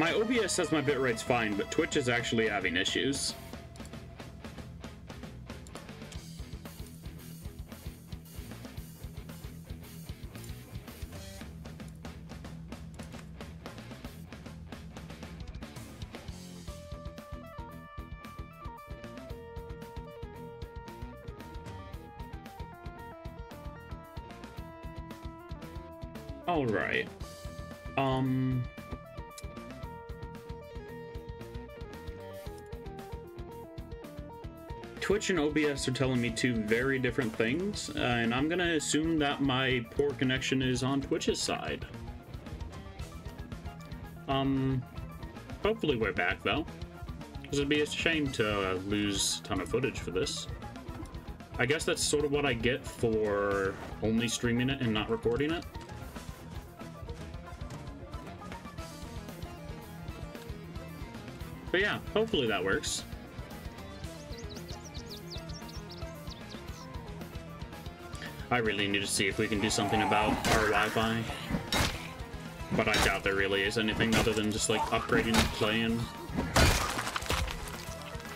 My OBS says my bitrate's fine, but Twitch is actually having issues. All right. Twitch and OBS are telling me two very different things, and I'm gonna assume that my poor connection is on Twitch's side. Hopefully we're back though, because it'd be a shame to lose a ton of footage for this. I guess that's sort of what I get for only streaming it and not recording it. But yeah, hopefully that works. I really need to see if we can do something about our Wi-Fi. But I doubt there really is anything other than just like upgrading the plan.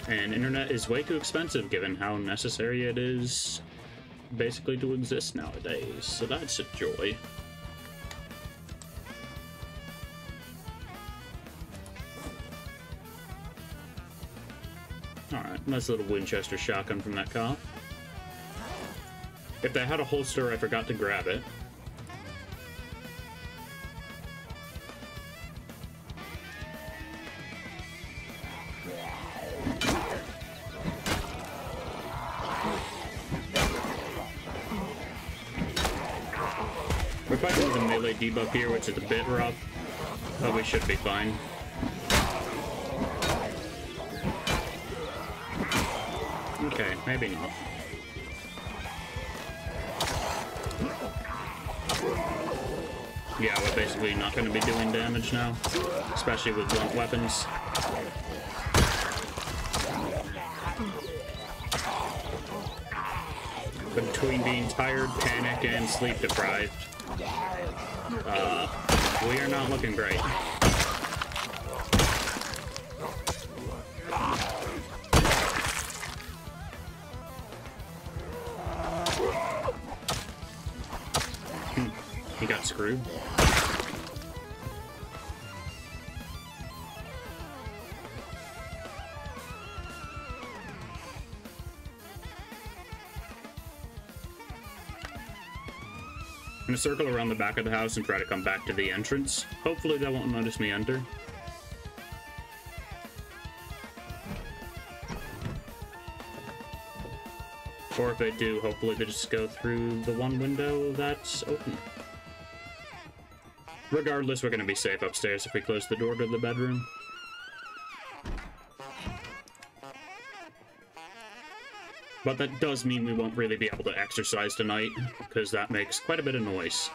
And internet is way too expensive given how necessary it is basically to exist nowadays. So that's a joy. Alright, nice little Winchester shotgun from that cop. If they had a holster, I forgot to grab it. We're fighting with a melee debuff here, which is a bit rough, but we should be fine. Okay, maybe not. Yeah, we're basically not going to be doing damage now, especially with blunt weapons. Between being tired, panicked, and sleep deprived, we are not looking great. He got screwed. I'm gonna circle around the back of the house and try to come back to the entrance. Hopefully they won't notice me enter. Or if they do, hopefully they just go through the one window that's open. Regardless, we're gonna be safe upstairs if we close the door to the bedroom. But that does mean we won't really be able to exercise tonight, because that makes quite a bit of noise.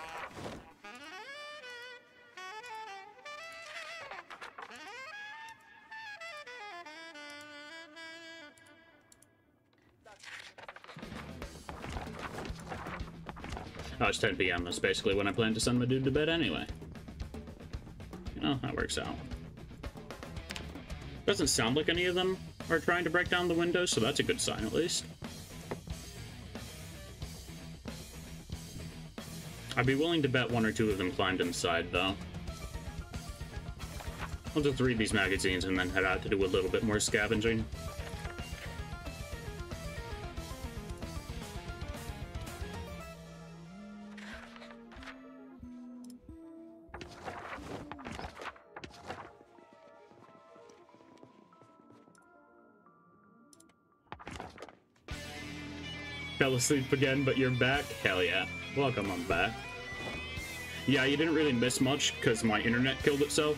Oh, it's 10 PM. That's basically when I plan to send my dude to bed anyway. You know, that works out. Doesn't sound like any of them are trying to break down the window, so that's a good sign at least. I'd be willing to bet one or two of them climbed inside, though. I'll just read these magazines and then head out to do a little bit more scavenging. Fell asleep again, but you're back? Hell yeah. Welcome, I'm back. Yeah, you didn't really miss much, because my internet killed itself.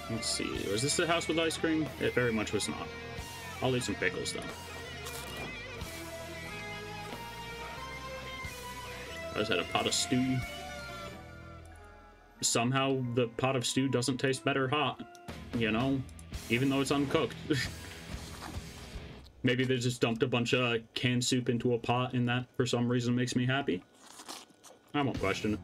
Let's see, was this the house with ice cream? It very much was not. I'll eat some pickles, though. I just had a pot of stew. Somehow the pot of stew doesn't taste better hot, you know, even though it's uncooked. Maybe they just dumped a bunch of canned soup into a pot and that, for some reason, makes me happy. I won't question it.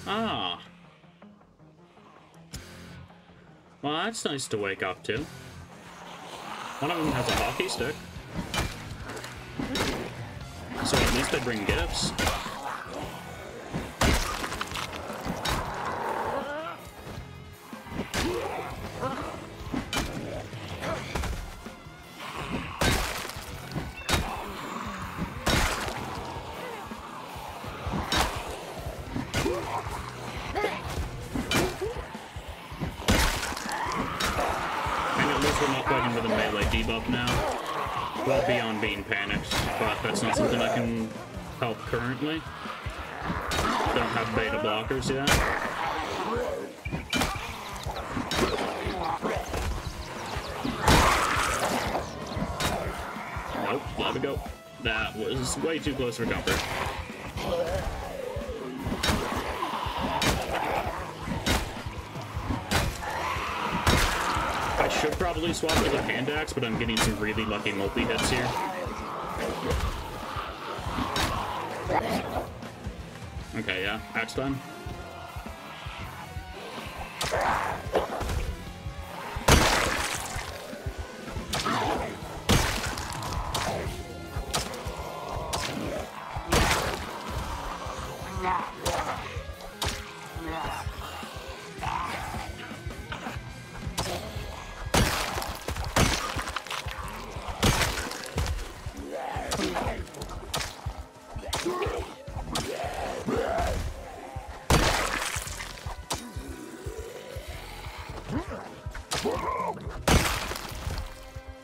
Ah. Well, that's nice to wake up to. One of them has a hockey stick. So at least they bring gifts. Well beyond being panicked, but that's not something I can help currently. Don't have beta blockers yet. Nope, let it go. That was way too close for comfort. I should probably swap to the hand axe, but I'm getting some really lucky multi-hits here. Okay, yeah, axe time.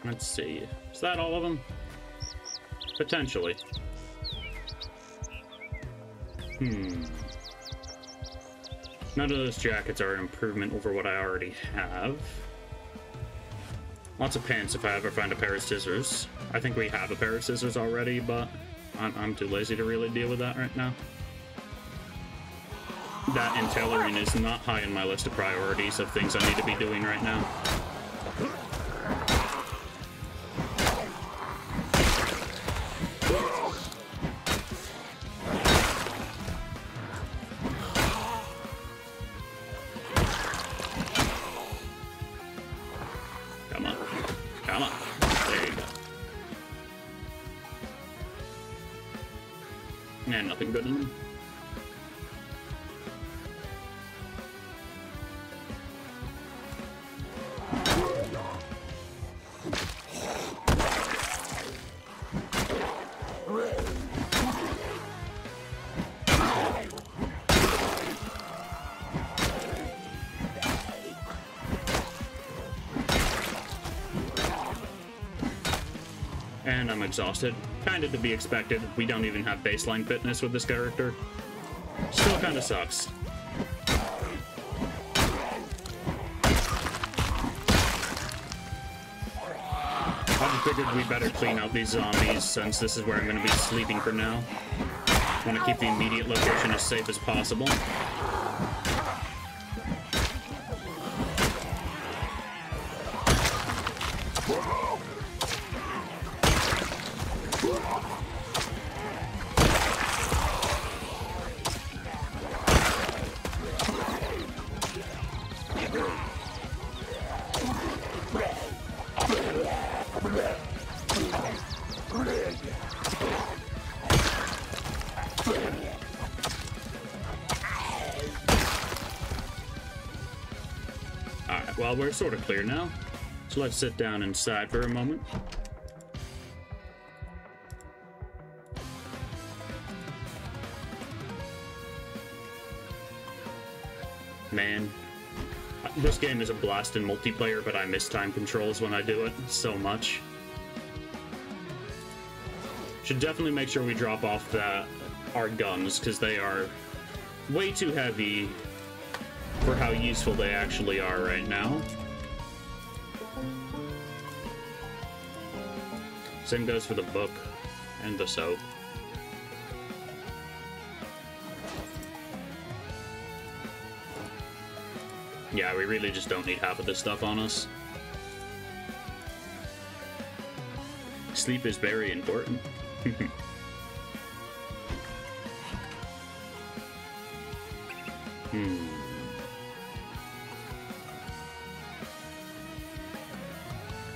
Let's see. Is that all of them? Potentially. None of those jackets are an improvement over what I already have. Lots of pants if I ever find a pair of scissors. I think we have a pair of scissors already, but I'm too lazy to really deal with that right now. That and tailoring is not high on my list of priorities of things I need to be doing right now. Come on. Come on. There you go. And nothing good in them. And I'm exhausted. Kinda to be expected. We don't even have baseline fitness with this character. Still kinda sucks. I figured we better clean out these zombies since this is where I'm gonna be sleeping for now. Want to keep the immediate location as safe as possible. Alright, well, we're sort of clear now. So let's sit down inside for a moment. Man, this game is a blast in multiplayer, but I miss time controls when I do it so much. Should definitely make sure we drop off our guns, because they are way too heavy for how useful they actually are right now. Same goes for the book and the soap. Yeah, we really just don't need half of this stuff on us. Sleep is very important.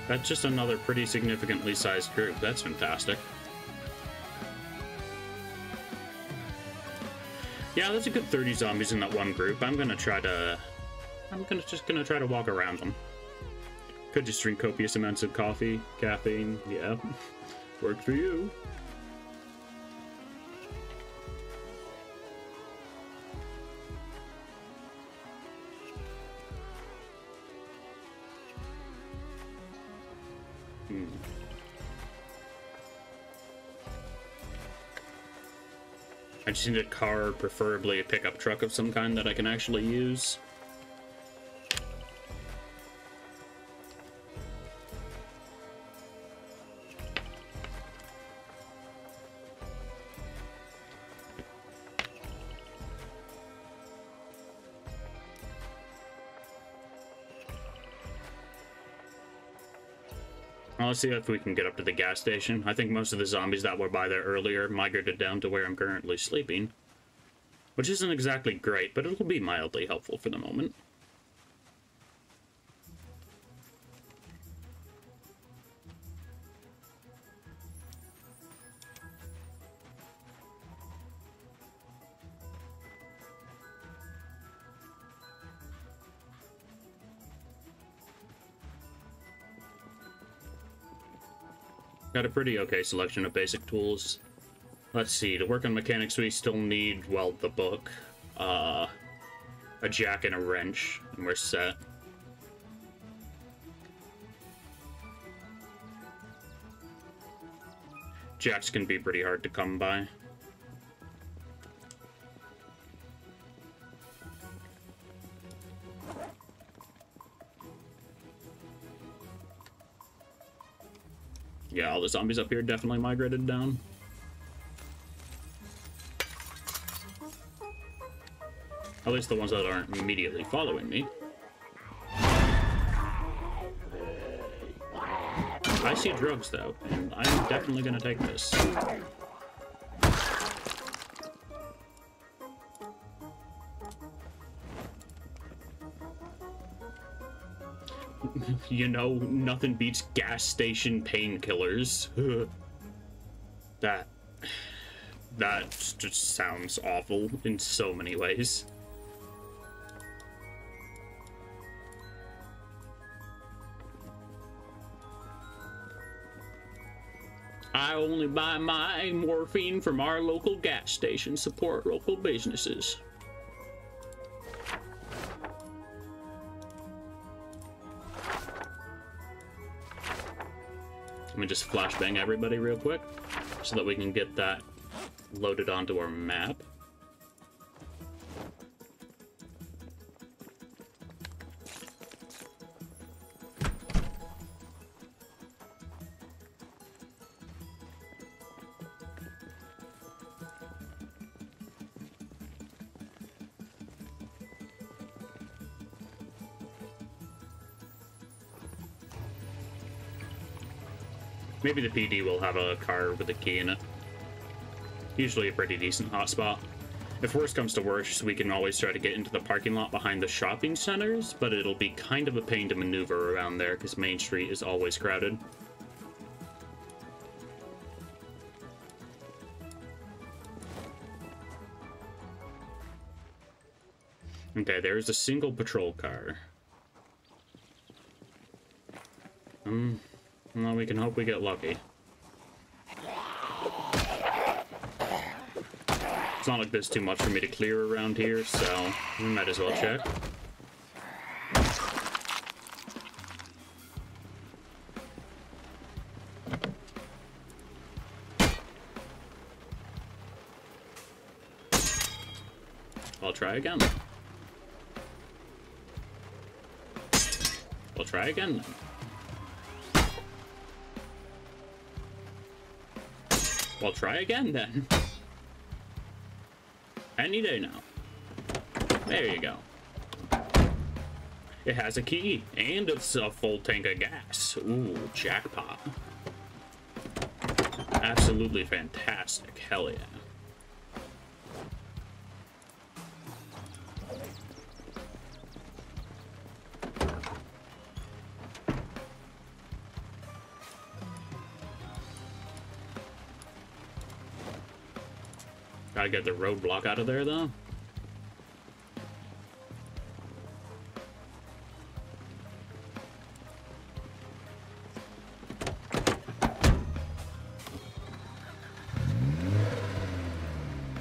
That's just another pretty significantly sized group. That's fantastic. Yeah, that's a good 30 zombies in that one group. I'm just gonna try to walk around them. Could just drink copious amounts of coffee, caffeine. Yeah, worked for you. I just need a car, preferably a pickup truck of some kind that I can actually use. Let's see if we can get up to the gas station. I think most of the zombies that were by there earlier migrated down to where I'm currently sleeping. Which isn't exactly great, but it'll be mildly helpful for the moment. Got a pretty okay selection of basic tools. Let's see, to work on mechanics we still need, well, the book, a jack and a wrench, and we're set. Jacks can be pretty hard to come by. Yeah, all the zombies up here definitely migrated down. At least the ones that aren't immediately following me. I see drugs, though, and I'm definitely gonna take this. You know, nothing beats gas station painkillers. That just sounds awful in so many ways. I only buy my morphine from our local gas station. Support local businesses. Let me just flashbang everybody real quick so that we can get that loaded onto our map. Maybe the PD will have a car with a key in it. Usually a pretty decent hotspot. If worse comes to worse, we can always try to get into the parking lot behind the shopping centers, but it'll be kind of a pain to maneuver around there because Main Street is always crowded. Okay, there's a single patrol car. Well, we can hope we get lucky. It's not like there's too much for me to clear around here, so we might as well check. I'll try again. We'll try again then. We'll try again then. Any day now. There you go. It has a key, and it's a full tank of gas. Ooh, jackpot. Absolutely fantastic. Hell yeah. Gotta get the roadblock out of there, though.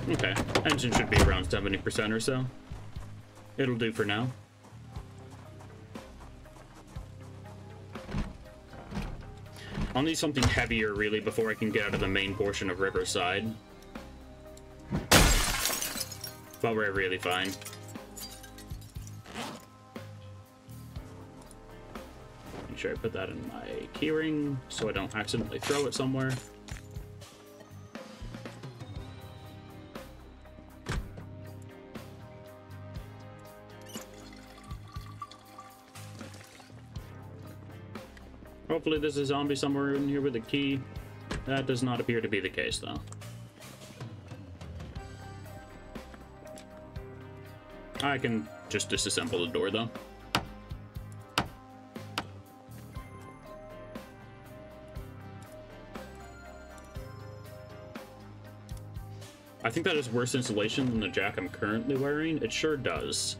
Okay, engine should be around 70% or so. It'll do for now. I'll need something heavier, really, before I can get out of the main portion of Riverside. But we're really fine. Make sure I put that in my keyring so I don't accidentally throw it somewhere. Hopefully there's a zombie somewhere in here with a key. That does not appear to be the case, though. I can just disassemble the door, though. I think that is worse insulation than the jack I'm currently wearing. It sure does.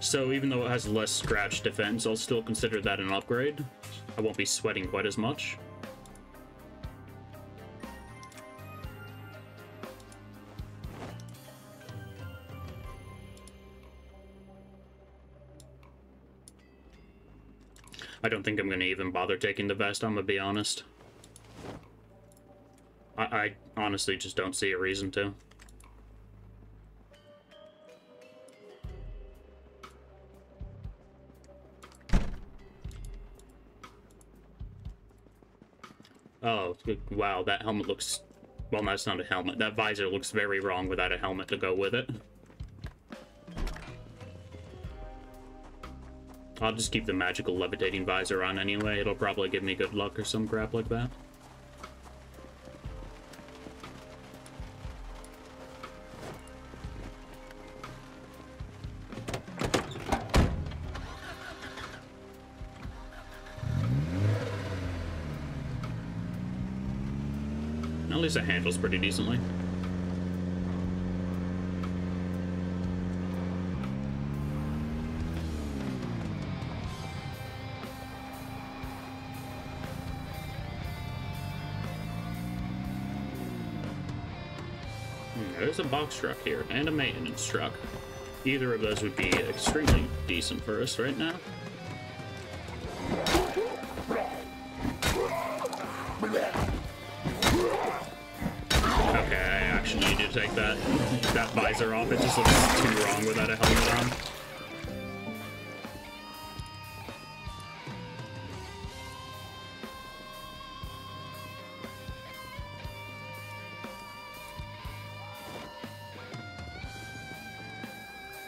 So even though it has less scratch defense, I'll still consider that an upgrade. I won't be sweating quite as much. I don't think I'm going to even bother taking the vest, I'm going to be honest. I honestly just don't see a reason to. Oh, wow, that helmet looks... Well, that's not a helmet. That visor looks very wrong without a helmet to go with it. I'll just keep the magical levitating visor on anyway. It'll probably give me good luck or some crap like that. At least it handles pretty decently. There's a box truck here, and a maintenance truck. Either of those would be extremely decent for us right now. Okay, I actually need to take that visor off. It just looks too wrong without a helmet on.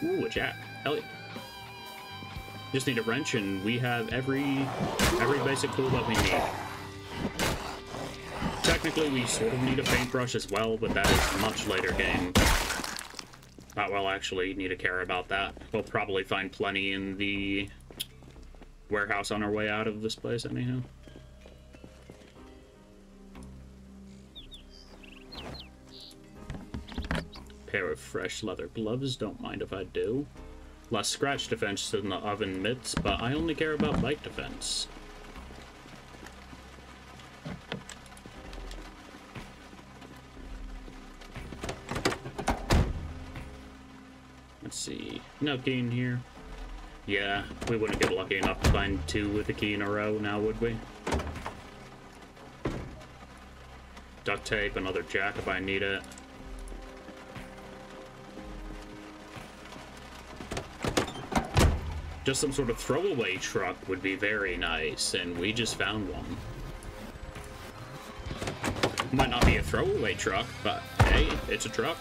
Ooh, a jack. Hell yeah. Just need a wrench and we have every basic tool that we need. Technically, we sort of need a paintbrush as well, but that is much later game. We'll actually need to care about that. We'll probably find plenty in the warehouse on our way out of this place anyhow. Pair of fresh leather gloves, don't mind if I do. Less scratch defense than the oven mitts, but I only care about bite defense. Let's see, no key in here. Yeah, we wouldn't get lucky enough to find two with a key in a row now, would we? Duct tape, another jack if I need it. Just some sort of throwaway truck would be very nice, and we just found one. Might not be a throwaway truck, but hey, it's a truck.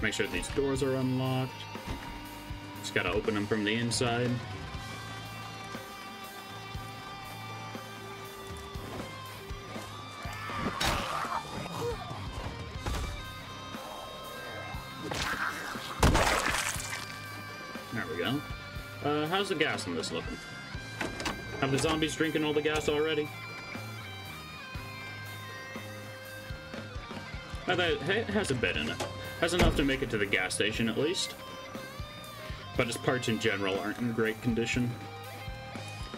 Make sure these doors are unlocked. Just gotta open them from the inside. There we go. How's the gas in this looking? Have the zombies drinking all the gas already? It has a bit in it. Has enough to make it to the gas station, at least. But its parts in general aren't in great condition.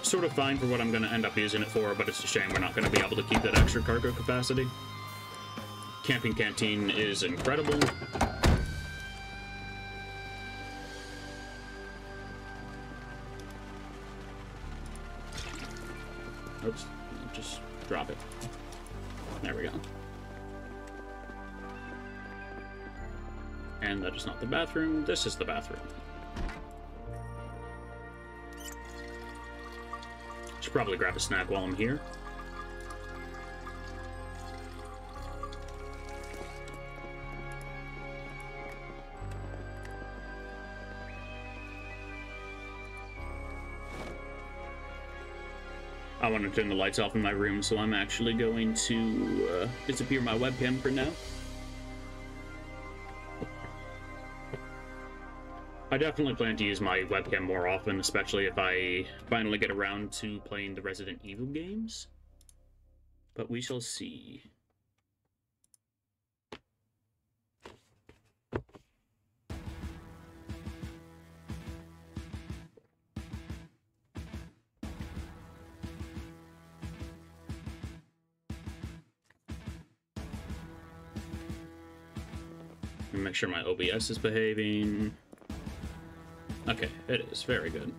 Sort of fine for what I'm going to end up using it for, but it's a shame we're not going to be able to keep that extra cargo capacity. Camping canteen is incredible. Oops, just drop it. There we go. And that is not the bathroom, this is the bathroom. Should probably grab a snack while I'm here. I want to turn the lights off in my room, so I'm actually going to disappear my webcam for now. I definitely plan to use my webcam more often, especially if I finally get around to playing the Resident Evil games. But we shall see. And make sure my OBS is behaving. Okay, it is. Very good.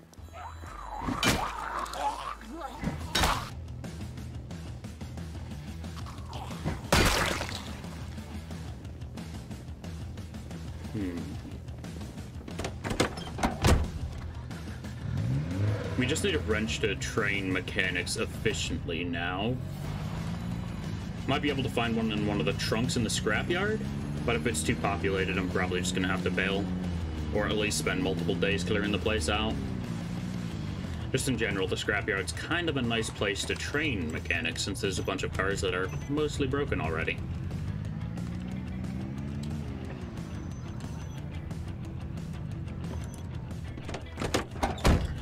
We just need a wrench to train mechanics efficiently now. Might be able to find one in one of the trunks in the scrapyard, but if it's too populated, I'm probably just gonna have to bail. Or at least spend multiple days clearing the place out. Just in general, the scrapyard's kind of a nice place to train mechanics, since there's a bunch of cars that are mostly broken already.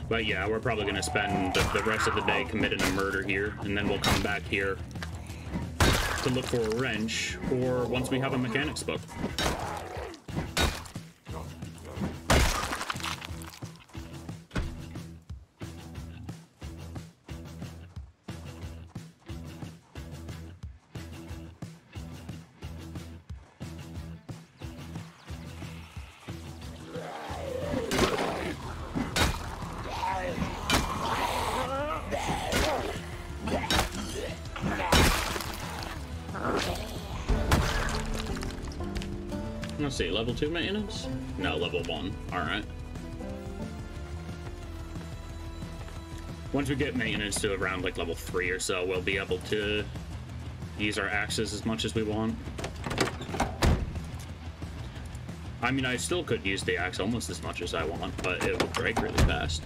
But yeah, we're probably going to spend the rest of the day committing a murder here, and then we'll come back here to look for a wrench, or once we have a mechanics book. Let's see, level 2 maintenance? No, level 1. Alright. Once we get maintenance to around like level 3 or so, we'll be able to use our axes as much as we want. I mean, I still could use the axe almost as much as I want, but it would break really fast.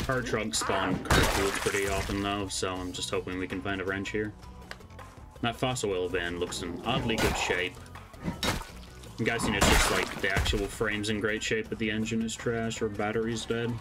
Car trucks spawn car tools pretty often though, so I'm just hoping we can find a wrench here. That fossil oil van looks in oddly good shape. I'm guessing it's just like the actual frame's in great shape, but the engine is trash or battery's dead.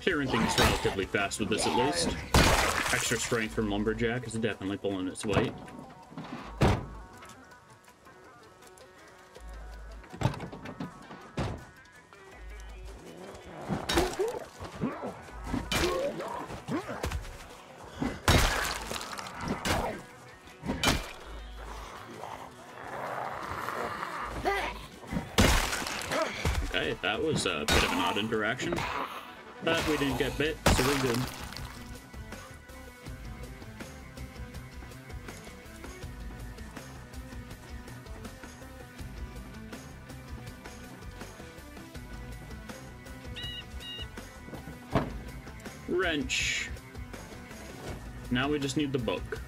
Clearing things relatively fast with this, at least. Extra strength from Lumberjack is definitely pulling its weight. Okay, that was a bit of an odd interaction, but we didn't get bit, so we're good. Wrench. Now we just need the book.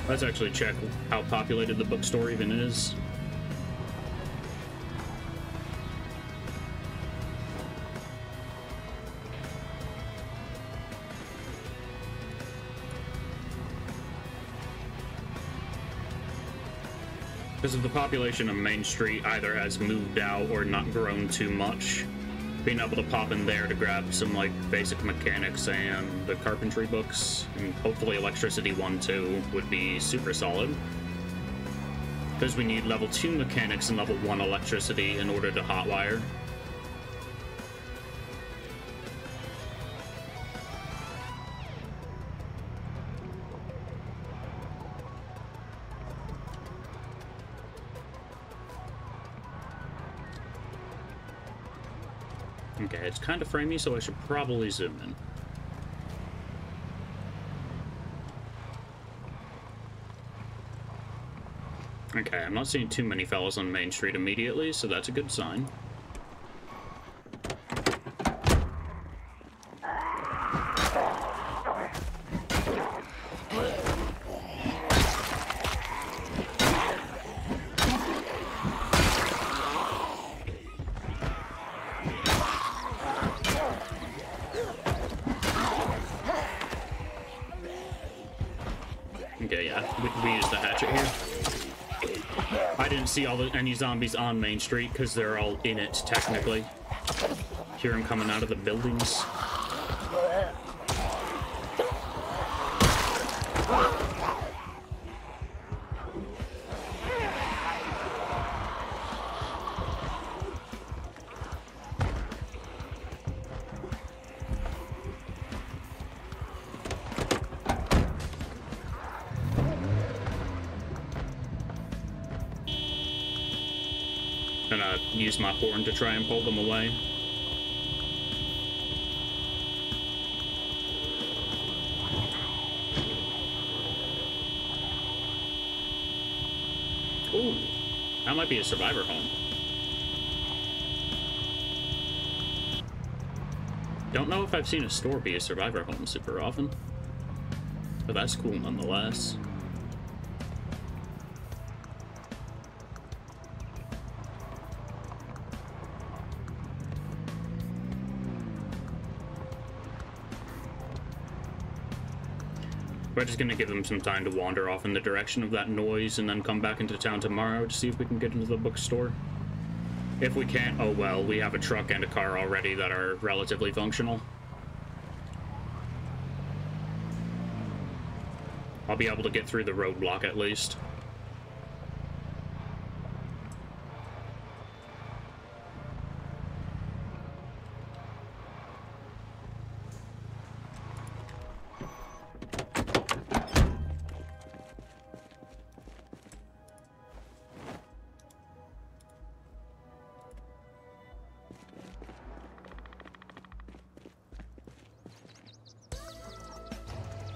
Let's actually check how populated the bookstore even is. Because if the population of Main Street either has moved out or not grown too much, being able to pop in there to grab some like basic mechanics and the carpentry books, and hopefully electricity 1 too, would be super solid. Because we need level 2 mechanics and level 1 electricity in order to hotwire. Okay, it's kind of framey, so I should probably zoom in. Okay, I'm not seeing too many fellas on Main Street immediately, so that's a good sign. Okay, yeah, we use the hatchet here. I didn't see any zombies on Main Street because they're all in it, technically. Hear them coming out of the buildings. Gonna use my horn to try and pull them away. Ooh, that might be a survivor home. Don't know if I've seen a store be a survivor home super often, but that's cool nonetheless. We're just gonna give them some time to wander off in the direction of that noise and then come back into town tomorrow to see if we can get into the bookstore. If we can't, oh well, we have a truck and a car already that are relatively functional. I'll be able to get through the roadblock at least.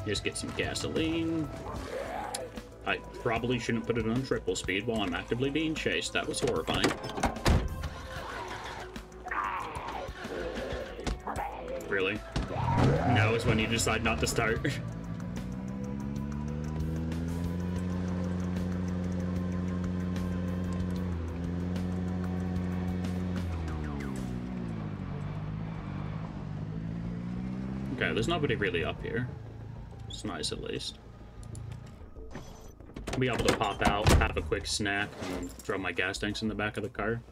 Just get some gasoline. I probably shouldn't put it on triple speed while I'm actively being chased. That was horrifying. Really? Now is when you decide not to start. Okay, there's nobody really up here. It's nice, at least. Be able to pop out, have a quick snack, and throw my gas tanks in the back of the car.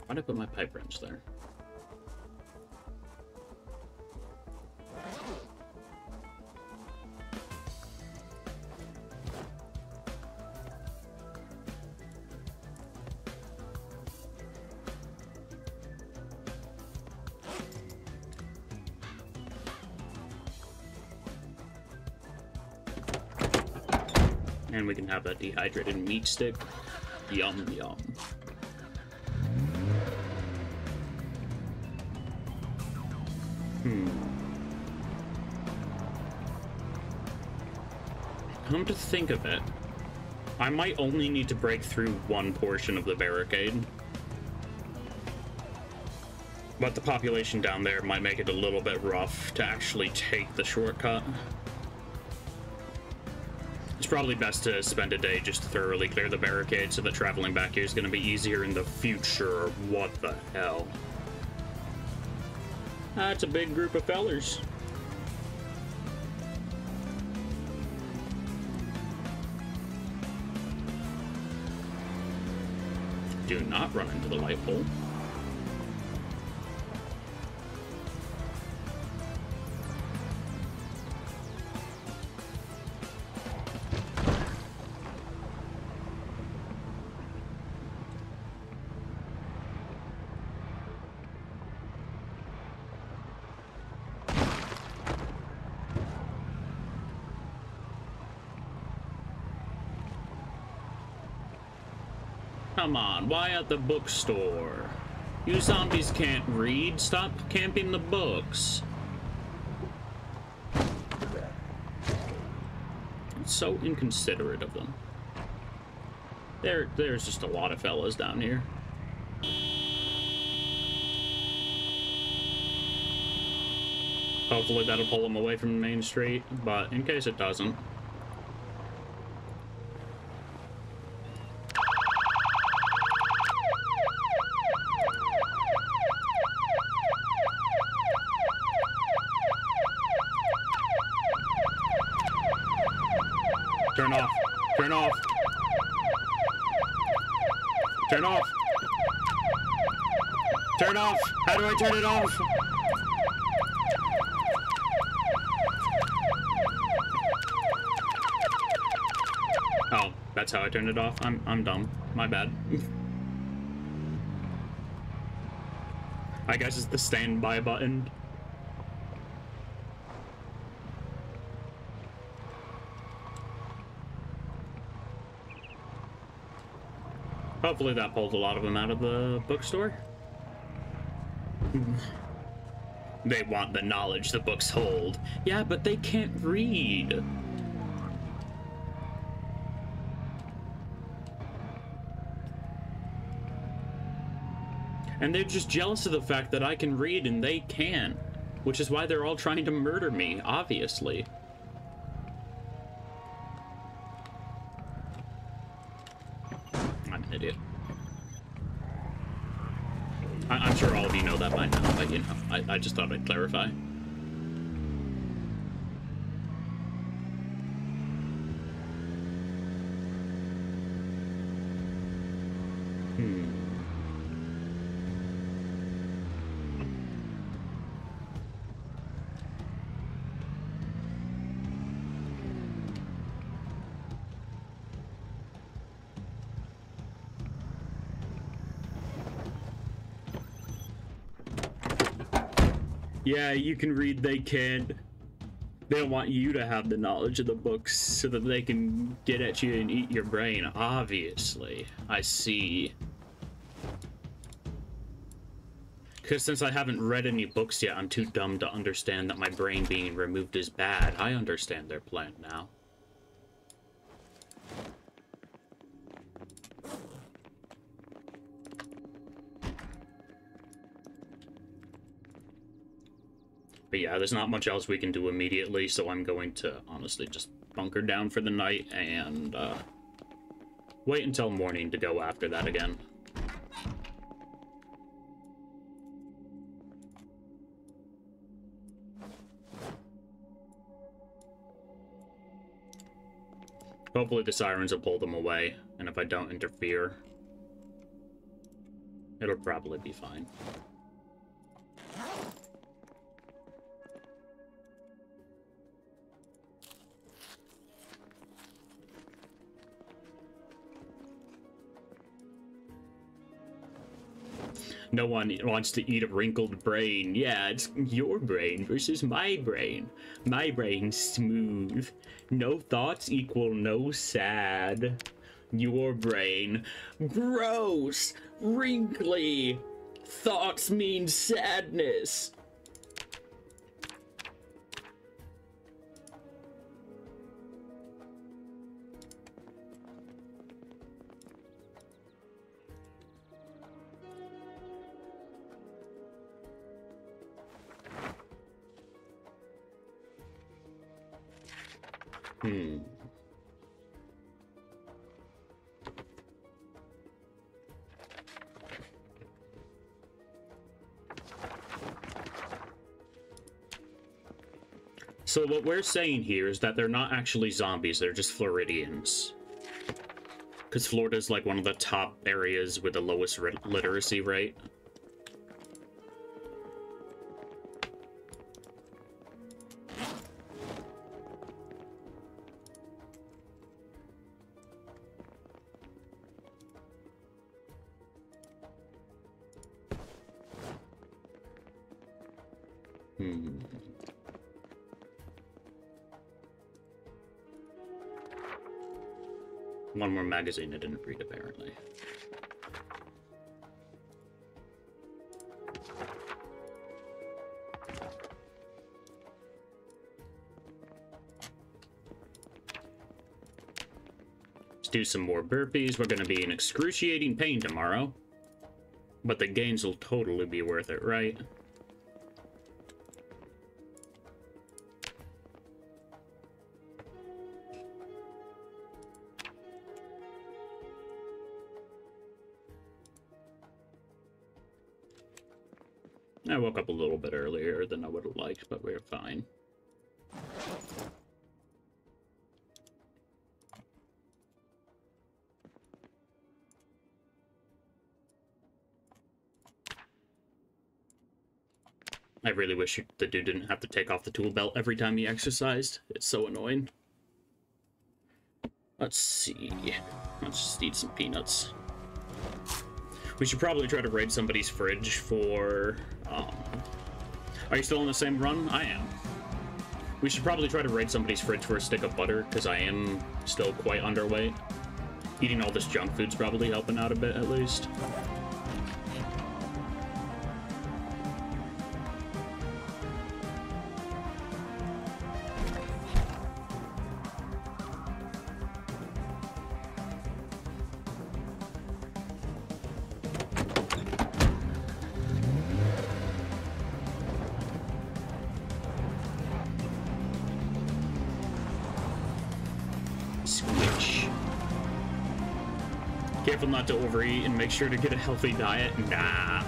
Why'd I put my pipe wrench there? And we can have that dehydrated meat stick. Yum, yum. Come to think of it, I might only need to break through one portion of the barricade. But the population down there might make it a little bit rough to actually take the shortcut. It's probably best to spend a day just to thoroughly clear the barricade so that traveling back here is going to be easier in the future. What the hell? That's a big group of fellers. Do not run into the light pole. Come on, why at the bookstore? You zombies can't read. Stop camping the books. It's so inconsiderate of them. There's just a lot of fellas down here. Hopefully that'll pull them away from Main Street, but in case it doesn't. Turn off. Turn off. Turn off. Turn off. How do I turn it off? Oh, that's how I turned it off. I'm dumb. My bad. I guess it's the standby button. Hopefully that pulled a lot of them out of the bookstore. They want the knowledge the books hold. Yeah, but they can't read. And they're just jealous of the fact that I can read and they can't. Which is why they're all trying to murder me, obviously. I'm an idiot. I'm sure all of you know that by now, but you know, I just thought I'd clarify. Yeah, you can read, they can't. They don't want you to have the knowledge of the books so that they can get at you and eat your brain, obviously. I see. Because since I haven't read any books yet, I'm too dumb to understand that my brain being removed is bad. I understand their plan now. But yeah, there's not much else we can do immediately, so I'm going to honestly just bunker down for the night and wait until morning to go after that again. Hopefully the sirens will pull them away, and if I don't interfere, it'll probably be fine. No one wants to eat a wrinkled brain. Yeah, it's your brain versus my brain. My brain's smooth. No thoughts equal no sad. Your brain. Gross. Wrinkly. Thoughts mean sadness. So what we're saying here is that they're not actually zombies, they're just Floridians. Because Florida's like one of the top areas with the lowest literacy rate. One more magazine I didn't read, apparently. Let's do some more burpees. We're going to be in excruciating pain tomorrow. But the gains will totally be worth it, right? I woke up a little bit earlier than I would have liked, but we're fine. I really wish the dude didn't have to take off the tool belt every time he exercised. It's so annoying. Let's see. Let's just eat some peanuts. We should probably try to raid somebody's fridge for... Are you still on the same run? I am. We should probably try to raid somebody's fridge for a stick of butter, because I am still quite underweight. Eating all this junk food's probably helping out a bit, at least. Careful not to overeat and make sure to get a healthy diet. Nah.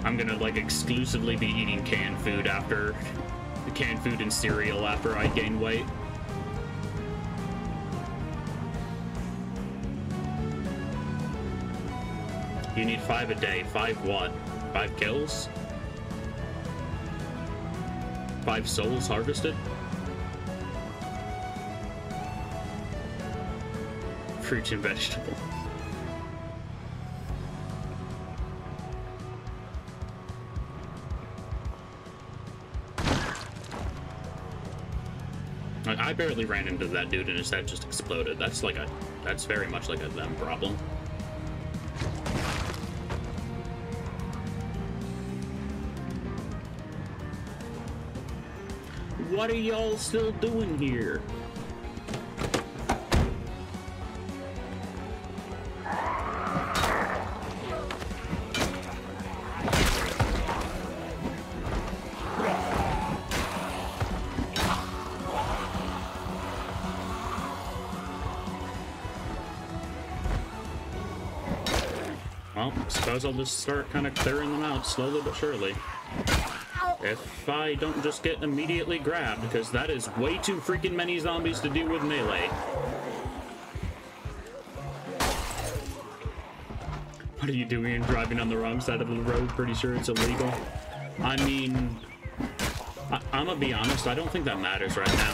I'm gonna, like, exclusively be eating canned food after... canned food and cereal after I gain weight. You need 5 a day. 5 what? 5 kills? 5 souls harvested? Fruit and vegetable. I barely ran into that dude and his head just exploded. That's like a... that's very much like a them problem. What are y'all still doing here? Well, I suppose I'll just start kind of clearing them out slowly but surely. If I don't just get immediately grabbed, because that is way too freaking many zombies to deal with melee. What are you doing driving on the wrong side of the road? Pretty sure it's illegal. I mean, I'm gonna be honest, I don't think that matters right now.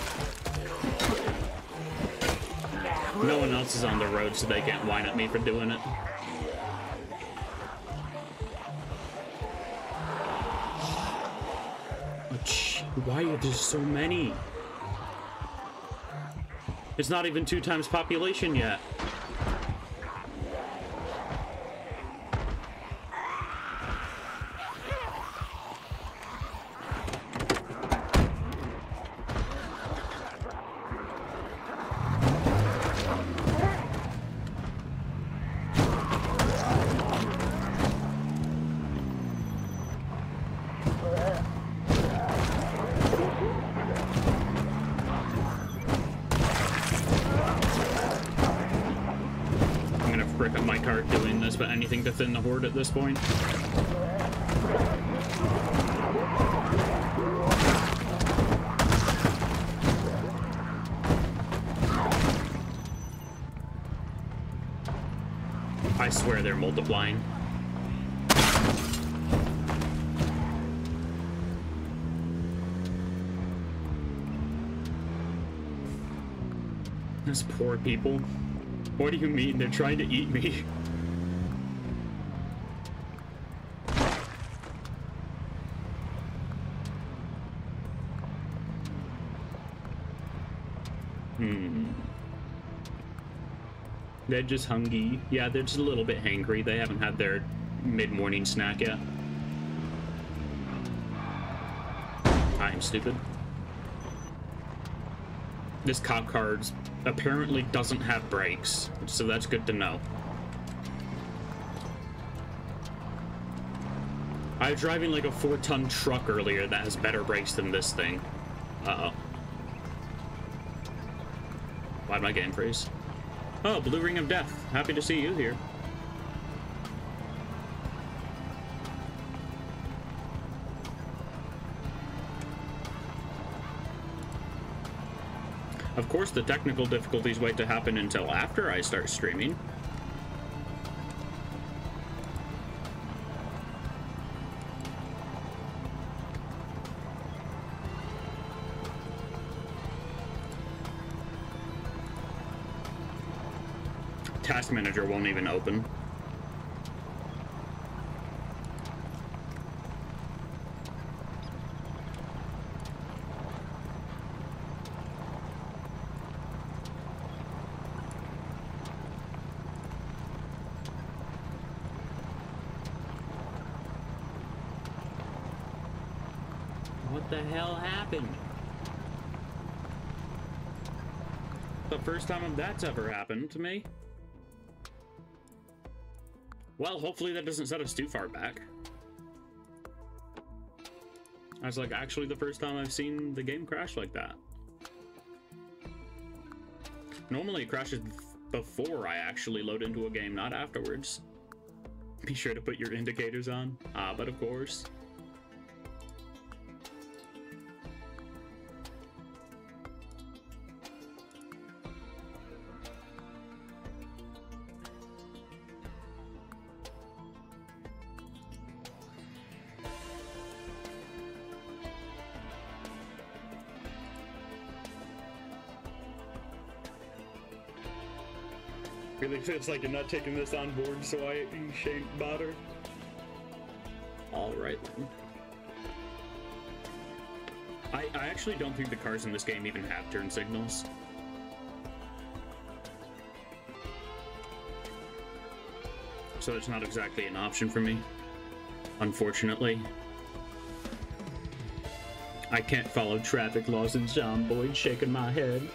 No one else is on the road, so they can't whine at me for doing it. Why are there so many? It's not even 2 times population yet. But anything to thin the horde at this point. I swear they're multiplying. Those poor people. What do you mean? They're trying to eat me. They're just hungry. Yeah, they're just a little bit hangry. They haven't had their mid-morning snack yet. I'm stupid. This cop car apparently doesn't have brakes, so that's good to know. I was driving like a 4-ton truck earlier that has better brakes than this thing. Uh-oh. Why'd my game freeze? Oh, Blue Ring of Death. Happy to see you here. Of course, the technical difficulties wait to happen until after I start streaming. Task Manager won't even open. What the hell happened? The first time that's ever happened to me. Well, hopefully that doesn't set us too far back. That's like actually the first time I've seen the game crash like that. Normally it crashes before I actually load into a game, not afterwards. Be sure to put your indicators on. But of course. Really feels like you're not taking this on board, so I shan't bother. Alright then. I actually don't think the cars in this game even have turn signals. So it's not exactly an option for me, unfortunately. I can't follow traffic laws and John Boyd shaking my head.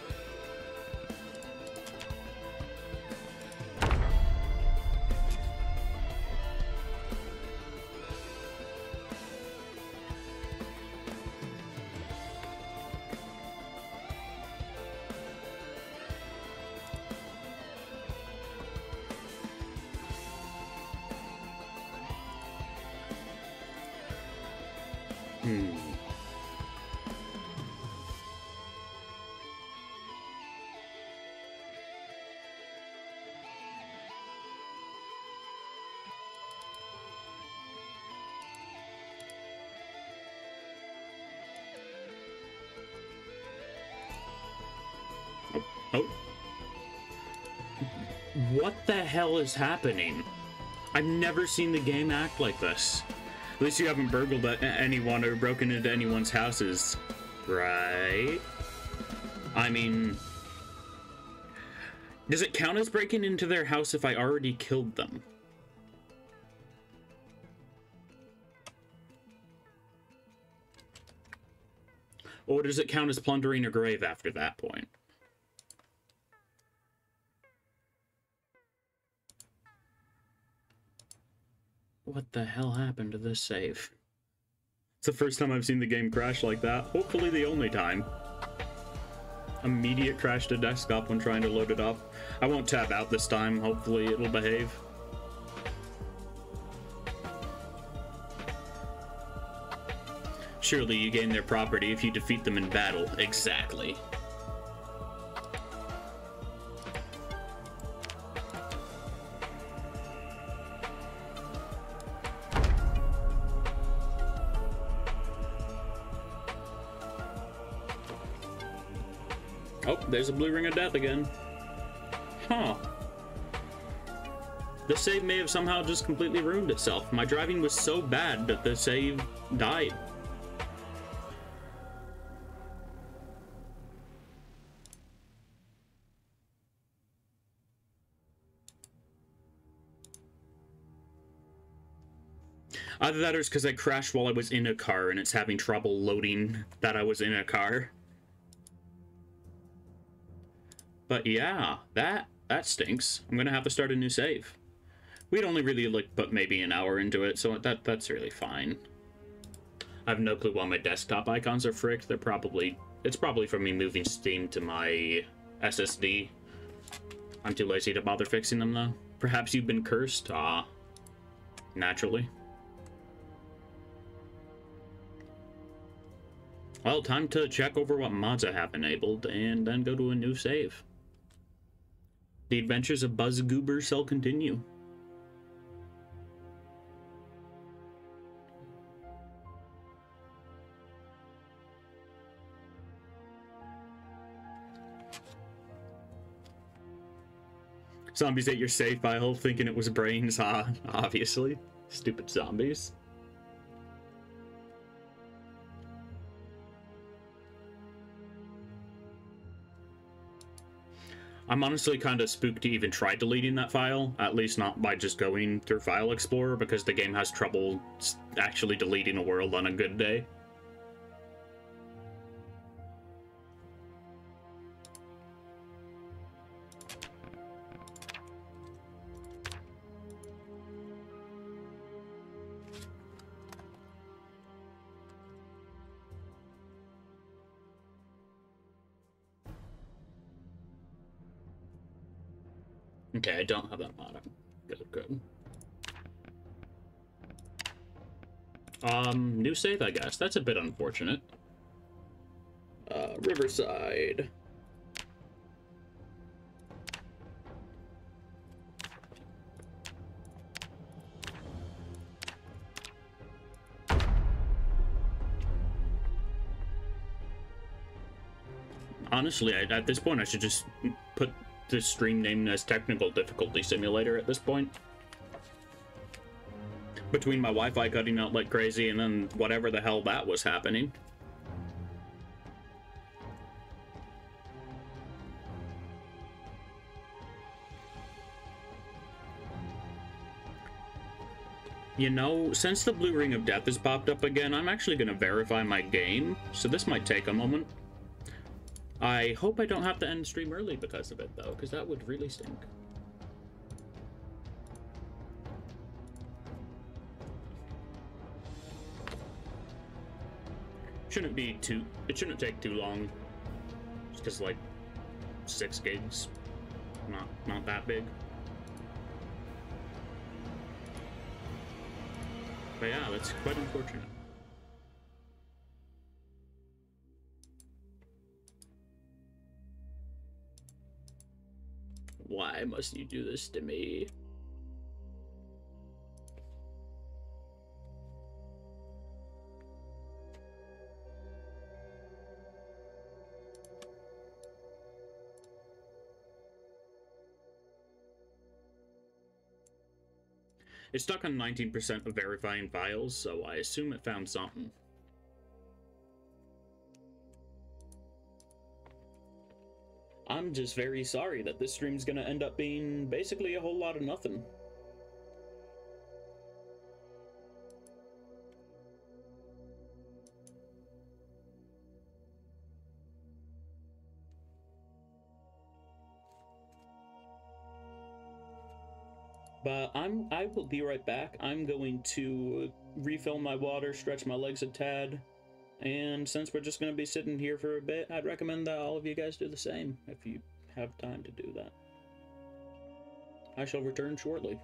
Oh. What the hell is happening? I've never seen the game act like this. At least you haven't burgled anyone or broken into anyone's houses, right? I mean, does it count as breaking into their house if I already killed them? Or does it count as plundering a grave after that point? What the hell happened to this save? It's the first time I've seen the game crash like that. Hopefully the only time. Immediate crash to desktop when trying to load it up. I won't tab out this time. Hopefully it'll behave. Surely you gain their property if you defeat them in battle. Exactly. Oh, there's a blue ring of death again. Huh. The save may have somehow just completely ruined itself. My driving was so bad that the save died. Either that or it's because I crashed while I was in a car and it's having trouble loading that I was in a car. But yeah, that stinks. I'm gonna have to start a new save. We'd only really put maybe an hour into it, so that's really fine. I have no clue why my desktop icons are fricked. It's probably from me moving Steam to my SSD. I'm too lazy to bother fixing them though. Perhaps you've been cursed? Ah, naturally. Well, time to check over what mods I have enabled and then go to a new save. The adventures of Buzz Goober shall continue. Zombies ate your save file, thinking it was brains, huh? Obviously. Stupid zombies. I'm honestly kind of spooked to even try deleting that file, at least not by just going through File Explorer, because the game has trouble actually deleting a world on a good day. Okay, I don't have that mod. Good. New save, I guess. That's a bit unfortunate. Riverside. Honestly, at this point, I should just put this stream name as Technical Difficulty Simulator at this point. Between my Wi-Fi cutting out like crazy and then whatever the hell that was happening. You know, since the blue ring of death has popped up again, I'm actually going to verify my game, so this might take a moment. I hope I don't have to end stream early because of it, though, because that would really stink. It shouldn't take too long. Just because, like, 6 gigs. Not that big. But yeah, that's quite unfortunate. Why must you do this to me? It's stuck on 19% of verifying files, so I assume it found something. I'm just very sorry that this stream's gonna end up being basically a whole lot of nothing. But I will be right back. I'm going to refill my water, stretch my legs a tad, and since we're just going to be sitting here for a bit, I'd recommend that all of you guys do the same if you have time to do that. I shall return shortly.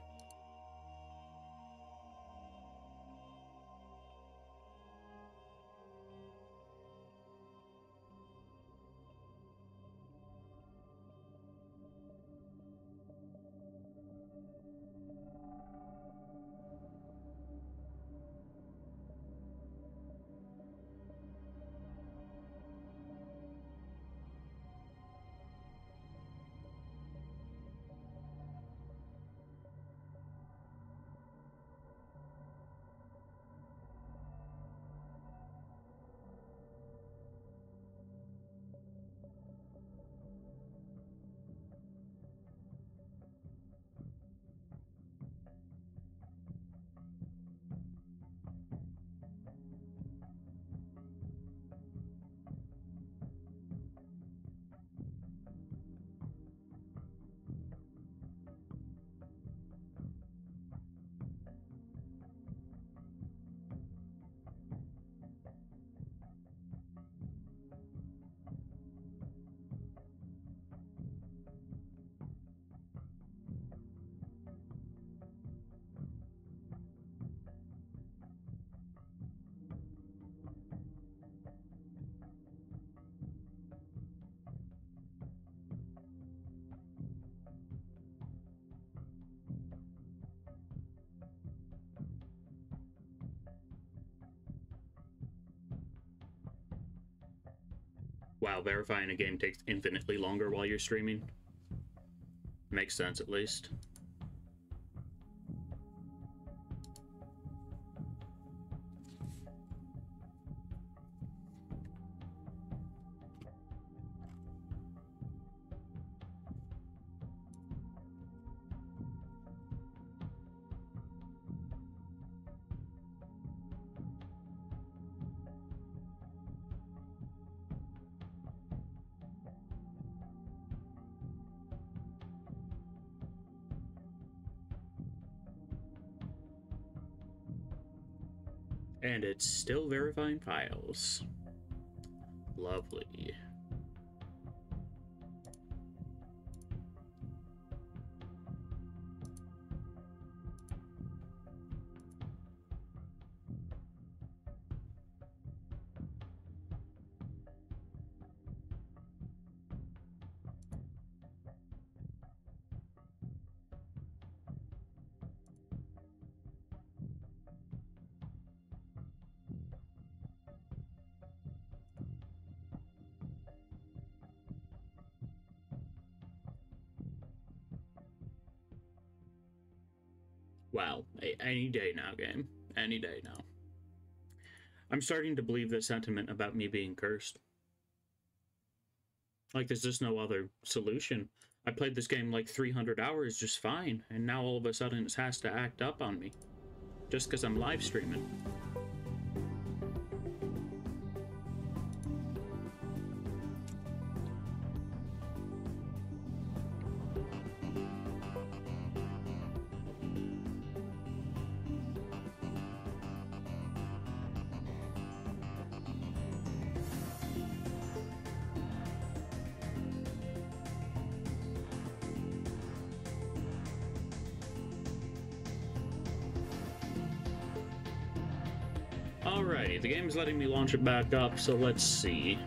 Wow, verifying a game takes infinitely longer while you're streaming. Makes sense, at least. And it's still verifying files. Lovely. Wow, any day now, game. Any day now. I'm starting to believe the sentiment about me being cursed. Like, there's just no other solution. I played this game like 300 hours just fine, and now all of a sudden it has to act up on me. Just because I'm live streaming. Alrighty, the game is letting me launch it back up, so let's see.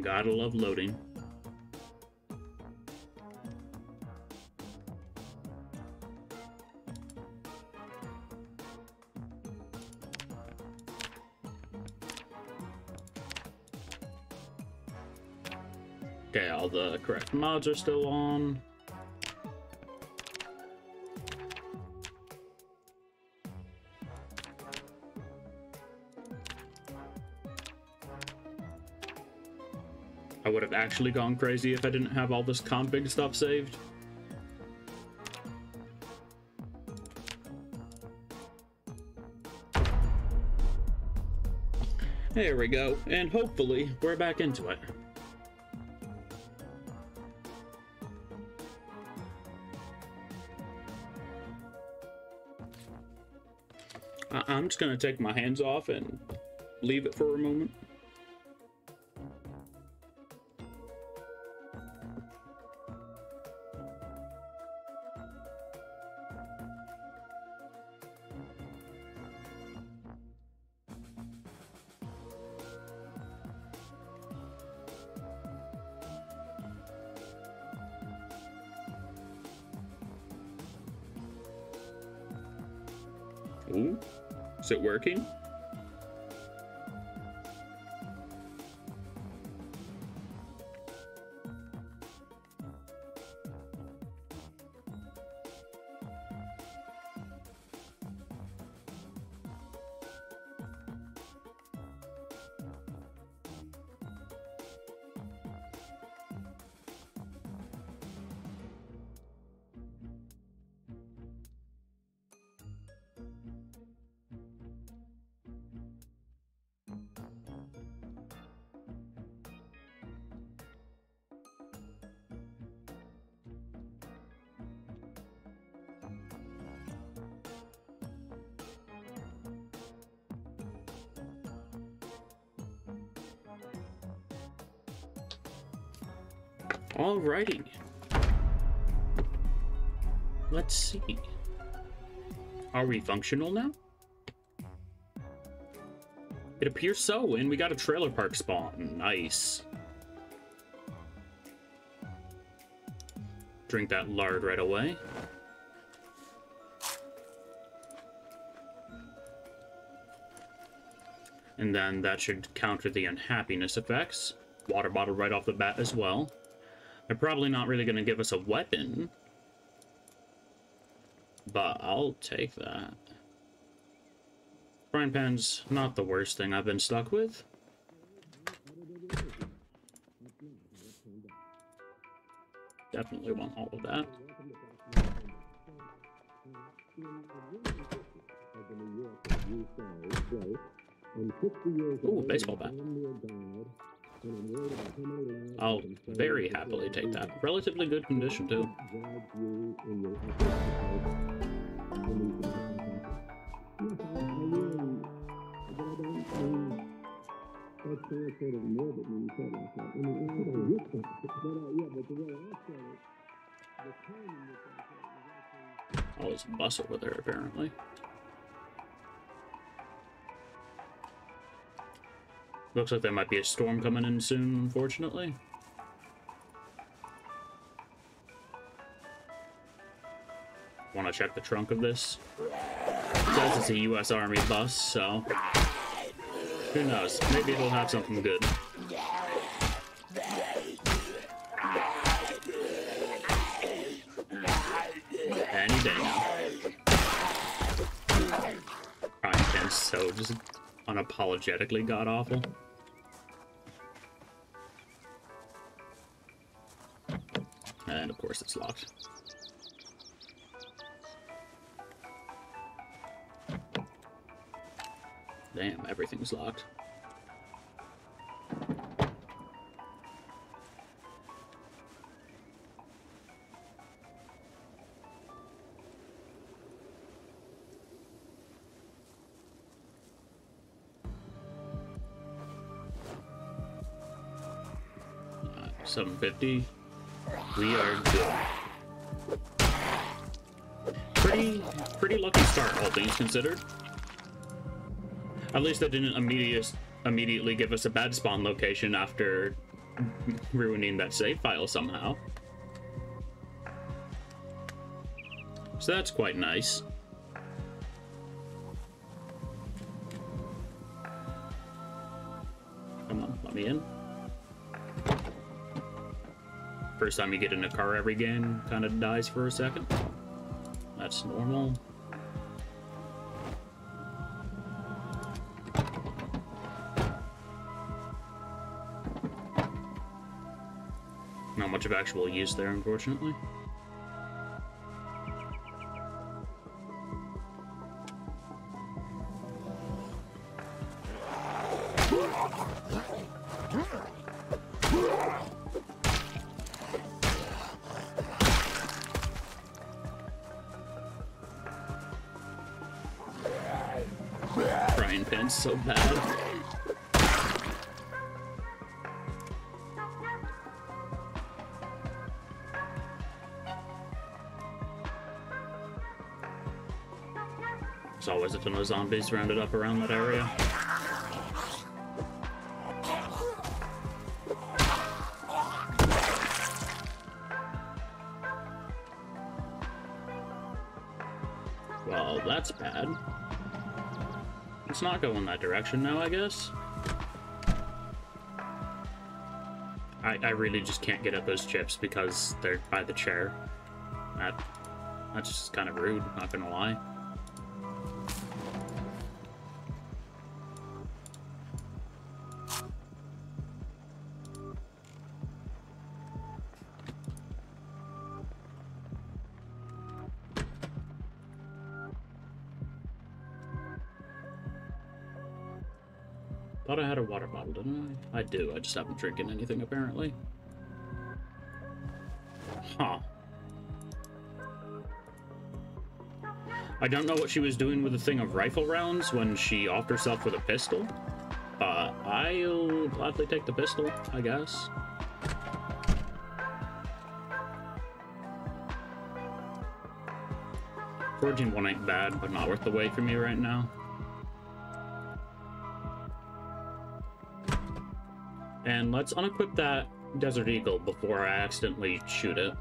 Gotta love loading. Okay, all the correct mods are still on. I would have actually gone crazy if I didn't have all this config stuff saved. There we go, and hopefully we're back into it. I'm just gonna take my hands off and leave it for a moment. Ooh, is it working? Alrighty. Let's see. Are we functional now? It appears so, and we got a trailer park spawn. Nice. Drink that lard right away. And then that should counter the unhappiness effects. Water bottle right off the bat as well. They're probably not really going to give us a weapon, but I'll take that. Frying pan's not the worst thing I've been stuck with. Definitely want all of that. Ooh, baseball bat. I'll very happily take that. Relatively good condition, too. Oh, there's a bus over there, apparently. Looks like there might be a storm coming in soon, unfortunately. Want to check the trunk of this? It says it's a U.S. Army bus, so who knows? Maybe it'll have something good. Any day now. I'm so just unapologetically god-awful. And of course it's locked. Damn, everything's locked. $750. We are good. Pretty lucky start, all things considered. At least that didn't immediately give us a bad spawn location after ruining that save file somehow. So that's quite nice. Come on, let me in. First time you get in a car every game kind of dies for a second. That's normal. Not much of actual use there, unfortunately. Frying pan's so bad. There's always a ton of zombies rounded up around that area. Well, that's bad. Let's not go in that direction now, I guess. I really just can't get at those chips because they're by the chair. That's just kind of rude, not gonna lie. Thought I had a water bottle, didn't I? I do, I just haven't drinking anything, apparently. Huh. I don't know what she was doing with the thing of rifle rounds when she offed herself with a pistol, but I'll gladly take the pistol, I guess. Forging one ain't bad, but not worth the wait for me right now. And let's unequip that Desert Eagle before I accidentally shoot it.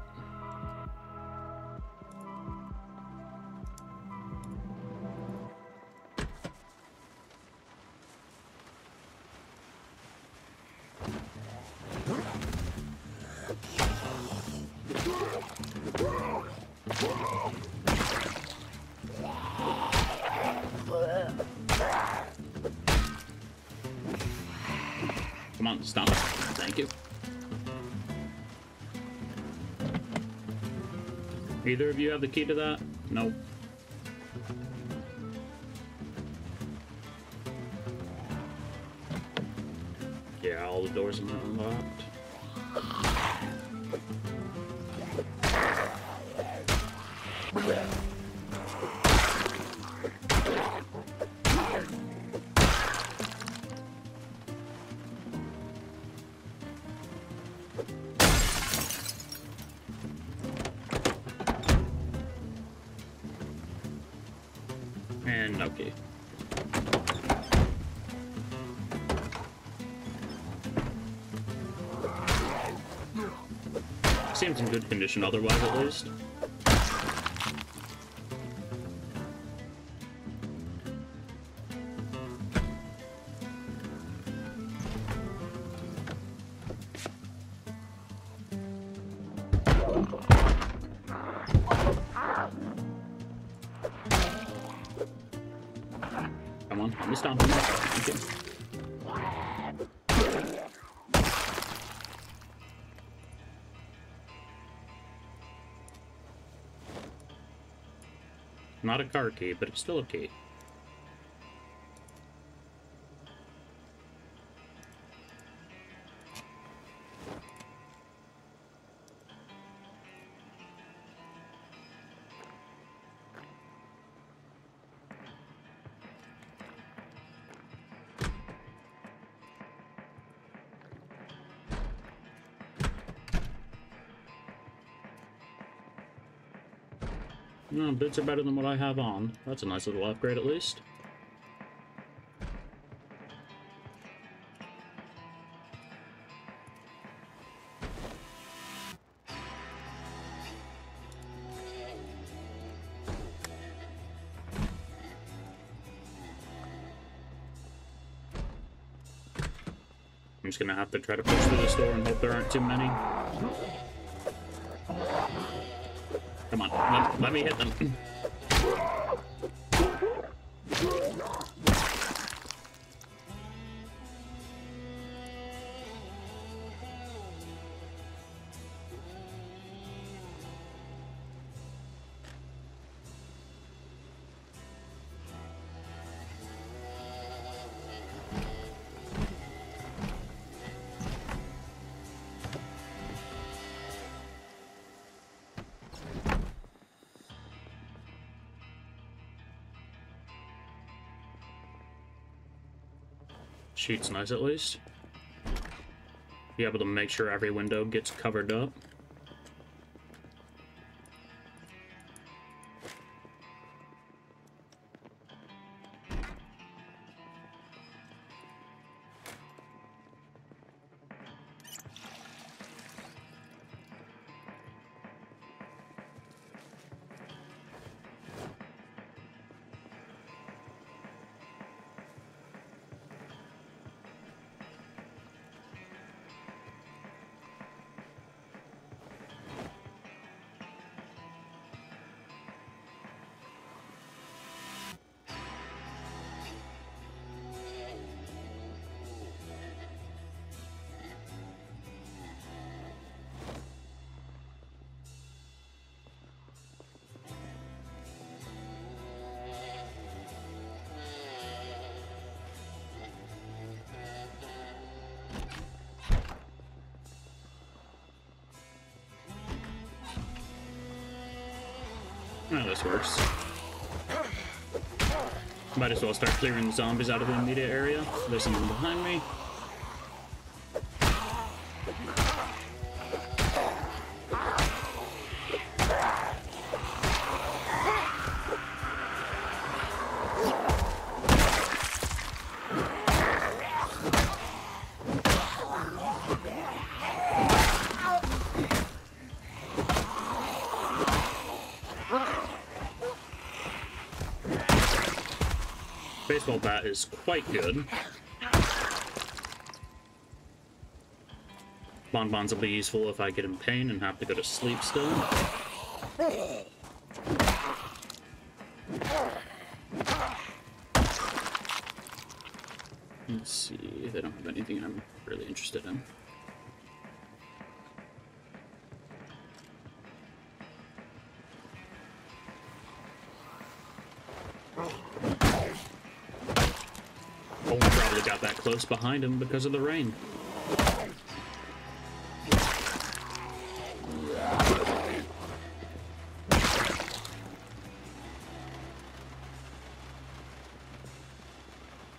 Come on, stop. Thank you. Either of you have the key to that? Nope. Yeah, all the doors are unlocked. And okay. Seems in good condition otherwise, at least. Come on, let me stomp him. Thank you. Not a car key, but it's still a key. No, boots are better than what I have on. That's a nice little upgrade at least. I'm just gonna have to try to push through this door and hope there aren't too many. Come on, let me hit them. Sheet's nice at least. Be able to make sure every window gets covered up. Oh, this works. Might as well start clearing the zombies out of the immediate area. There's someone behind me. Baseball bat is quite good. Bonbons will be useful if I get in pain and have to go to sleep still. Let's see, they don't have anything I'm really interested in. Probably got that close behind him because of the rain.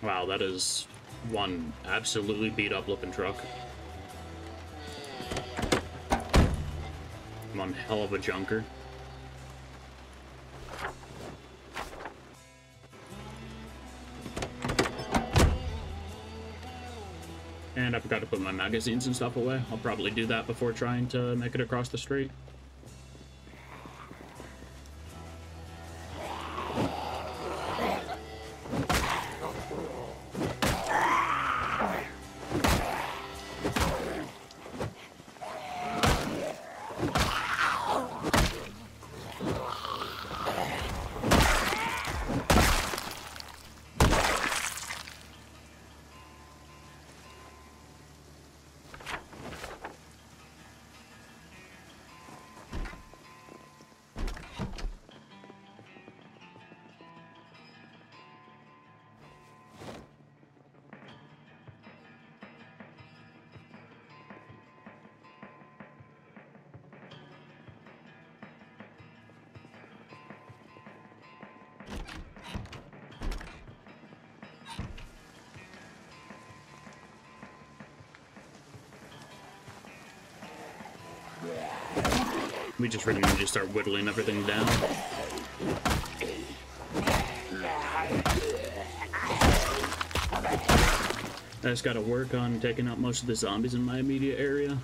Wow, that is one absolutely beat up looking truck. One hell of a junker. And I forgot to put my magazines and stuff away. I'll probably do that before trying to make it across the street. We just really need to start whittling everything down. I just gotta work on taking out most of the zombies in my immediate area.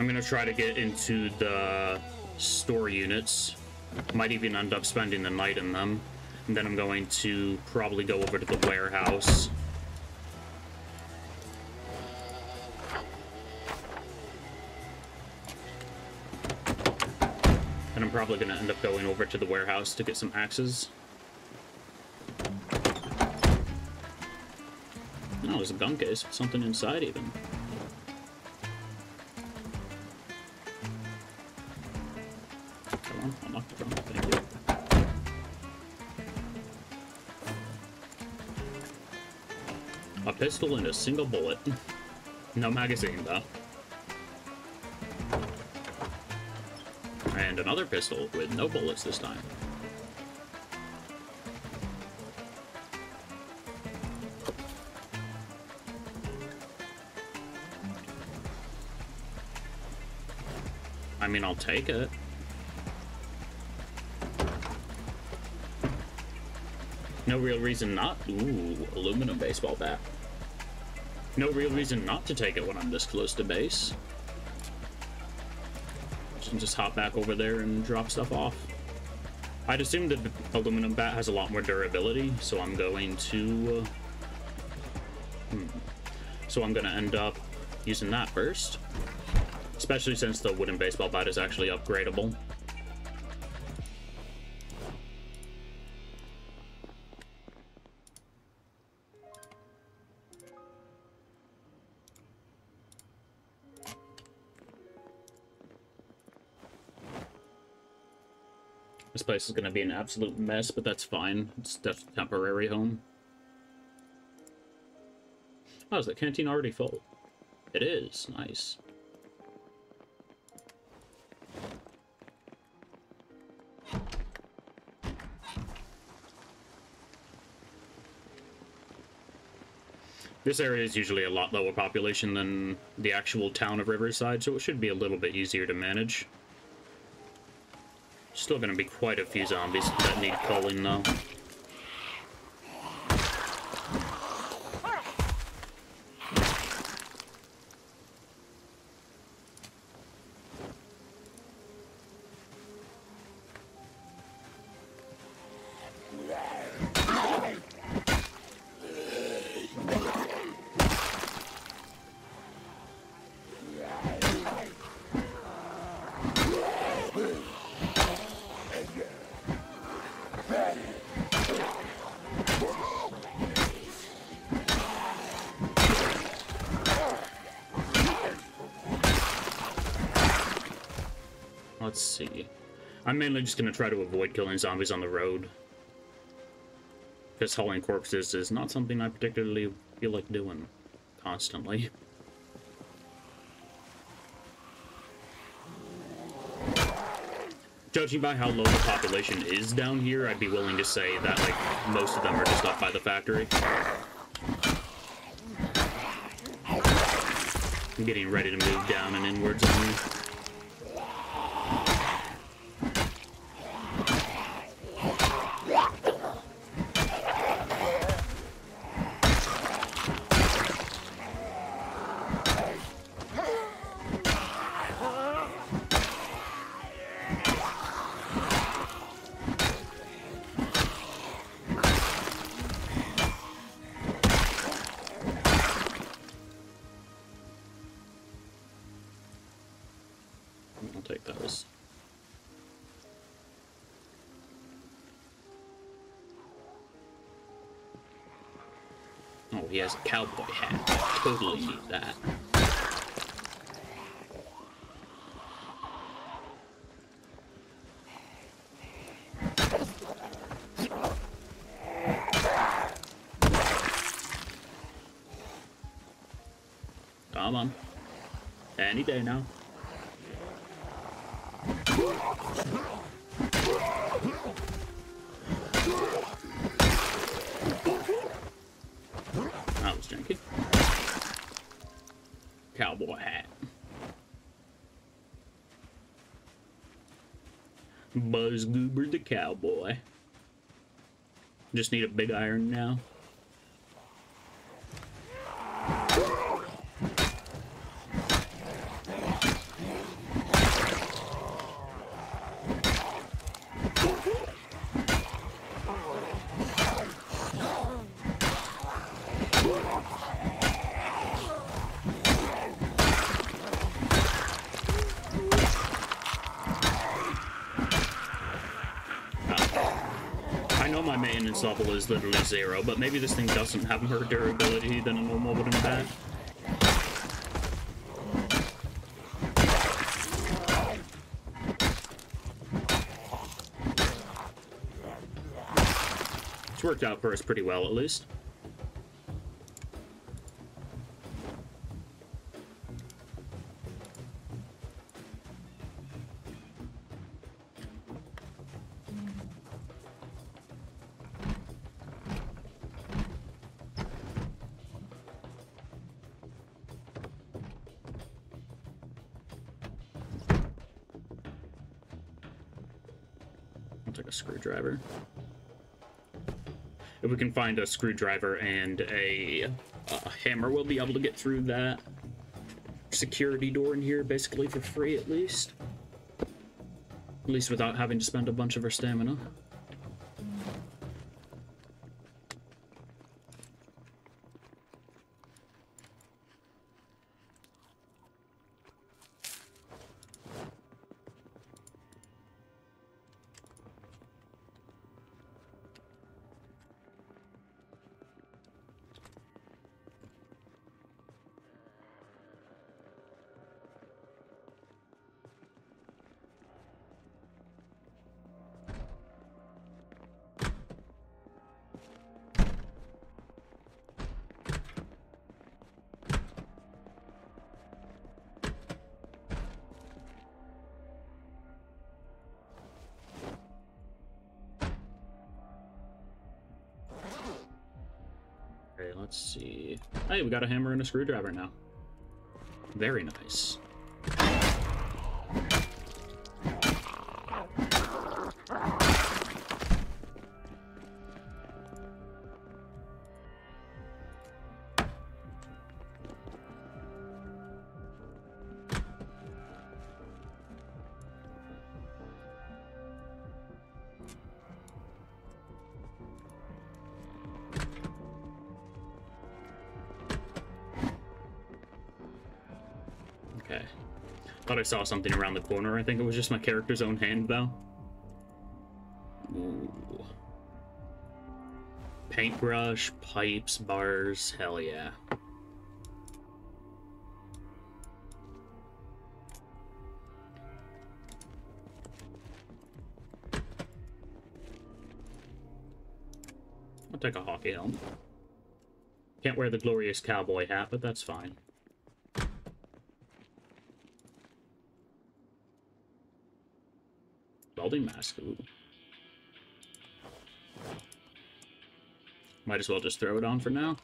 gonna try to get into the store units. Might even end up spending the night in them. And then I'm going to probably go over to the warehouse. And I'm probably gonna end up going over to the warehouse to get some axes. No, there's a gun case with something inside even. Come on, unlock the trunk, thank you. A pistol and a single bullet. No magazine, though. And another pistol with no bullets this time. I mean, I'll take it. No real reason not. Ooh, aluminum baseball bat. No real reason not to take it when I'm this close to base. Just hop back over there and drop stuff off. I'd assume that the aluminum bat has a lot more durability, so I'm going to... So I'm gonna end up using that first. Especially since the wooden baseball bat is actually upgradable. This place is going to be an absolute mess, but that's fine. It's just a temporary home. Oh, is the canteen already full? It is. Nice. This area is usually a lot lower population than the actual town of Riverside, so it should be a little bit easier to manage. Still gonna be quite a few zombies that need culling, though. Let's see. I'm mainly just going to try to avoid killing zombies on the road. Because hauling corpses is not something I particularly feel like doing constantly. Judging by how low the population is down here, I'd be willing to say that, like, most of them are just up by the factory. I'm getting ready to move down and inwards on me. I'll take those. Oh, he has a cowboy hat. I totally need that. Come on. Any day now. That was janky. Cowboy hat. Buzz Goober the cowboy. Just need a big iron now. maintenance level is literally 0, but maybe this thing doesn't have more durability than a normal wooden bat. It's worked out for us pretty well, at least. I'll take a screwdriver. If we can find a screwdriver and a hammer, we'll be able to get through that security door in here basically for free, at least. At least without having to spend a bunch of our stamina. Okay, let's see. Hey, we got a hammer and a screwdriver now. Very nice. Okay. Thought I saw something around the corner. I think it was just my character's own hand, though. Ooh. Paintbrush, pipes, bars, hell yeah. I'll take a hockey helmet. Can't wear the glorious cowboy hat, but that's fine. Welding mask. Ooh. Might as well just throw it on for now.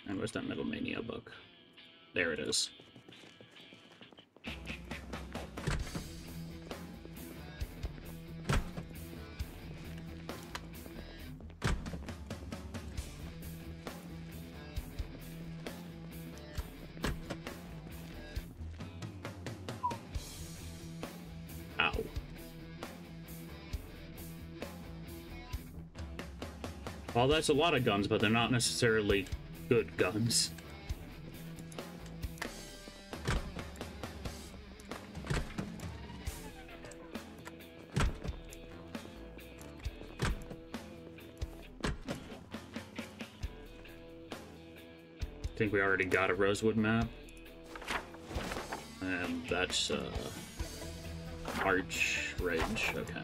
And where's that Metal Mania book? There it is. Ow. Well, that's a lot of guns, but they're not necessarily good guns. I think we already got a Rosewood map. And that's, Arch Ridge, okay.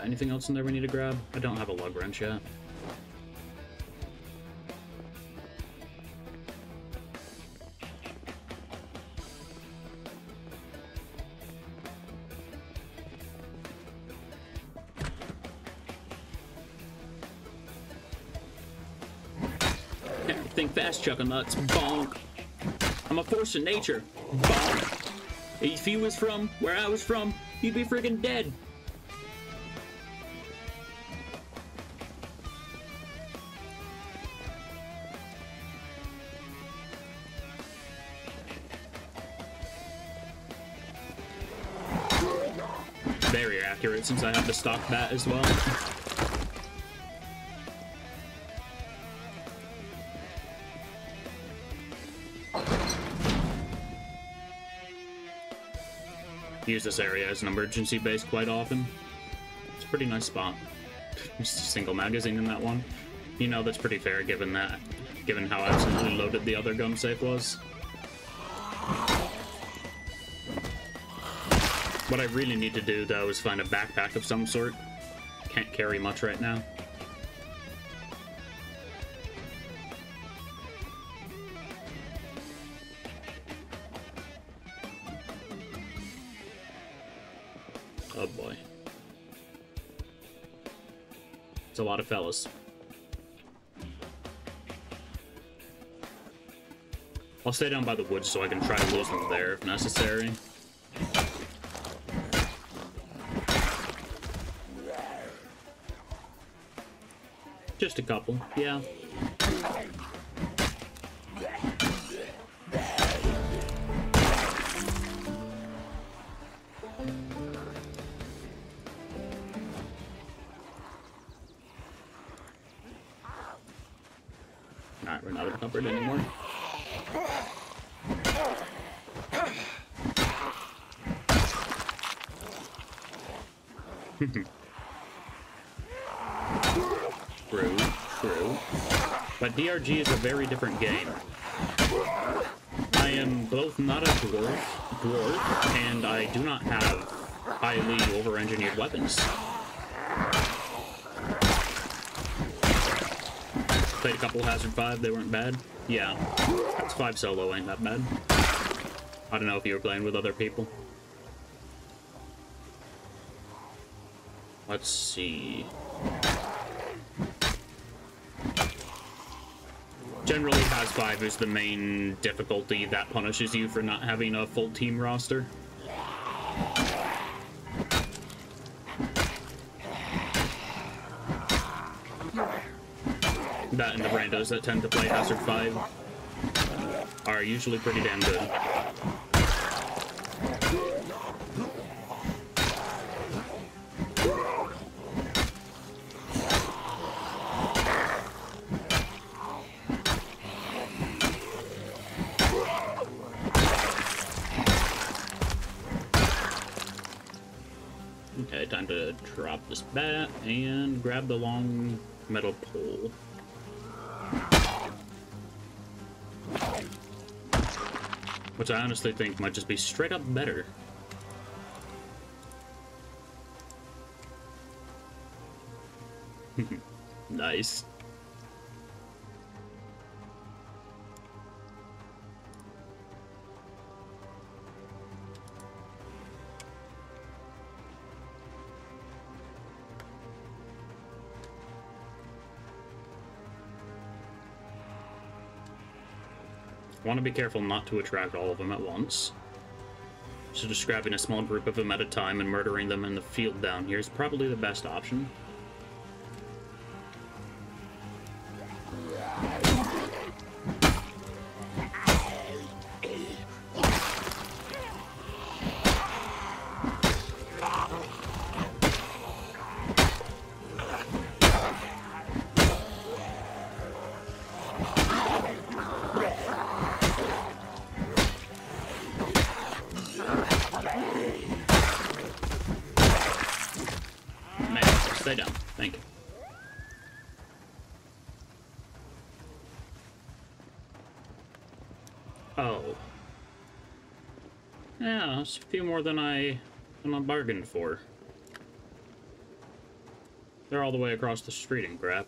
Anything else in there we need to grab? I don't have a lug wrench yet. Think fast, chucking nuts. Bonk. I'm a force of nature. Bonk. If he was from where I was from, he'd be freaking dead. Very accurate since I have the stock bat as well. Use this area as an emergency base quite often. It's a pretty nice spot. Just a single magazine in that one. You know, that's pretty fair given how absolutely loaded the other gun safe was. What I really need to do, though, is find a backpack of some sort. Can't carry much right now. Oh boy. It's a lot of fellas. I'll stay down by the woods so I can try to lose them there if necessary. Just a couple, yeah. Alright, we're not encumbered anymore. True. But DRG is a very different game. I am both not a dwarf, and I do not have highly over-engineered weapons. Played a couple Hazard 5, they weren't bad. Yeah, that's 5 solo ain't that bad. I don't know if you were playing with other people. Let's see. Generally, Haz 5 is the main difficulty that punishes you for not having a full team roster. That and the randos that tend to play Hazard 5 are usually pretty damn good. Okay, time to drop this bat and grab the long metal pole. Which I honestly think might just be straight up better. Nice. I want to be careful not to attract all of them at once. So just grabbing a small group of them at a time and murdering them in the field down here is probably the best option. Stay down. Thank you. Oh. Yeah, that's a few more than I bargained for. They're all the way across the street and crap.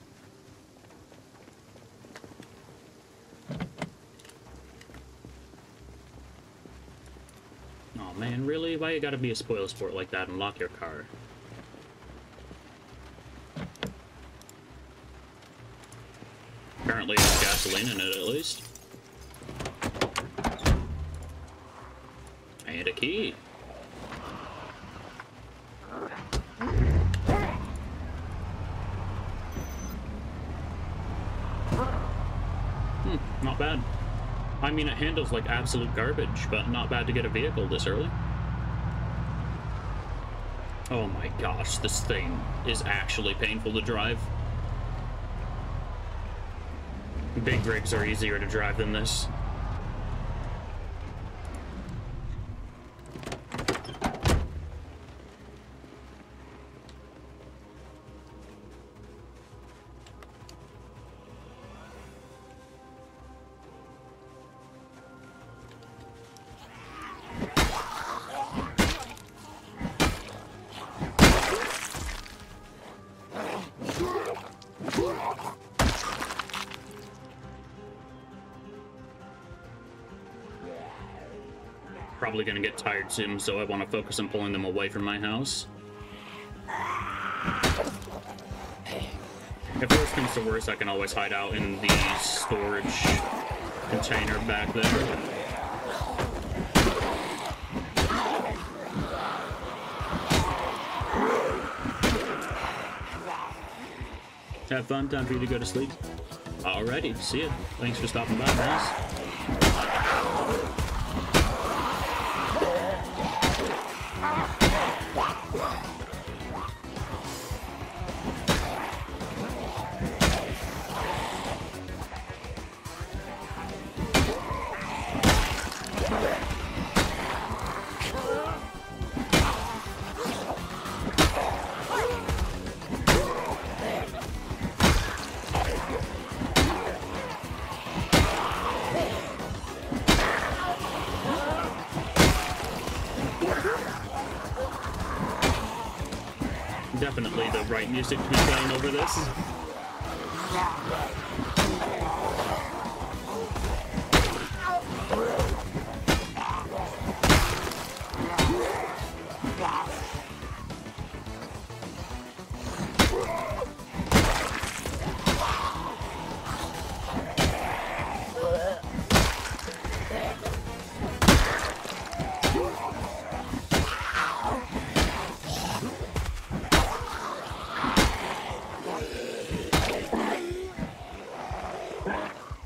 Oh man, really? Why you gotta be a spoilsport like that and lock your car? Apparently there's gasoline in it, at least. And a key. Not bad. I mean, it handles like absolute garbage, but not bad to get a vehicle this early. Oh my gosh, this thing is actually painful to drive. Big rigs are easier to drive than this. Probably gonna get tired soon, so I want to focus on pulling them away from my house. If worse comes to worse, I can always hide out in the storage container back there. Have fun, time for you to go to sleep. Alrighty, see ya. Thanks for stopping by, guys. Definitely the right music to be playing over this.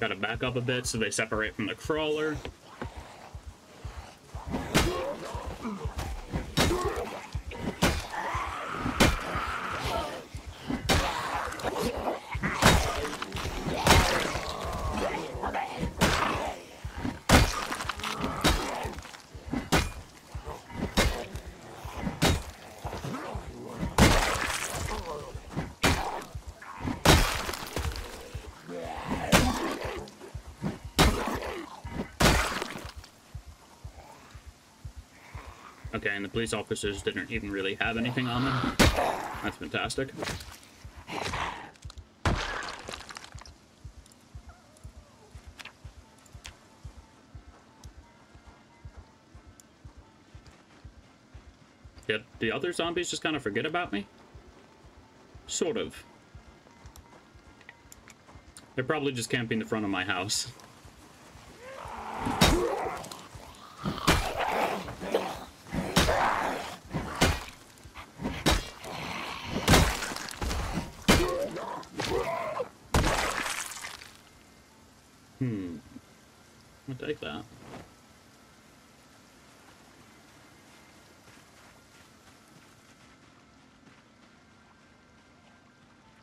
Gotta back up a bit so they separate from the crawler. Okay, and the police officers didn't even really have anything on them. That's fantastic. Did the other zombies just kind of forget about me? Sort of. They're probably just camping the front of my house. I'll take that.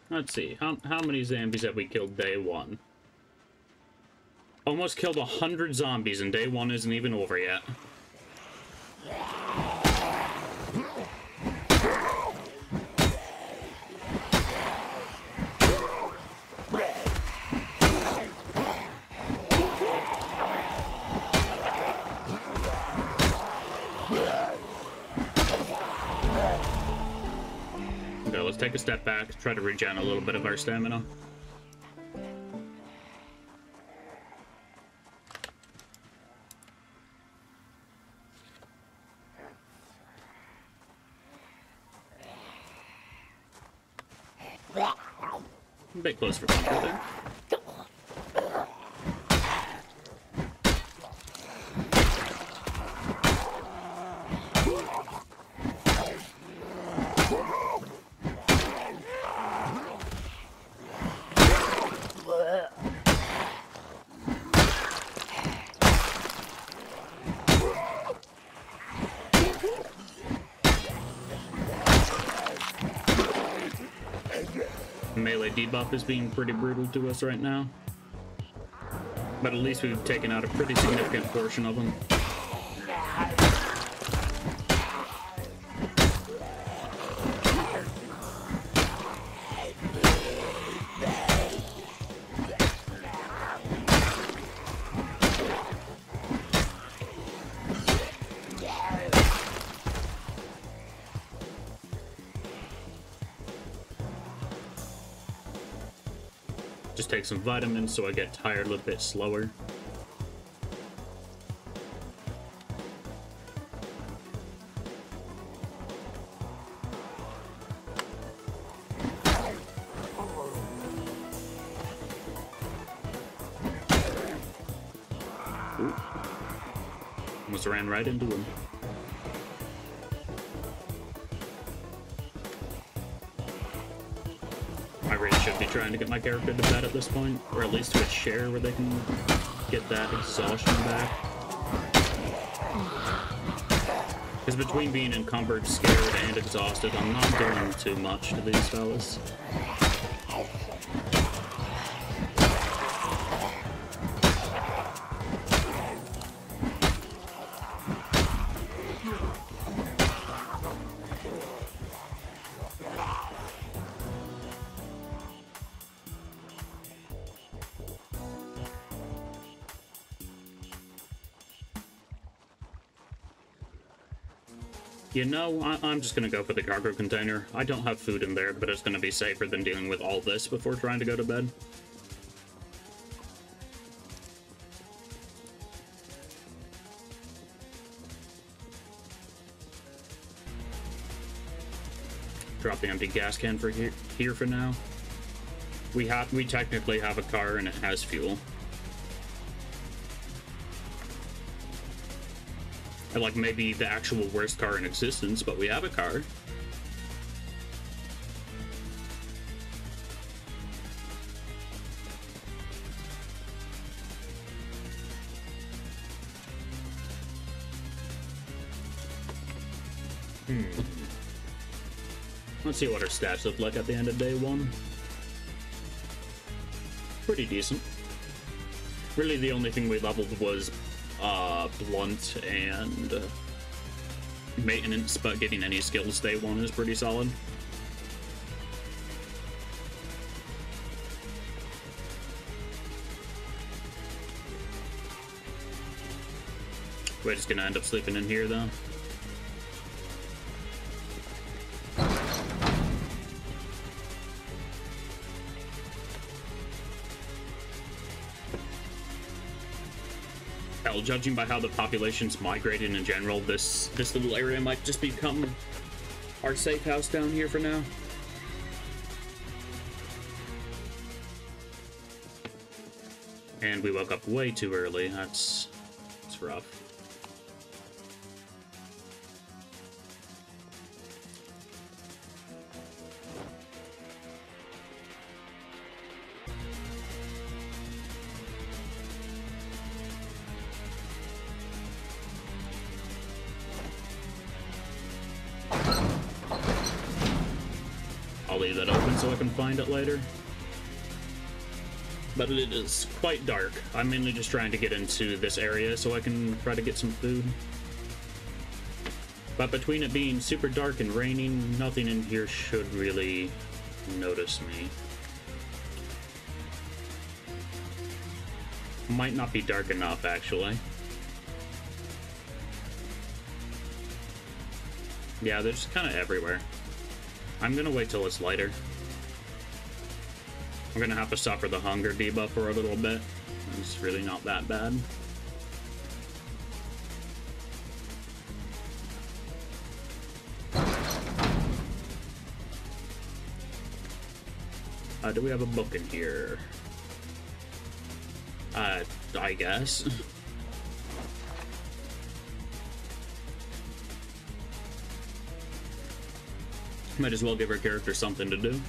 Let's see, how many zombies have we killed day one? Almost killed 100 zombies and day one isn't even over yet. Okay, let's take a step back, try to regen a little bit of our stamina. A bit close for comfort there. Melee debuff is being pretty brutal to us right now. But at least we've taken out a pretty significant portion of them. Just take some vitamins so I get tired a little bit slower. Ooh. Almost ran right into him. I really should be trying to get my character to bed at this point, or at least to a chair where they can get that exhaustion back. Because between being encumbered, scared, and exhausted, I'm not doing too much to these fellas. You know, I'm just gonna go for the cargo container. I don't have food in there, but it's gonna be safer than dealing with all this before trying to go to bed. Drop the empty gas can for here for now. We technically have a car and it has fuel. Like maybe the actual worst car in existence, but we have a car. Let's see what our stats look like at the end of day one. Pretty decent. Really the only thing we leveled was blunt and maintenance, but getting any skills day one is pretty solid. We're just gonna end up sleeping in here though. Hell, judging by how the population's migrating in general, this little area might just become our safe house down here for now. And we woke up way too early. That's rough. I'll leave that open so I can find it later. But it is quite dark. I'm mainly just trying to get into this area so I can try to get some food. But between it being super dark and raining, nothing in here should really notice me. Might not be dark enough, actually. Yeah, they're just kind of everywhere. I'm gonna wait till it's lighter. I'm gonna have to suffer the hunger debuff for a little bit. It's really not that bad. Do we have a book in here? I guess. Might as well give our character something to do.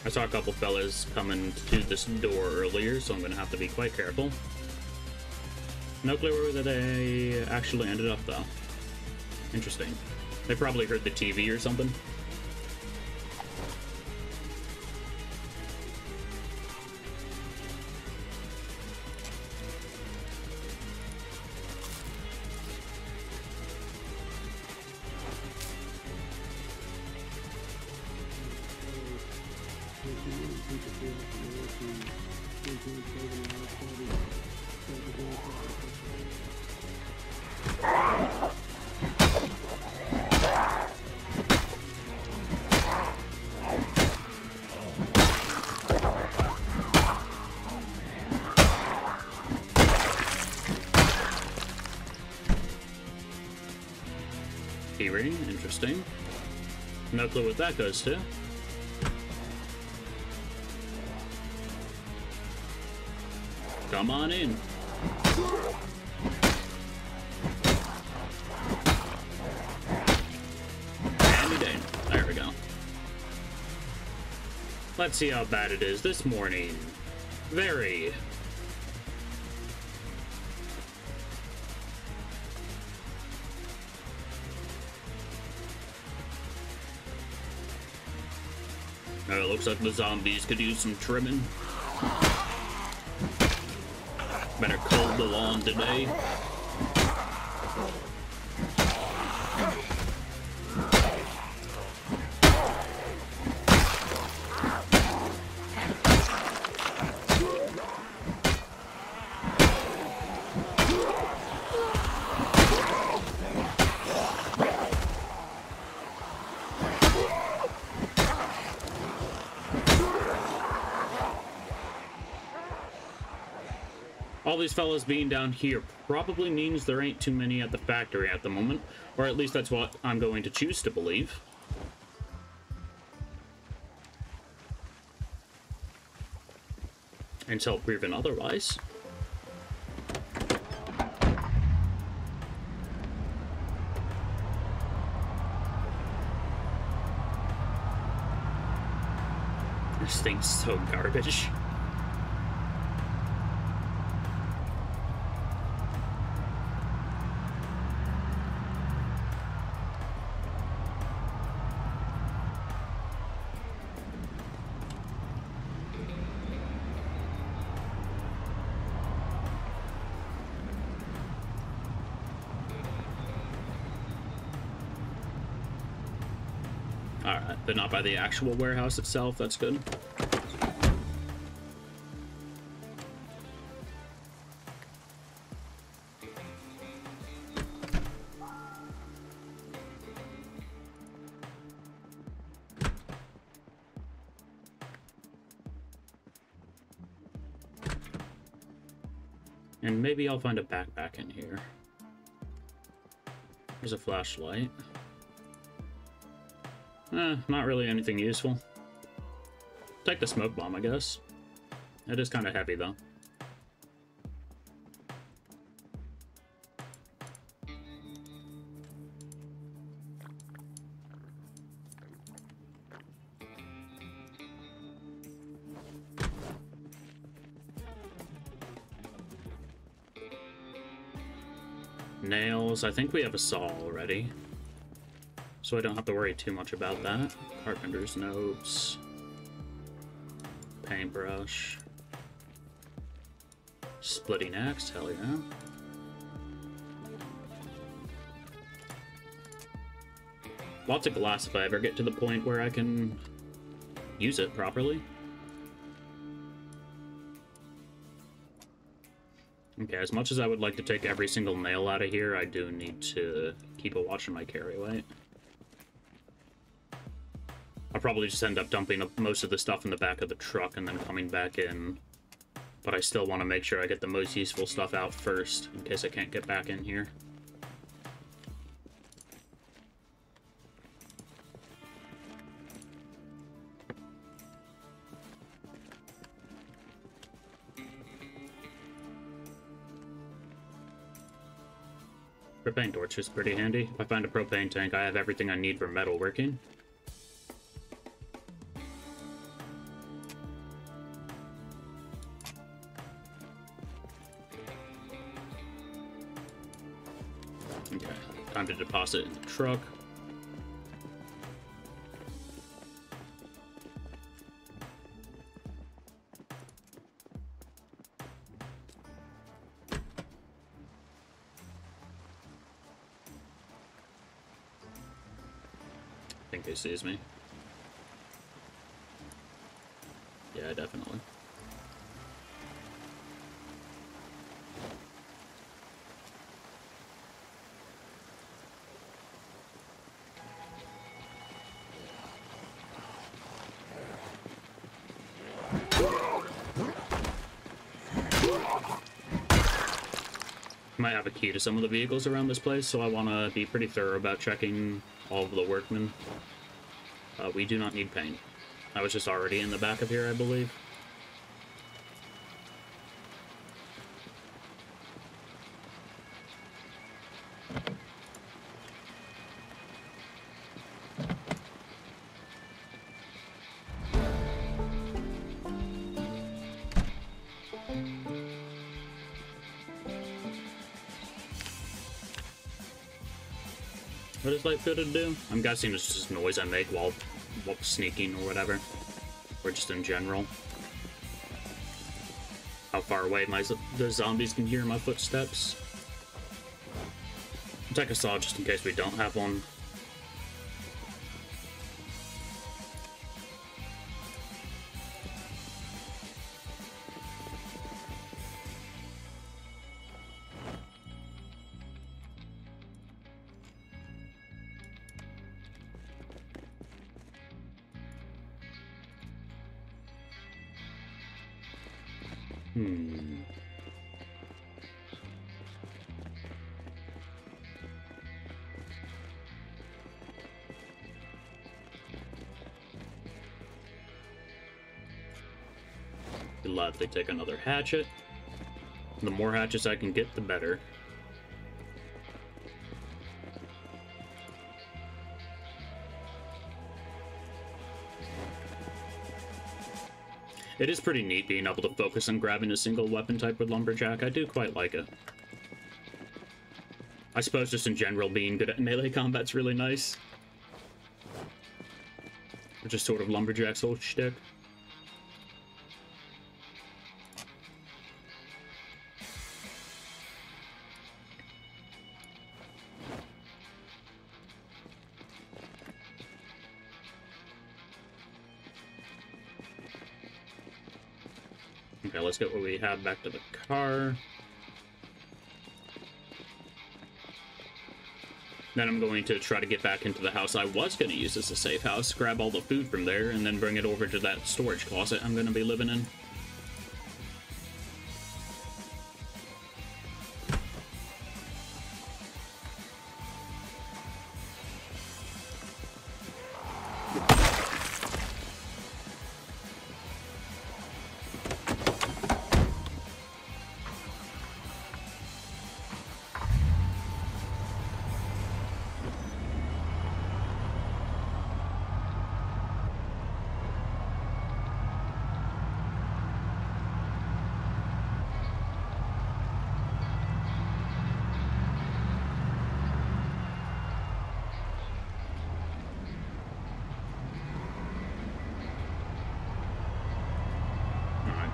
I saw a couple fellas coming to this door earlier, so I'm gonna have to be quite careful. No clue where they actually ended up, though. Interesting. They probably heard the TV or something. Keyring, interesting. No clue what that goes to. Come on in. Hand me down. There we go. Let's see how bad it is this morning. Very. It looks like the zombies could use some trimming. Better cold the lawn today. All these fellas being down here probably means there ain't too many at the factory at the moment, or at least that's what I'm going to choose to believe. Until proven otherwise. This thing's so garbage. Alright, but not by the actual warehouse itself, that's good. And maybe I'll find a backpack in here. There's a flashlight. Not really anything useful. Take the smoke bomb, I guess. It is kind of heavy, though. Nails. I think we have a saw already, so I don't have to worry too much about that. Carpenter's notes. Paintbrush. Splitting axe, hell yeah. Lots of glass if I ever get to the point where I can use it properly. Okay, as much as I would like to take every single nail out of here, I do need to keep a watch on my carry weight. I'll probably just end up dumping up most of the stuff in the back of the truck and then coming back in. But I still want to make sure I get the most useful stuff out first, in case I can't get back in here. Propane torch is pretty handy. If I find a propane tank, I have everything I need for metalworking. Okay, time to deposit in the truck. I think he sees me. Yeah, definitely. Might have a key to some of the vehicles around this place, so I want to be pretty thorough about checking all of the workmen. We do not need paint. I was just already in the back of here, I believe. What does light-footed do? I'm guessing it's just noise I make while sneaking or whatever. Or just in general. How far away the zombies can hear my footsteps. I'll take a saw just in case we don't have one. Gladly take another hatchet. The more hatchets I can get, the better. It is pretty neat being able to focus on grabbing a single weapon type with Lumberjack. I do quite like it. I suppose just in general being good at melee combat's really nice. Or just sort of Lumberjack's whole shtick. Okay, let's get what we have back to the car. Then I'm going to try to get back into the house I was going to use as a safe house, grab all the food from there, and then bring it over to that storage closet I'm going to be living in.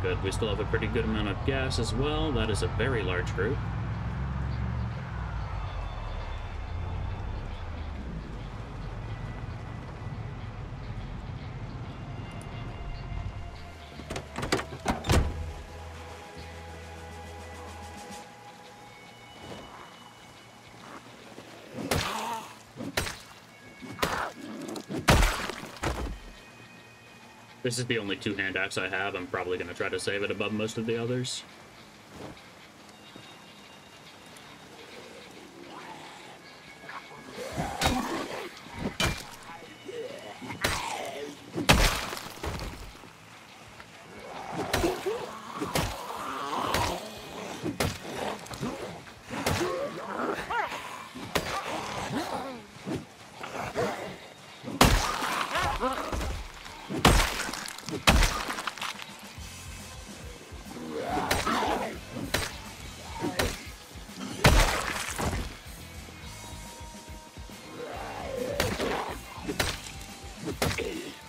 Good. We still have a pretty good amount of gas as well. That is a very large group. This is the only two-hand axe I have. I'm probably going to try to save it above most of the others.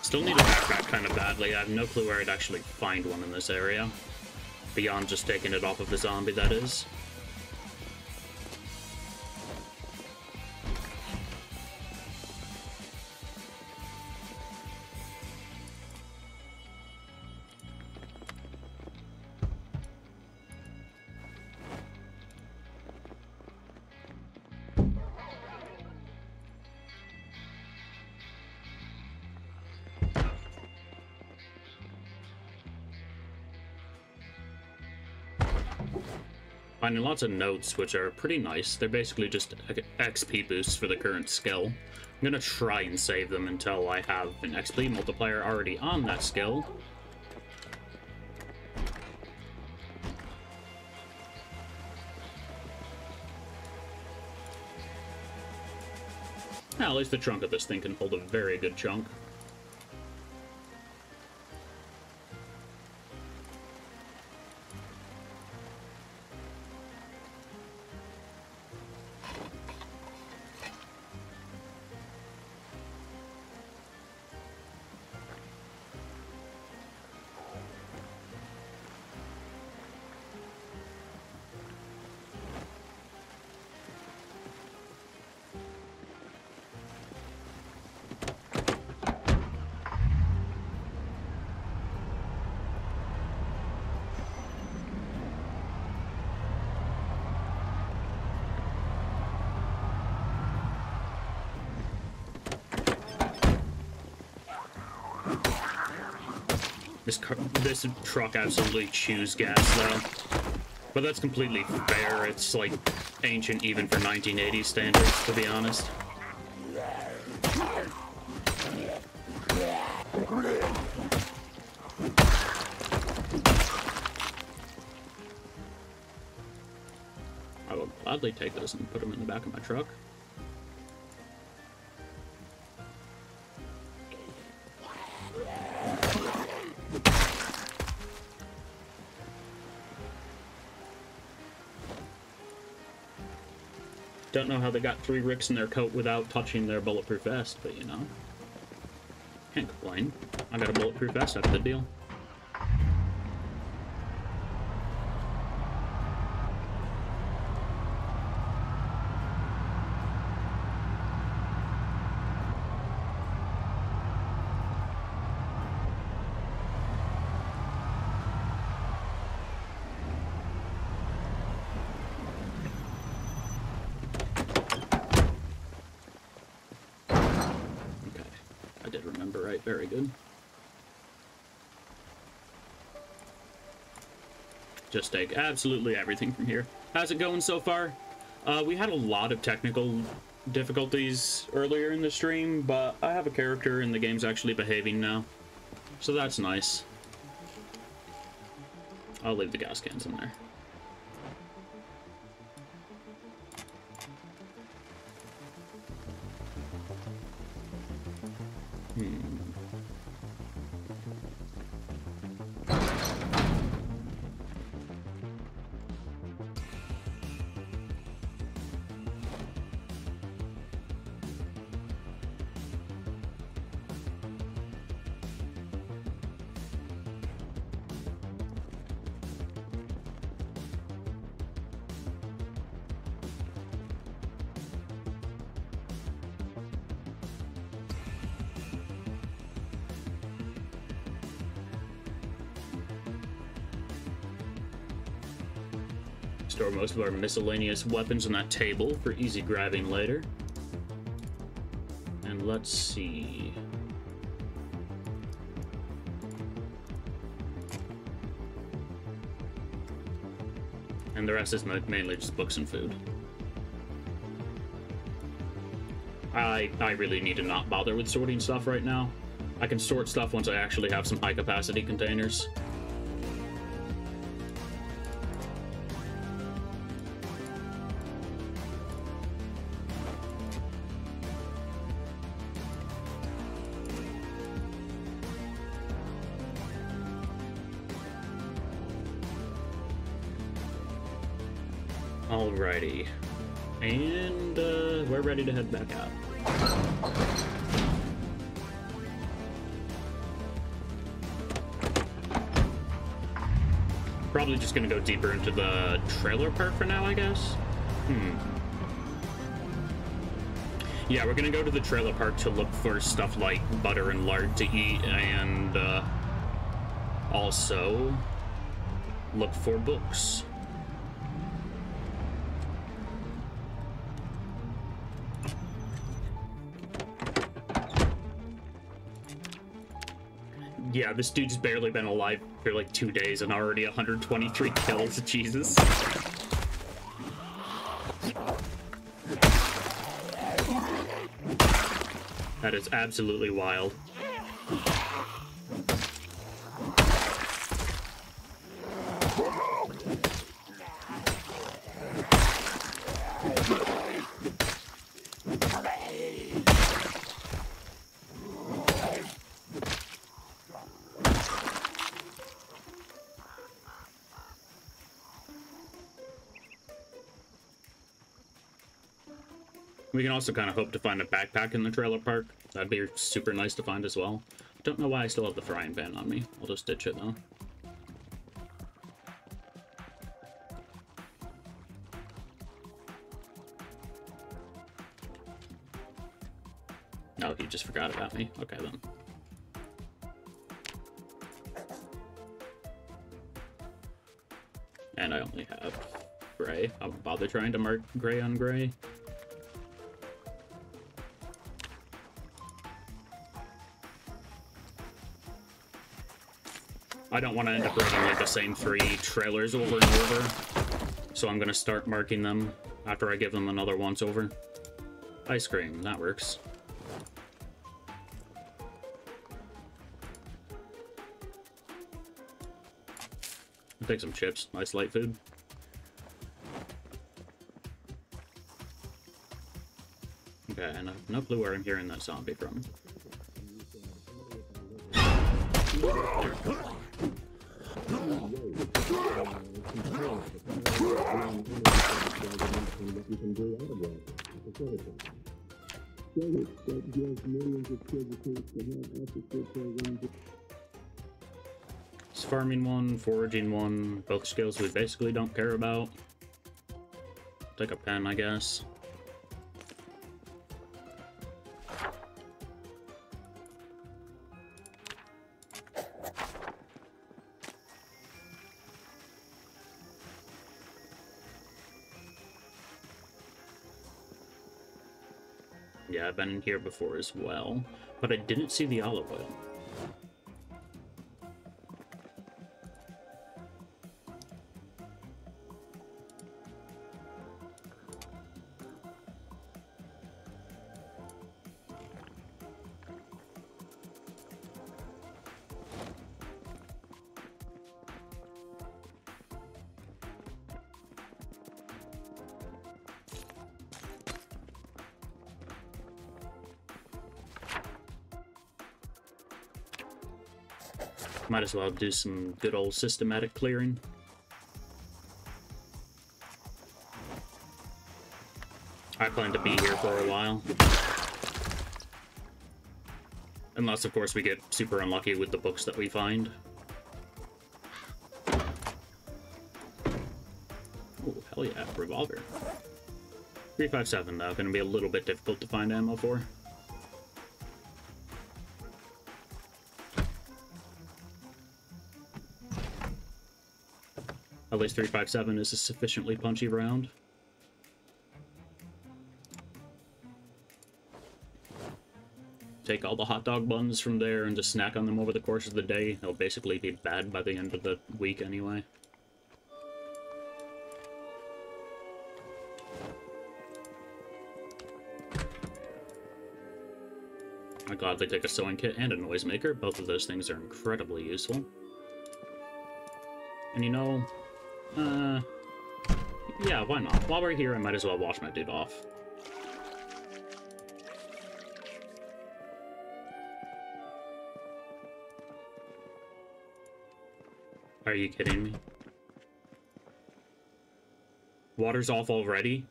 Still need a backpack kind of badly. I have no clue where I'd actually find one in this area. Beyond just taking it off of the zombie, that is. Finding lots of notes, which are pretty nice. They're basically just XP boosts for the current skill. I'm gonna try and save them until I have an XP multiplier already on that skill. Now, at least the trunk of this thing can hold a very good chunk. This truck absolutely chews gas, though. But that's completely fair. It's, like, ancient even for 1980s standards, to be honest. I will gladly take those and put them in the back of my truck. Don't know how they got 3 ricks in their coat without touching their bulletproof vest, but you know. Can't complain. I got a bulletproof vest out of the deal. Very good. Just take absolutely everything from here. How's it going so far? We had a lot of technical difficulties earlier in the stream, but I have a character and the game's actually behaving now. So that's nice. I'll leave the gas cans in there. Store most of our miscellaneous weapons on that table for easy grabbing later. And let's see. And the rest is mainly just books and food. I really need to not bother with sorting stuff right now. I can sort stuff once I actually have some high capacity containers. Alrighty, and we're ready to head back out. Probably just gonna go deeper into the trailer park for now, I guess. Yeah, we're gonna go to the trailer park to look for stuff like butter and lard to eat, and also look for books. Yeah, this dude's barely been alive for like 2 days and already 123 kills. Jesus. That is absolutely wild. We can also kind of hope to find a backpack in the trailer park. That'd be super nice to find as well. Don't know why I still have the frying pan on me. I'll just ditch it though. Oh, he just forgot about me. Okay then. And I only have gray. I won't bother trying to mark gray on gray. I don't want to end up running like the same 3 trailers over and over, so I'm going to start marking them after I give them another once over. Ice cream, that works. I'll take some chips, nice light food. Okay, and I have no clue where I'm hearing that zombie from. It's farming one, foraging one, both skills we basically don't care about. Take a pen, I guess. Yeah, I've been in here before as well, but I didn't see the olive oil. Might as well do some good old systematic clearing. I plan to be here for a while. Unless, of course, we get super unlucky with the books that we find. Oh, hell yeah, revolver. 357, though, gonna be a little bit difficult to find ammo for. At least 357 is a sufficiently punchy round. Take all the hot dog buns from there and just snack on them over the course of the day. They'll basically be bad by the end of the week anyway. I gladly take a sewing kit and a noisemaker. Both of those things are incredibly useful. And you know, yeah, why not? While we're here, I might as well wash my dude off. Are you kidding me? Water's off already?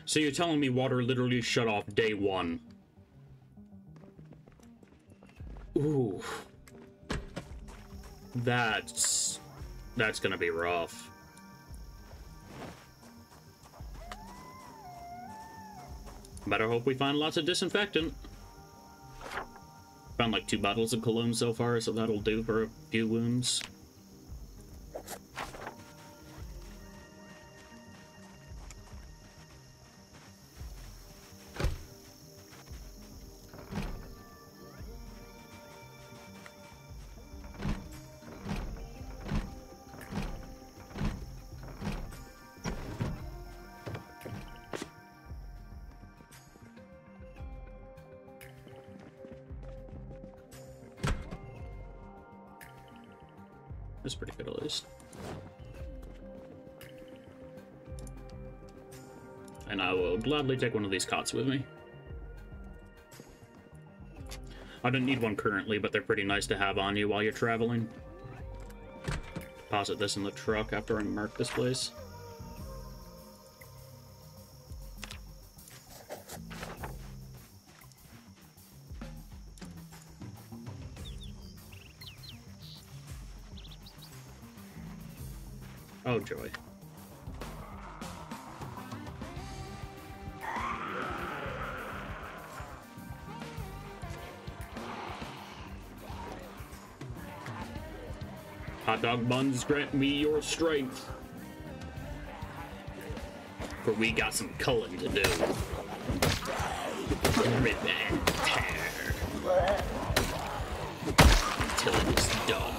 So you're telling me water literally shut off day 1? Ooh. That's gonna be rough. Better hope we find lots of disinfectant. Found like 2 bottles of cologne so far, so that'll do for a few wounds. That's pretty good, at least. And I will gladly take one of these cots with me. I don't need one currently, but they're pretty nice to have on you while you're traveling. Deposit this in the truck after I mark this place. Oh, joy. Hot dog buns grant me your strength. For we got some culling to do. Rip and tear. Until it is done.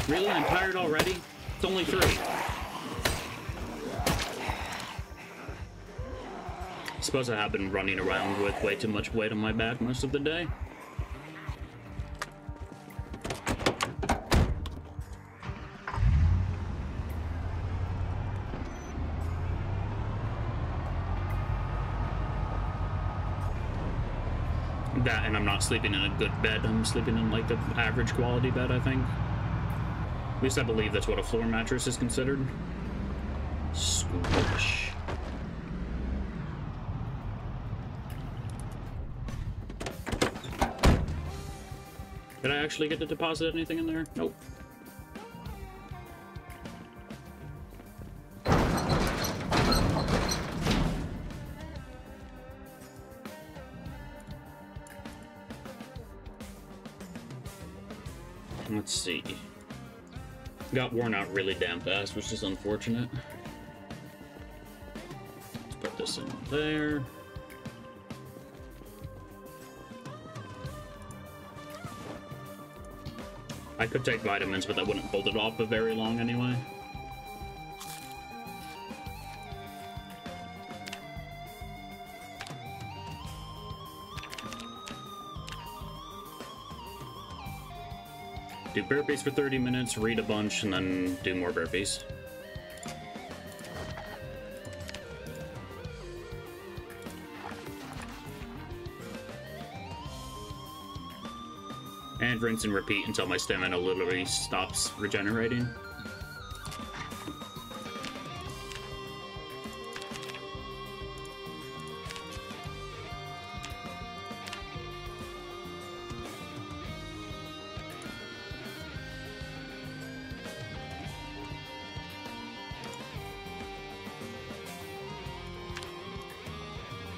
Really? I'm tired already? It's only 3. Suppose I have been running around with way too much weight on my back most of the day. That, and I'm not sleeping in a good bed. I'm sleeping in like the average quality bed, I think. At least I believe that's what a floor mattress is considered. Squish. Did I actually get to deposit anything in there? Nope. Let's see. Got worn out really damn fast, which is unfortunate. Let's put this in there. I could take vitamins, but that wouldn't hold it off for very long anyway. Do burpees for 30 minutes, read a bunch, and then do more burpees. And rinse and repeat until my stamina literally stops regenerating.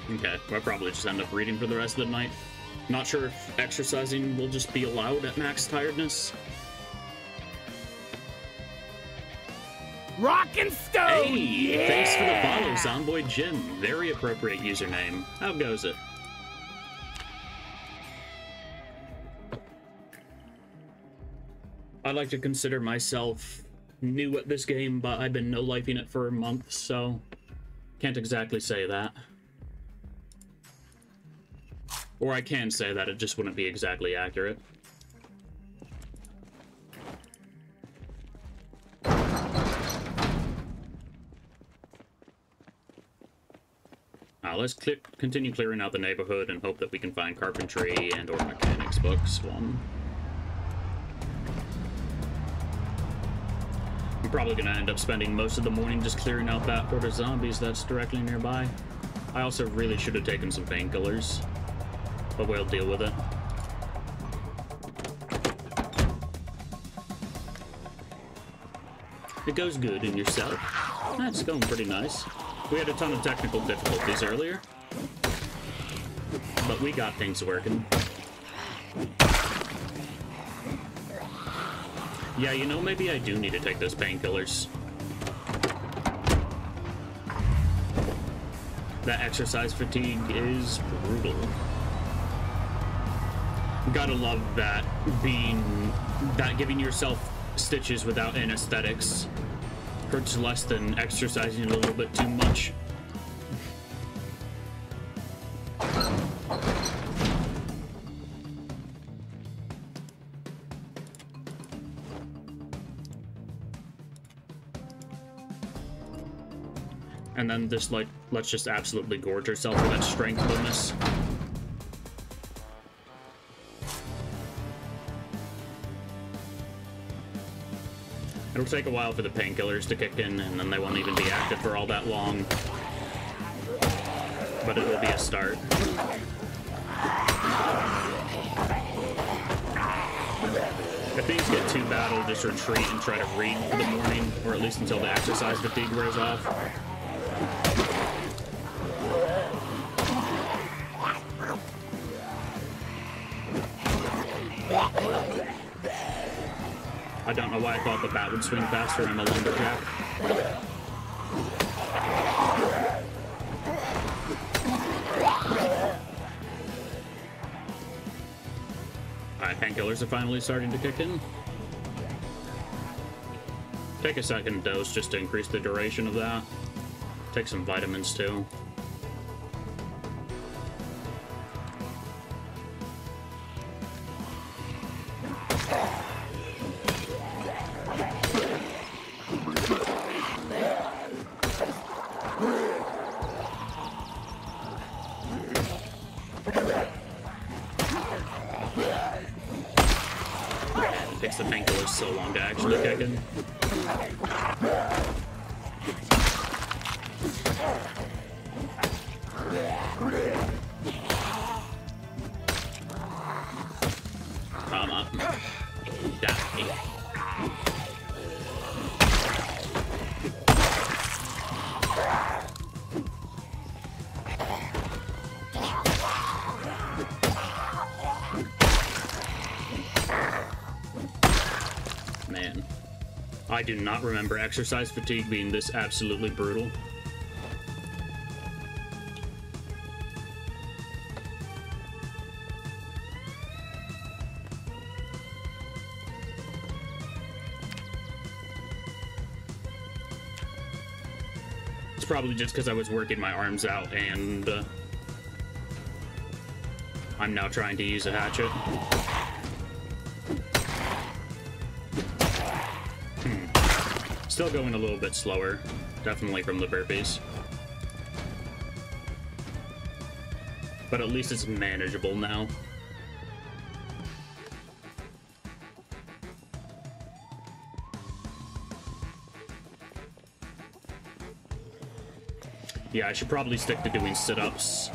Okay, I'll probably just end up reading for the rest of the night. Not sure if exercising will just be allowed at max tiredness. Rock and Stone! Hey, yeah! Thanks for the follow, Soundboy Jim. Very appropriate username. How goes it? I like to consider myself new at this game, but I've been no-lifing it for a month, so can't exactly say that. Or I can say that, it just wouldn't be exactly accurate. Let's continue clearing out the neighborhood and hope that we can find carpentry and or mechanics books. I'm probably going to end up spending most of the morning just clearing out that horde of zombies that's directly nearby. I also really should have taken some painkillers, but we'll deal with it. It goes good in yourself. That's going pretty nice. We had a ton of technical difficulties earlier, but we got things working. Yeah, you know, maybe I do need to take those painkillers. That exercise fatigue is brutal. Gotta love that giving yourself stitches without anesthetics hurts less than exercising a little bit too much. And then just like, let's just absolutely gorge ourselves with that strength bonus. It'll take a while for the painkillers to kick in, and then they won't even be active for all that long. But it will be a start. If things get too bad, I'll just retreat and try to read for the morning, or at least until the exercise fatigue wears off. I don't know why I thought the bat would swing faster. I'm a lumberjack. Alright, painkillers are finally starting to kick in. Take a second dose just to increase the duration of that. Take some vitamins too. Takes the painkillers so long to actually kick in. Come on. Die. Man, I do not remember exercise fatigue being this absolutely brutal. It's probably just because I was working my arms out and I'm now trying to use a hatchet. Still going a little bit slower, definitely from the burpees. But at least it's manageable now. Yeah, I should probably stick to doing sit-ups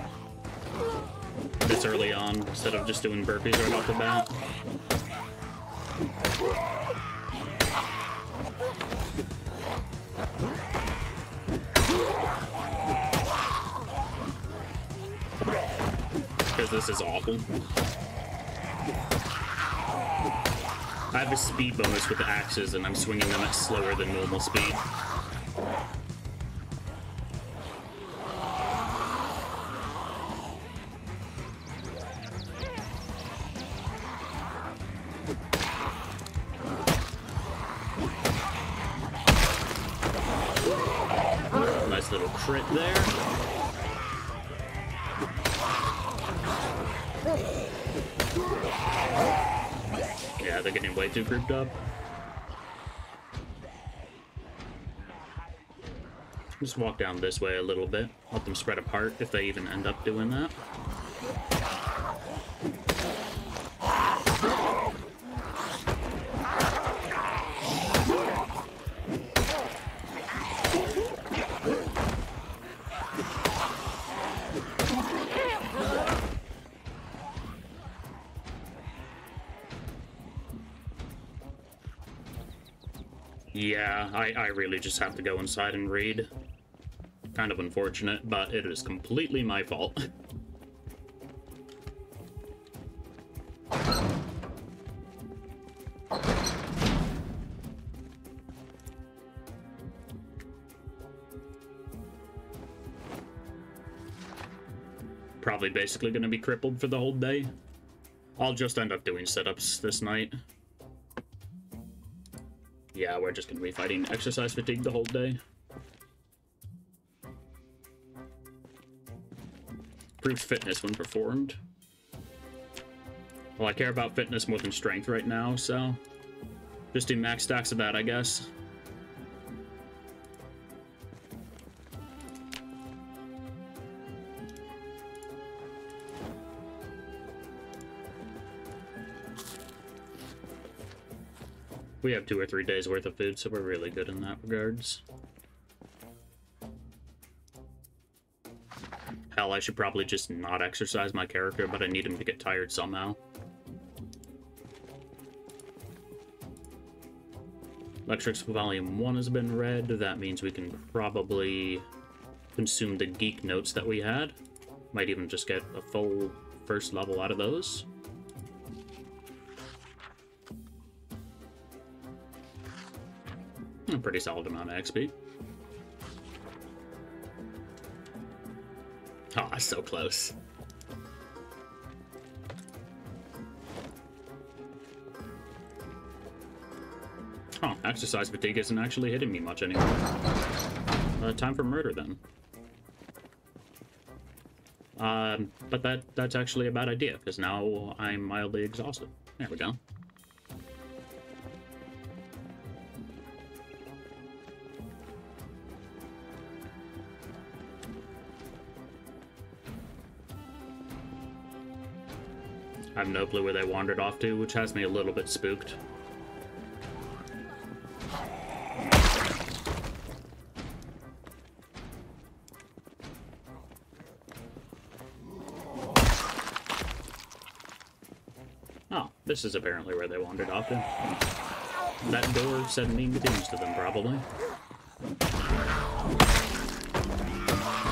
this early on, instead of just doing burpees right off the bat. Because this is awful. I have a speed bonus with the axes, and I'm swinging them at slower than normal speed. Nice little crit there. Yeah, they're getting way too grouped up. Just walk down this way a little bit. Let them spread apart if they even end up doing that. Yeah, I really just have to go inside and read. Kind of unfortunate, but it is completely my fault. Probably basically going to be crippled for the whole day. I'll just end up doing sit-ups this night. Yeah, we're just gonna be fighting exercise fatigue the whole day. Proves fitness when performed. Well, I care about fitness more than strength right now, so just do max stacks of that, I guess. We have 2 or 3 days worth of food, so we're really good in that regards. Hell, I should probably just not exercise my character, but I need him to get tired somehow. Electrics Volume 1 has been read. That means we can probably consume the geek notes that we had. Might even just get a full first level out of those. A pretty solid amount of XP. Ah, so close. Huh, exercise fatigue isn't actually hitting me much anymore. Time for murder, then. But that's actually a bad idea, because now I'm mildly exhausted. There we go. I have no clue where they wandered off to, which has me a little bit spooked. Oh, this is apparently where they wandered off to. That door said mean things to them, probably.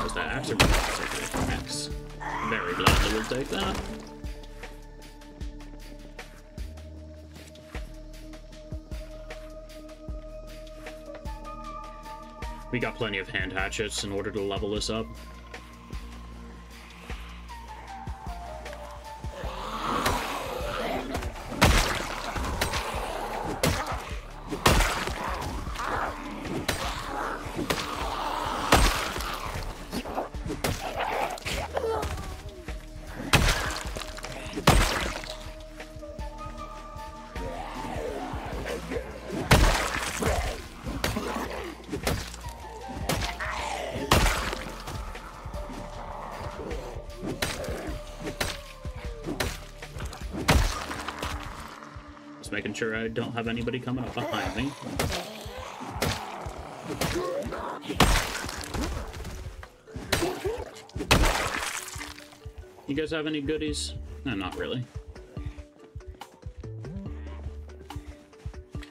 Was that axe or axe? Very gladly would take that. We got plenty of hand hatchets in order to level this up. Making sure I don't have anybody coming up behind me. You guys have any goodies? No, not really.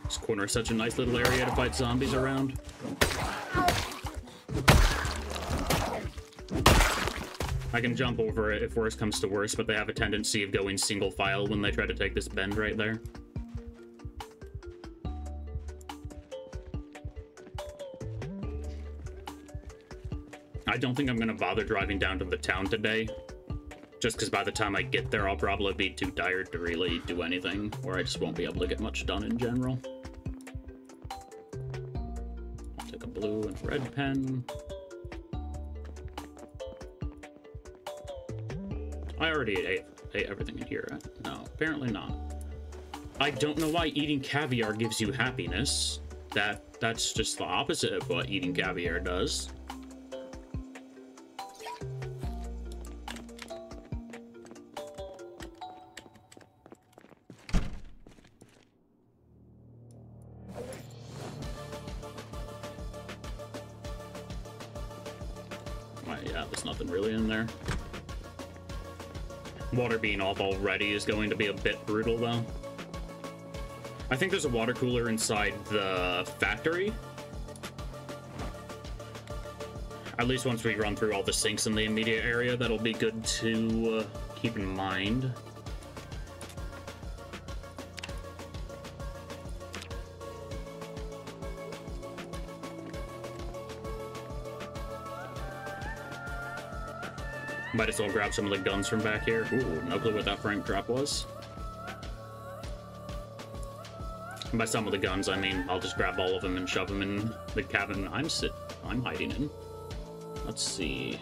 This corner is such a nice little area to fight zombies around. I can jump over it if worse comes to worse, but they have a tendency of going single file when they try to take this bend right there. I don't think I'm going to bother driving down to the town today, just because by the time I get there, I'll probably be too tired to really do anything, or I just won't be able to get much done in general. I'll take a blue and red pen. I already ate everything in here. No, apparently not. I don't know why eating caviar gives you happiness. That's just the opposite of what eating caviar does. Yeah, there's nothing really in there. Water being off already is going to be a bit brutal, though. I think there's a water cooler inside the factory. At least once we run through all the sinks in the immediate area, that'll be good to keep in mind. Might as well grab some of the guns from back here. Ooh, no clue what that frame drop was. And by some of the guns, I mean I'll just grab all of them and shove them in the cabin I'm hiding in. Let's see.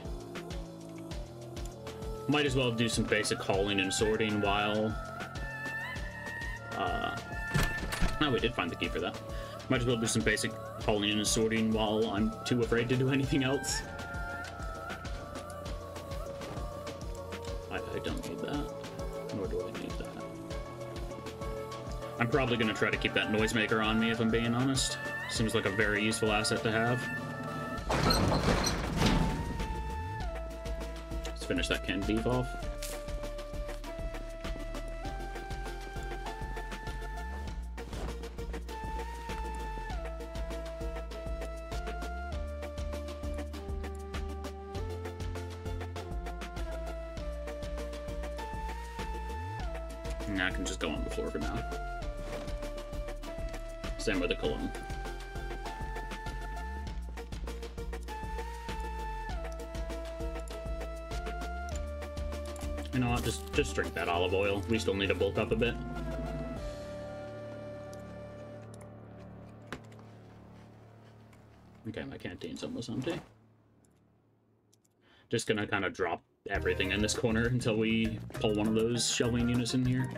Might as well do some basic hauling and sorting while... No, we did find the key for that. Might as well do some basic hauling and sorting while I'm too afraid to do anything else. I don't need that. Nor do I need that. I'm probably going to try to keep that noisemaker on me, if I'm being honest. Seems like a very useful asset to have. Let's finish that canned beef off. And I can just go on the floor for now. Same with the cologne. You know what, just drink that olive oil. We still need to bulk up a bit. Okay, my canteen's almost empty. Just gonna kind of drop everything in this corner until we pull one of those shelving units in here.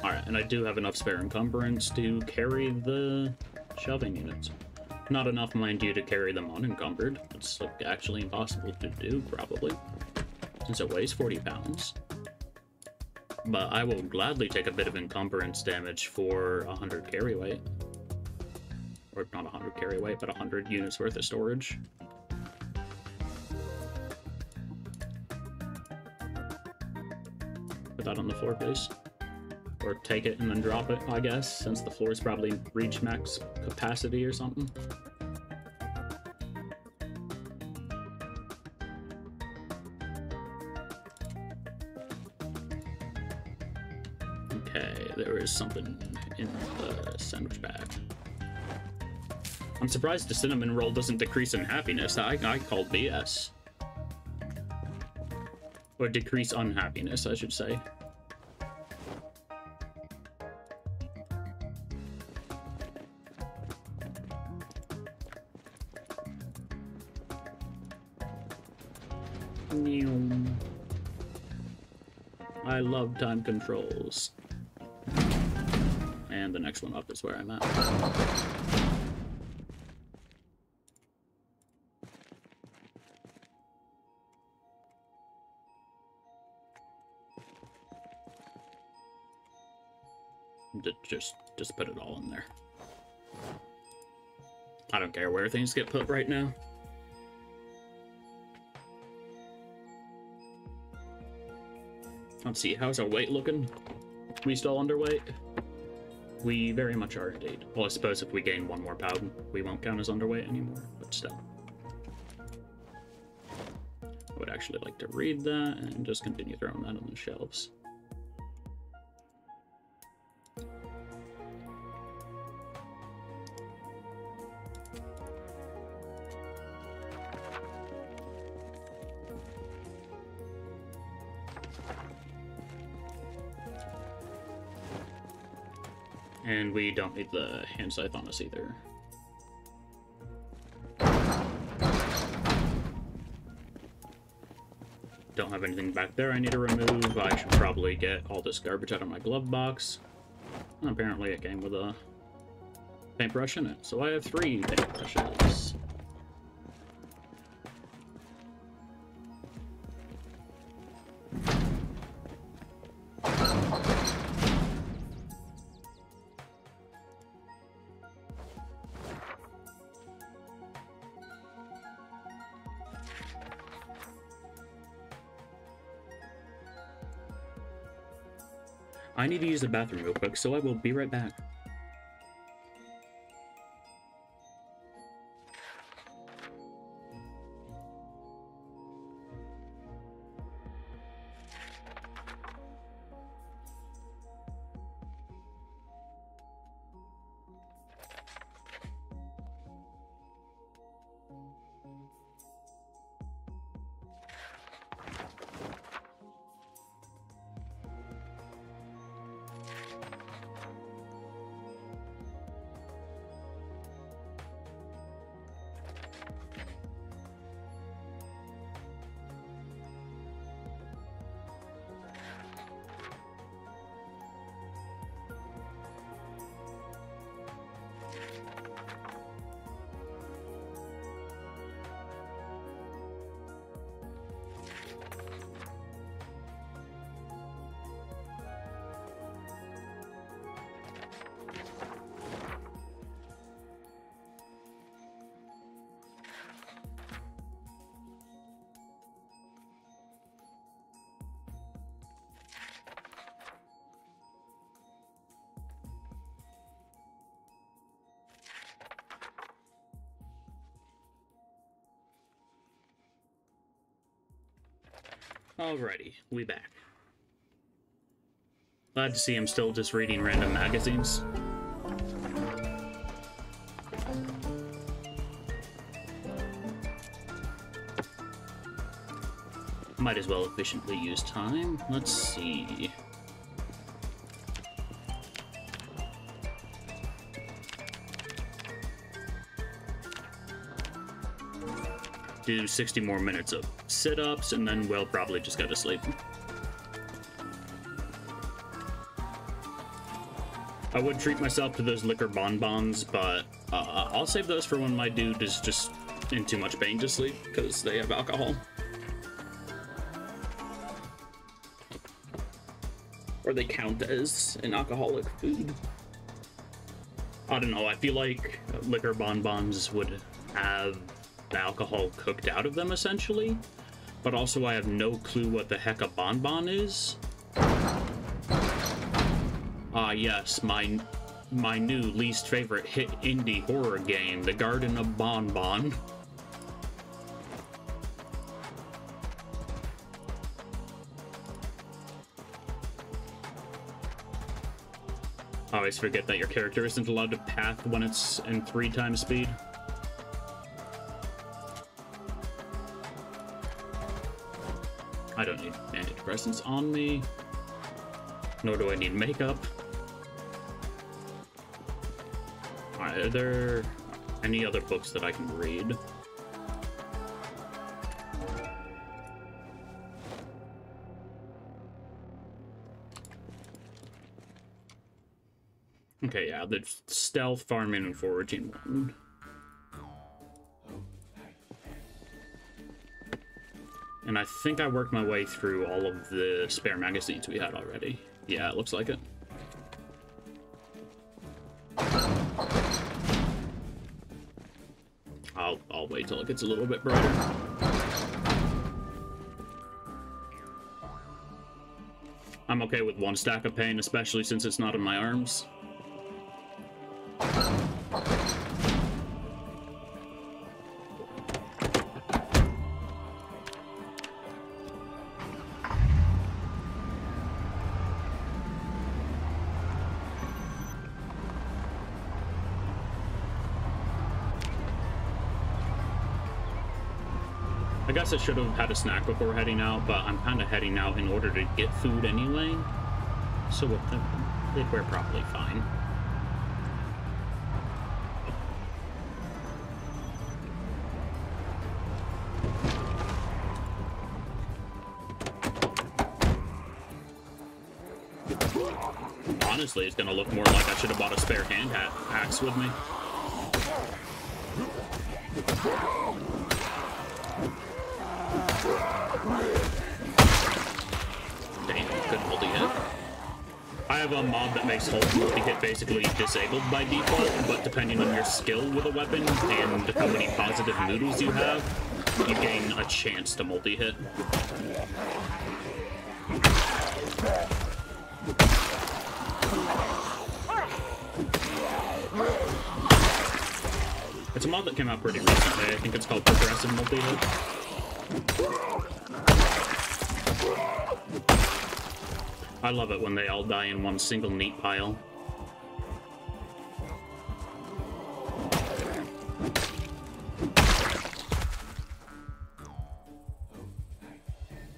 Alright, and I do have enough spare encumbrance to carry the shelving units. Not enough, mind you, to carry them unencumbered. It's like actually impossible to do, probably, since it weighs 40 pounds. But I will gladly take a bit of encumbrance damage for 100 carry weight. Or not 100 carry weight, but 100 units worth of storage. Put that on the floor, please. Or take it and then drop it, I guess, since the floor's probably reached max capacity or something. Okay, there is something in the sandwich bag. I'm surprised the cinnamon roll doesn't decrease in happiness. I called BS. Or decrease unhappiness, I should say. I love time controls. And the next one up is where I'm at. Just put it all in there. I don't care where things get put right now. Let's see, how's our weight looking? We still underweight? We very much are indeed. Well, I suppose if we gain one more pound, we won't count as underweight anymore, but still. I would actually like to read that and just continue throwing that on the shelves. And we don't need the hand scythe on us either. Don't have anything back there I need to remove. I should probably get all this garbage out of my glove box. And apparently it came with a paintbrush in it, so I have 3 paintbrushes. I need to use the bathroom real quick, so I will be right back. Alrighty, we back. Glad to see I'm still just reading random magazines. Might as well efficiently use time. Let's see. Do 60 more minutes of sit-ups, and then we'll probably just go to sleep. I would treat myself to those liquor bonbons, but I'll save those for when my dude is just in too much pain to sleep, because they have alcohol. Or they count as an alcoholic food. I don't know, I feel like liquor bonbons would have the alcohol cooked out of them, essentially. But also I have no clue what the heck a bonbon is. Ah, yes, my new least favorite hit indie horror game, The Garden of Bonbon. I always forget that your character isn't allowed to path when it's in 3 times speed. I don't need antidepressants on me, nor do I need makeup. Alright, are there any other books that I can read? Okay, yeah, there's stealth, farming, and foraging one. And I think I worked my way through all of the spare magazines we had already. Yeah, it looks like it. I'll wait till it gets a little bit brighter. I'm okay with 1 stack of pain, especially since it's not in my arms. I guess I should have had a snack before heading out, but I'm kind of heading out in order to get food anyway. So we're probably fine. Honestly, it's gonna look more like I should have bought a spare hand axe with me. Damn, good multi-hit. I have a mob that makes multi-hit basically disabled by default, but depending on your skill with a weapon and how many positive noodles you have, you gain a chance to multi-hit. It's a mod that came out pretty recently. I think it's called Progressive Multi-Hit. I love it when they all die in one single neat pile.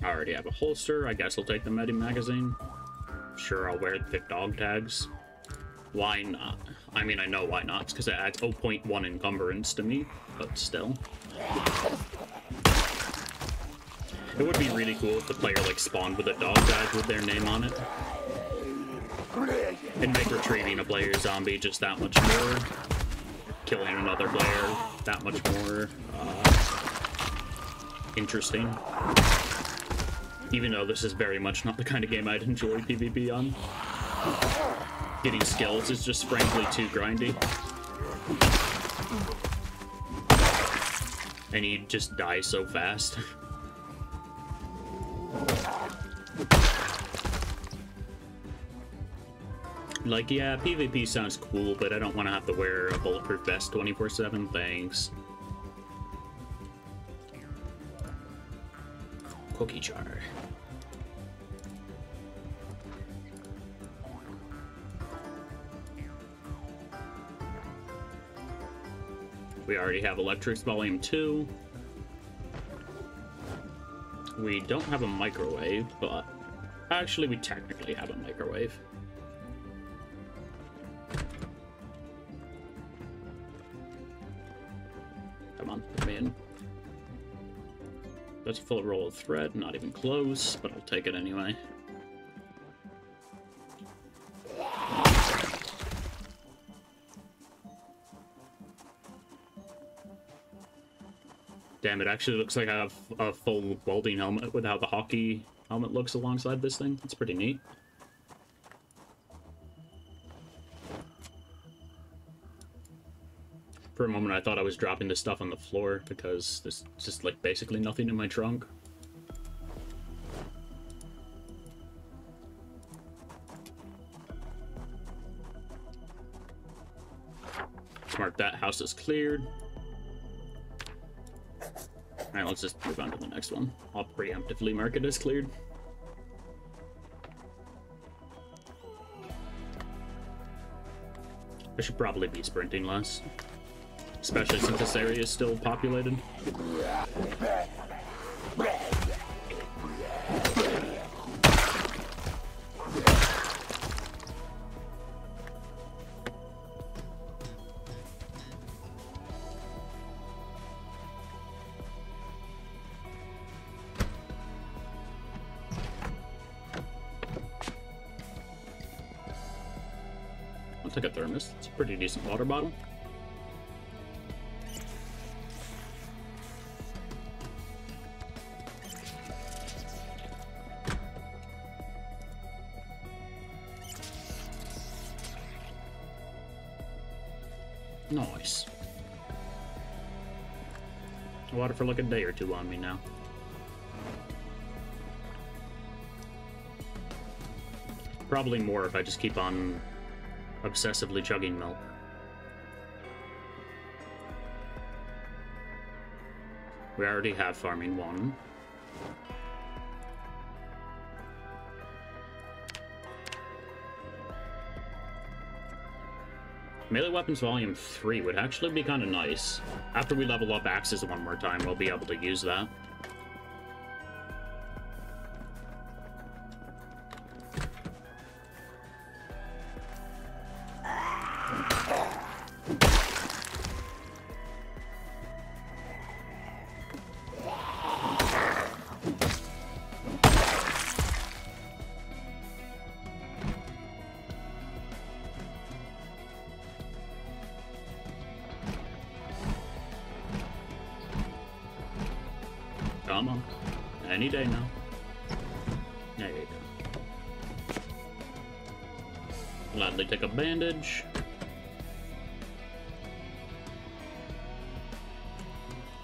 I already have a holster. I guess I'll take the Medi magazine. Sure, I'll wear the thick dog tags. Why not? I mean, I know why not. It's because it adds 0.1 encumbrance to me, but still. It would be really cool if the player, like, spawned with a dog tag with their name on it. And make retrieving a player zombie just that much more. Killing another player that much more interesting. Even though this is very much not the kind of game I'd enjoy PvP on. Getting skills is just frankly too grindy. And you just die so fast. Like, yeah, PvP sounds cool, but I don't want to have to wear a bulletproof vest 24/7, thanks. Cookie jar. We already have Electrics Volume 2. We don't have a microwave, but actually we technically have a microwave. Come on, come in. That's a full roll of thread, not even close, but I'll take it anyway. Damn, it actually looks like I have a full welding helmet with how the hockey helmet looks alongside this thing. It's pretty neat. For a moment, I thought I was dropping this stuff on the floor because there's just, like, basically nothing in my trunk. Mark that house is cleared. Alright, let's just move on to the next one. I'll preemptively mark it as cleared. I should probably be sprinting less. Especially since this area is still populated. I'll take a thermos. It's a pretty decent water bottle. Nice. Water for like a day or two on me now. Probably more if I just keep on obsessively chugging milk. We already have farming 1. Melee Weapons Volume 3 would actually be kind of nice. After we level up axes one more time, we'll be able to use that. Come on. Any day now. There you go. Gladly take a bandage.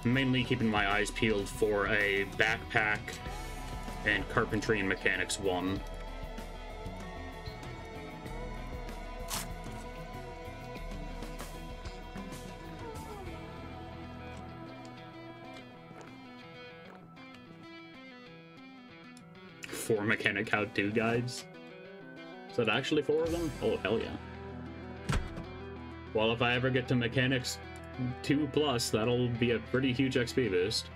Mainly keeping my eyes peeled for a backpack and carpentry and mechanics 1. Four mechanic how-to guides. Is that actually 4 of them? Oh, hell yeah. Well, if I ever get to mechanics 2+, that'll be a pretty huge XP boost.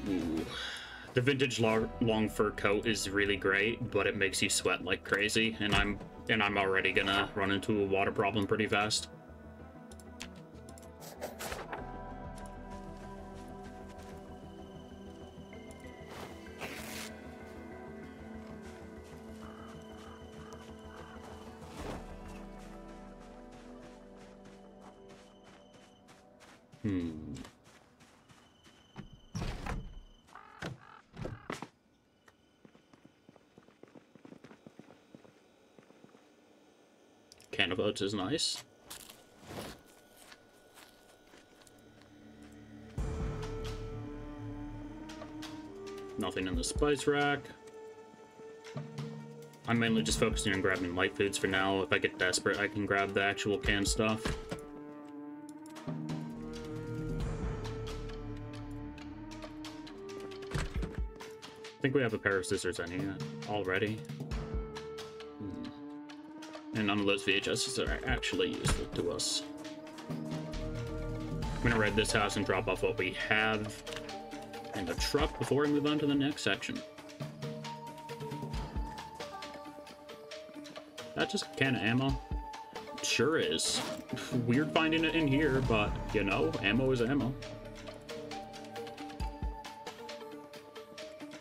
Ooh. The vintage long fur coat is really great, but it makes you sweat like crazy, and I'm already gonna run into a water problem pretty fast. Can of oats is nice. Nothing in the spice rack. I'm mainly just focusing on grabbing light foods for now. If I get desperate, I can grab the actual canned stuff. I think we have a pair of scissors in here already. And none of those VHSs are actually useful to us. I'm gonna raid this house and drop off what we have in the truck before we move on to the next section. That just a can of ammo? Sure is. Weird finding it in here, but, you know, ammo is ammo.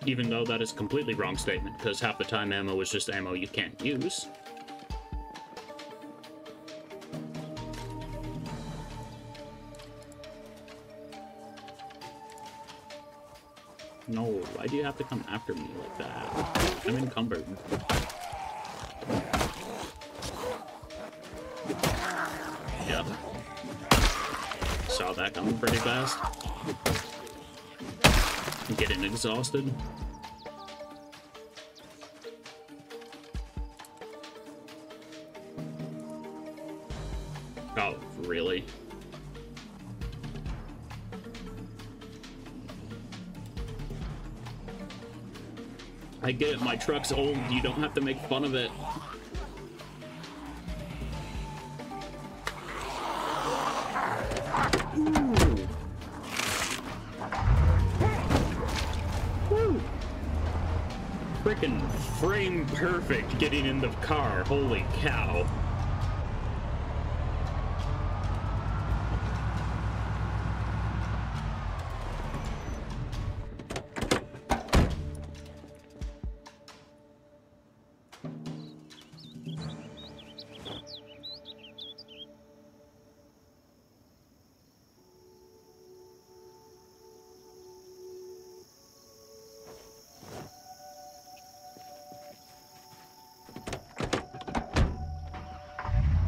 Even though that is a completely wrong statement, because half the time ammo is just ammo you can't use. No, why do you have to come after me like that? I'm encumbered. Yep. Saw that coming pretty fast. Getting exhausted. Oh, really? I get it, my truck's old, you don't have to make fun of it. Freaking frame perfect getting in the car, holy cow.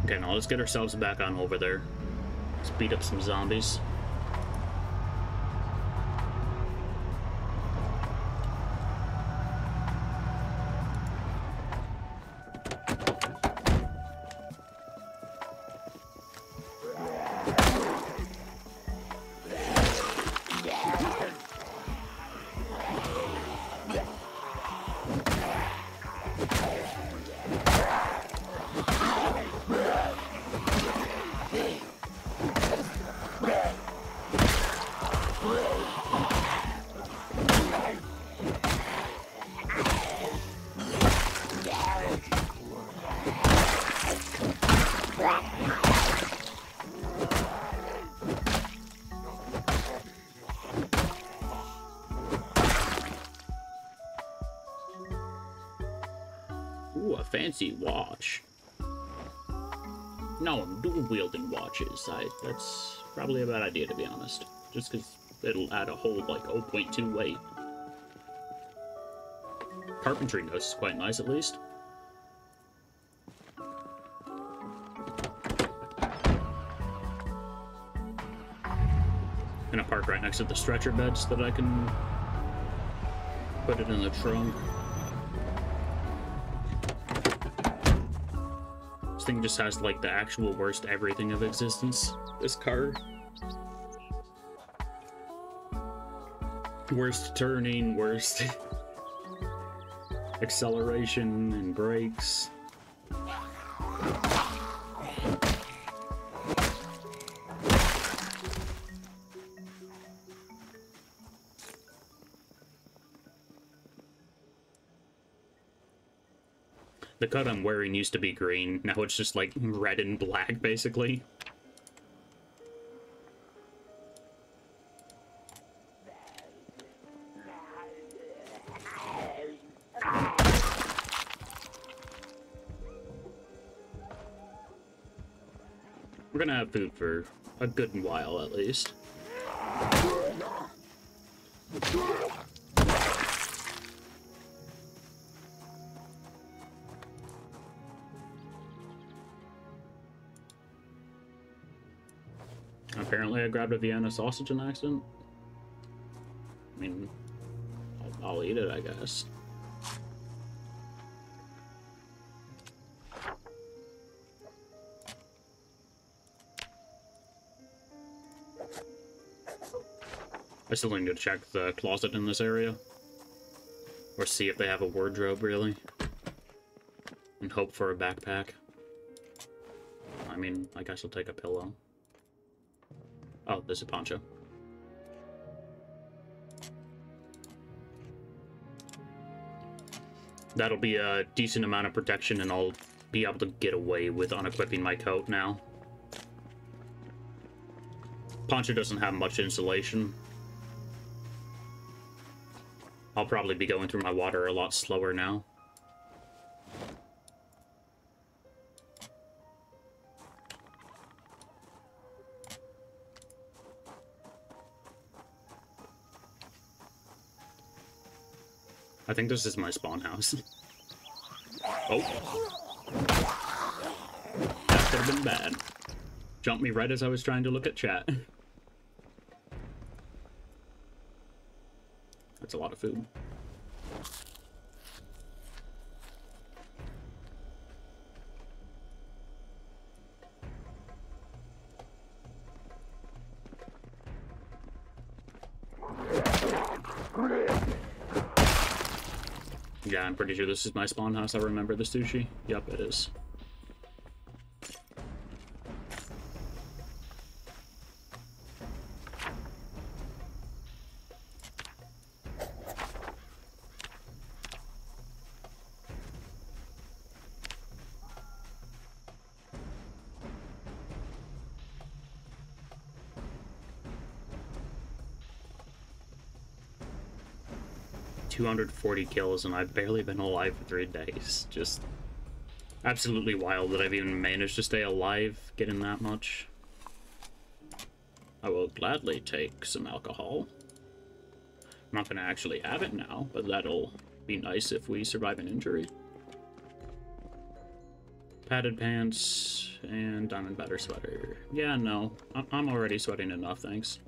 Okay, now let's get ourselves back on over there. Let's beat up some zombies. Ooh, a fancy watch. No, I'm dual-wielding watches. That's probably a bad idea, to be honest. Just because it'll add a whole, like, 0.2 weight. Carpentry nose is quite nice, at least. Gonna park right next to the stretcher bed so that I can put it in the trunk. This thing just has, like, the actual worst everything of existence. This car. Worst turning, worst acceleration and brakes. The cut I'm wearing used to be green, now it's just like red and black, basically. We're gonna have food for a good while, at least. Apparently I grabbed a Vienna sausage in accident. I mean, I'll eat it, I guess. I still need to check the closet in this area. Or see if they have a wardrobe, really. And hope for a backpack. I mean, I guess I'll take a pillow. Oh, there's a poncho. That'll be a decent amount of protection, and I'll be able to get away with unequipping my coat now. Poncho doesn't have much insulation. I'll probably be going through my water a lot slower now. I think this is my spawn house. Oh. That could have been bad. Jumped me right as I was trying to look at chat. That's a lot of food. Yeah, I'm pretty sure this is my spawn house. I remember the sushi. Yep, it is. $240 kills, and I've barely been alive for 3 days. Just absolutely wild that I've even managed to stay alive getting that much. I will gladly take some alcohol. I'm not going to actually have it now, but that'll be nice if we survive an injury. Padded pants and diamond batter sweater. Yeah, no, I'm already sweating enough, thanks.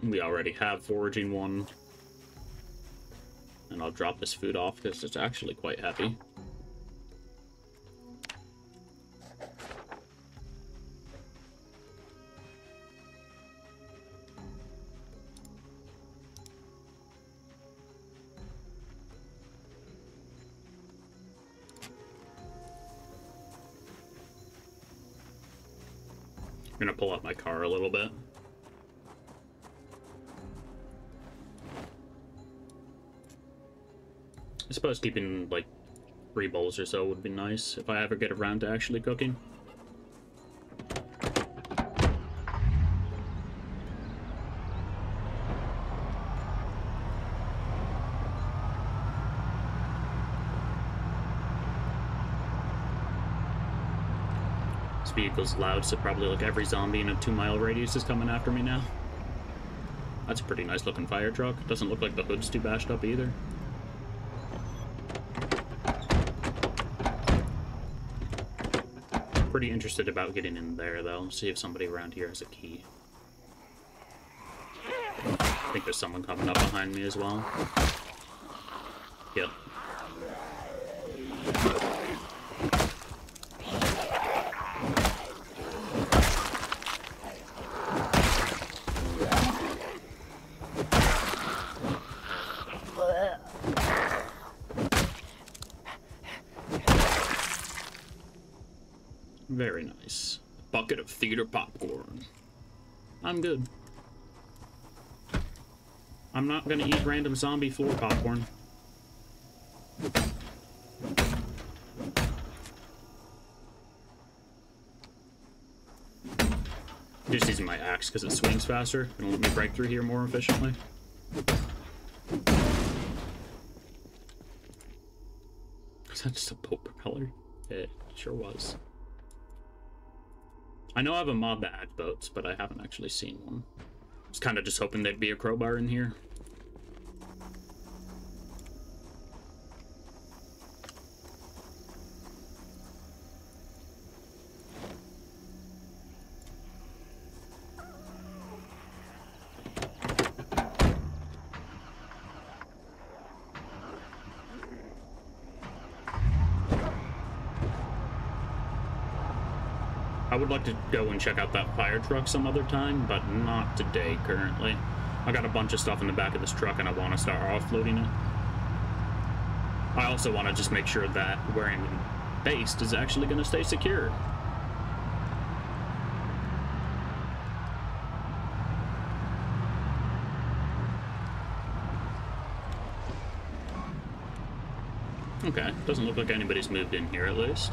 We already have foraging one. And I'll drop this food off because it's actually quite heavy. I'm gonna pull up my car a little bit. I suppose keeping, like, 3 bowls or so would be nice if I ever get around to actually cooking. This vehicle's loud, so probably, like, every zombie in a 2-mile radius is coming after me now. That's a pretty nice looking fire truck. Doesn't look like the hood's too bashed up either. Pretty interested about getting in there, though. See if somebody around here has a key. I think there's someone coming up behind me as well. Yep. Very nice. Bucket of theater popcorn. I'm good. I'm not gonna eat random zombie floor popcorn. Just using my axe because it swings faster and let me break through here more efficiently. Is that just a boat propeller? It sure was. I know I have a mob that adds boats, but I haven't actually seen one. I was kind of just hoping there'd be a crowbar in here. I would like to go and check out that fire truck some other time, but not today currently. I got a bunch of stuff in the back of this truck and I want to start offloading it. I also want to just make sure that wearing base is actually going to stay secure. Okay, doesn't look like anybody's moved in here at least.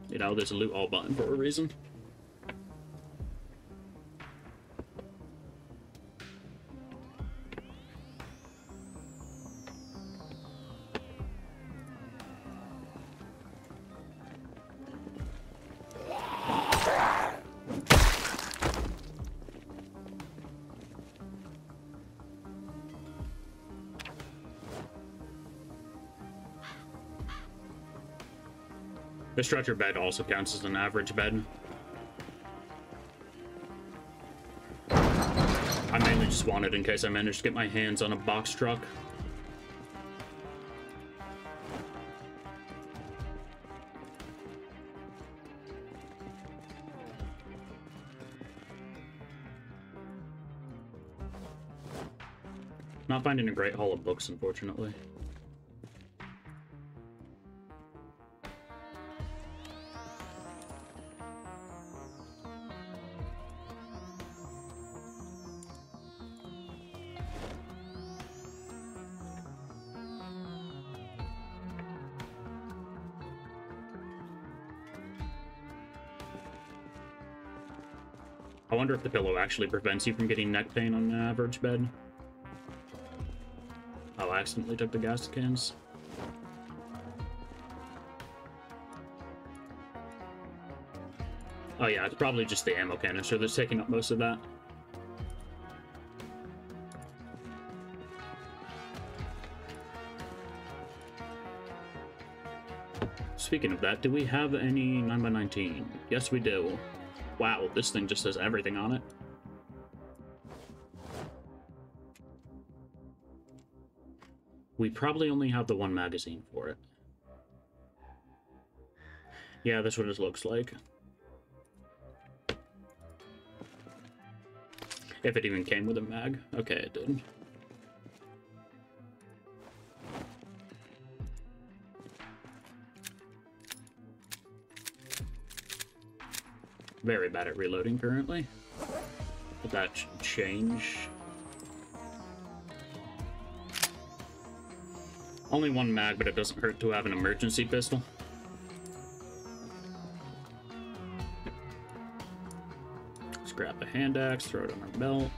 You know, there's a loot all button for a reason. The stretcher bed also counts as an average bed. I mainly just want it in case I manage to get my hands on a box truck. Not finding a great haul of books, unfortunately. I wonder if the pillow actually prevents you from getting neck pain on an average bed. Oh, I accidentally took the gas cans. Oh yeah, it's probably just the ammo canister that's taking up most of that. Speaking of that, do we have any 9x19? Yes, we do. Wow, this thing just has everything on it. We probably only have the one magazine for it. Yeah, that's what it looks like. If it even came with a mag. Okay, it did. Very bad at reloading currently. But that should change. Only one mag, but it doesn't hurt to have an emergency pistol. Let's grab the hand axe, throw it on our belt.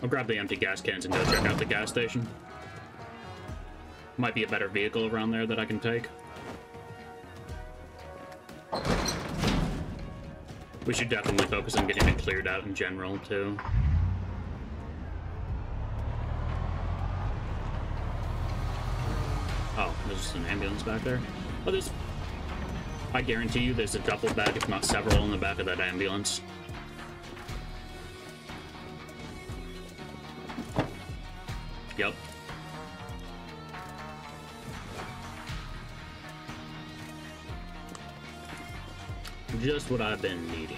I'll grab the empty gas cans and go check out the gas station. Might be a better vehicle around there that I can take. We should definitely focus on getting it cleared out in general, too. Oh, there's just an ambulance back there. Oh, there's... I guarantee you there's a duffel bag, if not several, in the back of that ambulance. Yep. Just what I've been needing.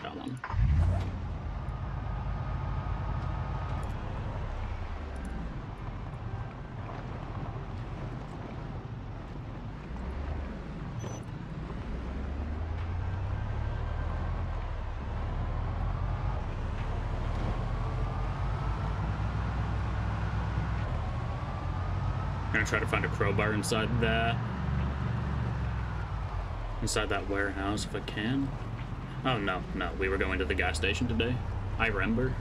Come on. I'm gonna try to find a crowbar inside that warehouse if I can. Oh no, we were going to the gas station today. I remember.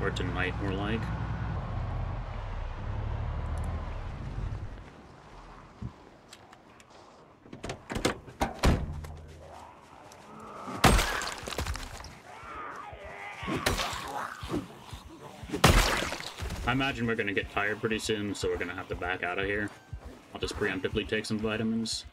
Or tonight, more like. I imagine we're gonna get tired pretty soon, so we're gonna have to back out of here. I'll just preemptively take some vitamins.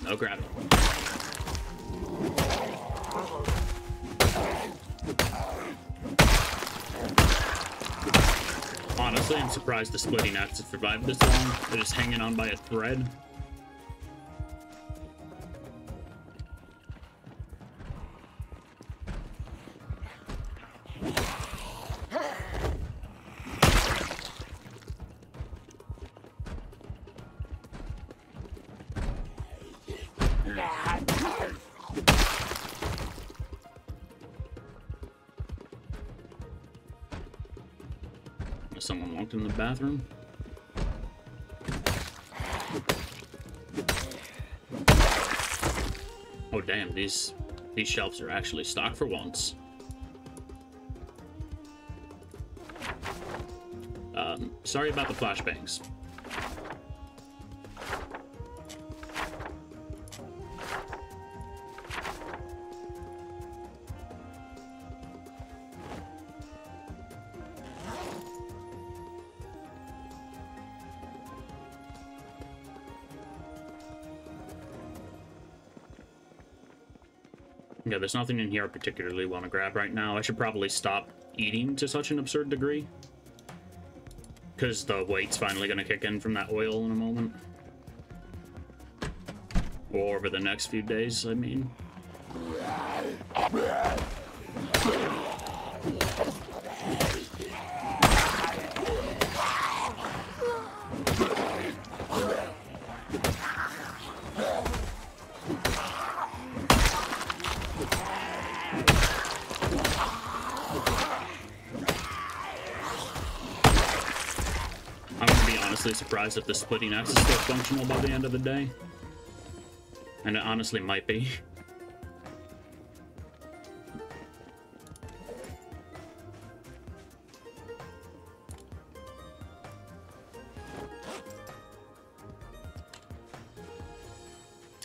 No grab. Honestly, I'm surprised the splitting axe has survived this long. They're just hanging on by a thread. Someone walked in the bathroom. Oh damn, these shelves are actually stocked for once. Sorry about the flashbangs. Yeah, there's nothing in here I particularly want to grab right now. I should probably stop eating to such an absurd degree, because the weight's finally going to kick in from that oil in a moment. Or over the next few days, I mean. Surprised if the splitting axe is still functional by the end of the day. And it honestly might be.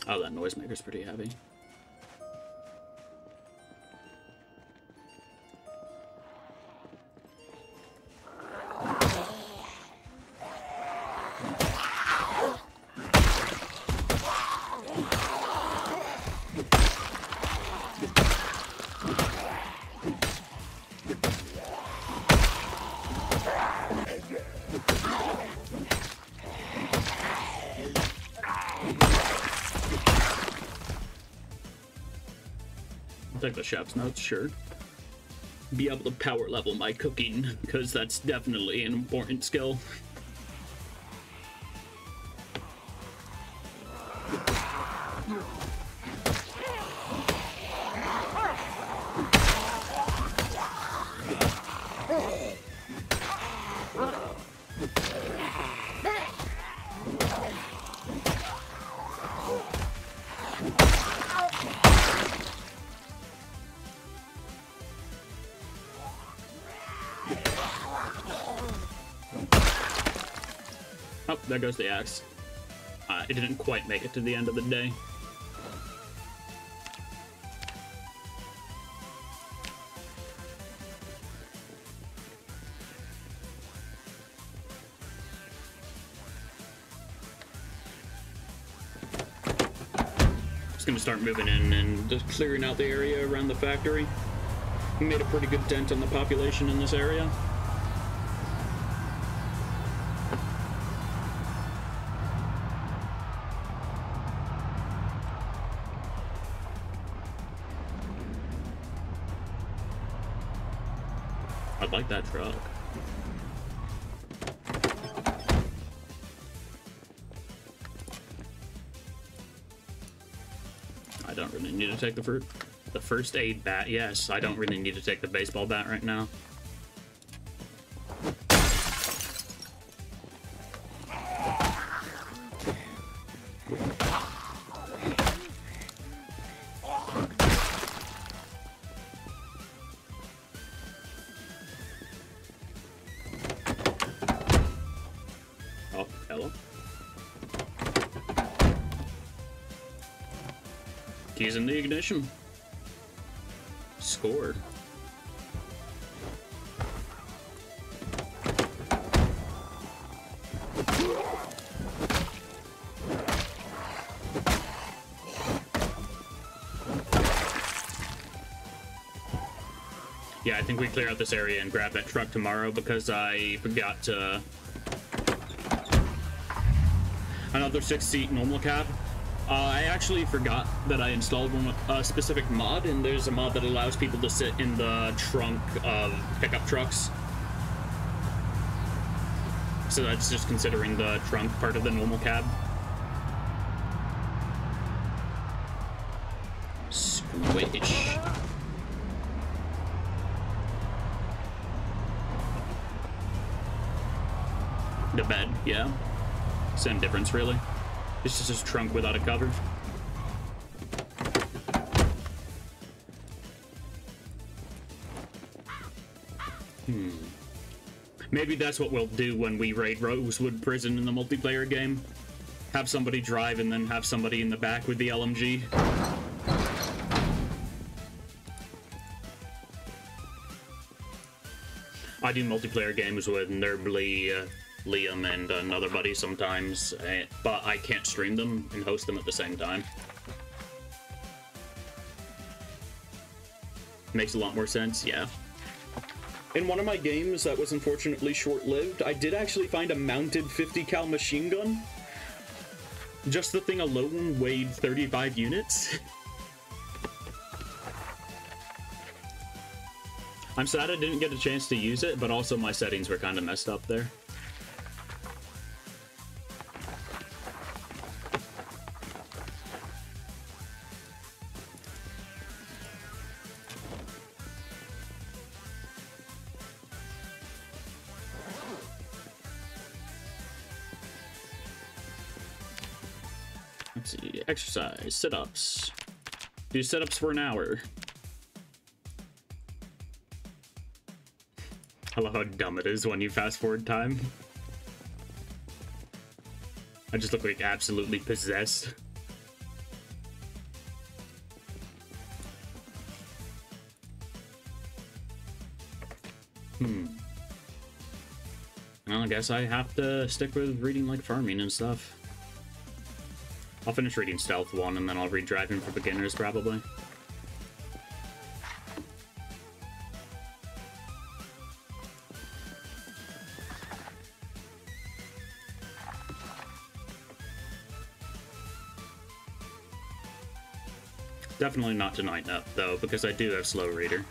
Oh, that noisemaker's pretty heavy. Take the chef's notes, sure. Be able to power level my cooking, because that's definitely an important skill. Oh, there goes the axe. It didn't quite make it to the end of the day. Just gonna start moving in and just clearing out the area around the factory. We made a pretty good dent on the population in this area. I'd like that truck. I don't really need to take the fruit. The first aid bat, yes. I don't really need to take the baseball bat right now. Oh, hello. Keys in the ignition. Score. Yeah, I think we clear out this area and grab that truck tomorrow because I forgot to... Another 6-seat normal cab. I actually forgot that I installed a specific mod, and there's a mod that allows people to sit in the trunk of pickup trucks. So that's just considering the trunk part of the normal cab. Squish. The bed, yeah. Same difference, really. It's just his trunk without a cover. Maybe that's what we'll do when we raid Rosewood Prison in the multiplayer game. Have somebody drive and then have somebody in the back with the LMG. I do multiplayer games with Nerbly, Liam, and another buddy sometimes, but I can't stream them and host them at the same time. Makes a lot more sense, yeah. In one of my games that was unfortunately short-lived, I did actually find a mounted 50 cal machine gun. Just the thing alone weighed 35 units. I'm sad I didn't get a chance to use it, but also my settings were kind of messed up there. Let's see, exercise, sit-ups. Do sit-ups for an hour. I love how dumb it is when you fast forward time. I just look like absolutely possessed. Well, I guess I have to stick with reading like farming and stuff. I'll finish reading Stealth 1 and then I'll read Driving for Beginners probably. Definitely not tonight, though, because I do have Slow Reader.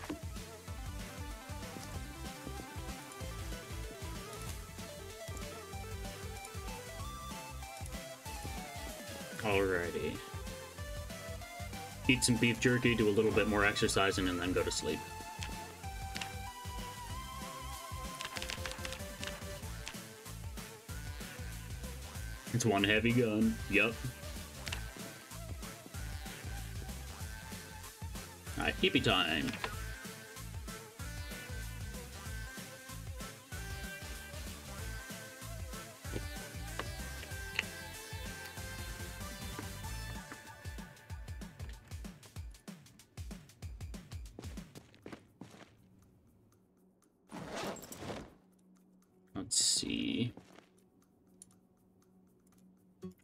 Alrighty. Eat some beef jerky, do a little bit more exercising, and then go to sleep. It's one heavy gun. Yup. Alright, hippie time. Let's see.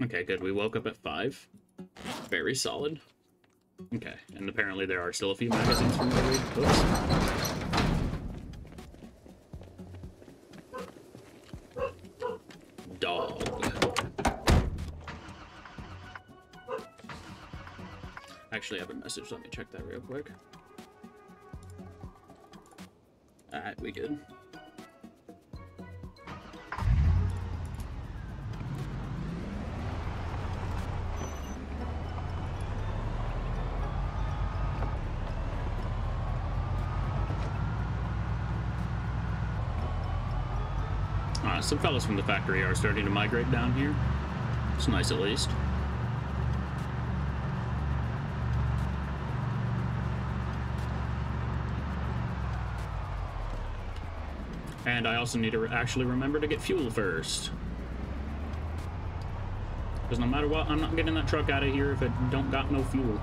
Okay, good. We woke up at 5. Very solid. Okay, and apparently there are still a few magazines from the raid. Oops. Dog. Actually, I have a message. Let me check that real quick. Alright, we good. Some fellas from the factory are starting to migrate down here. It's nice at least. And I also need to actually remember to get fuel first. Because no matter what, I'm not getting that truck out of here if it don't got no fuel.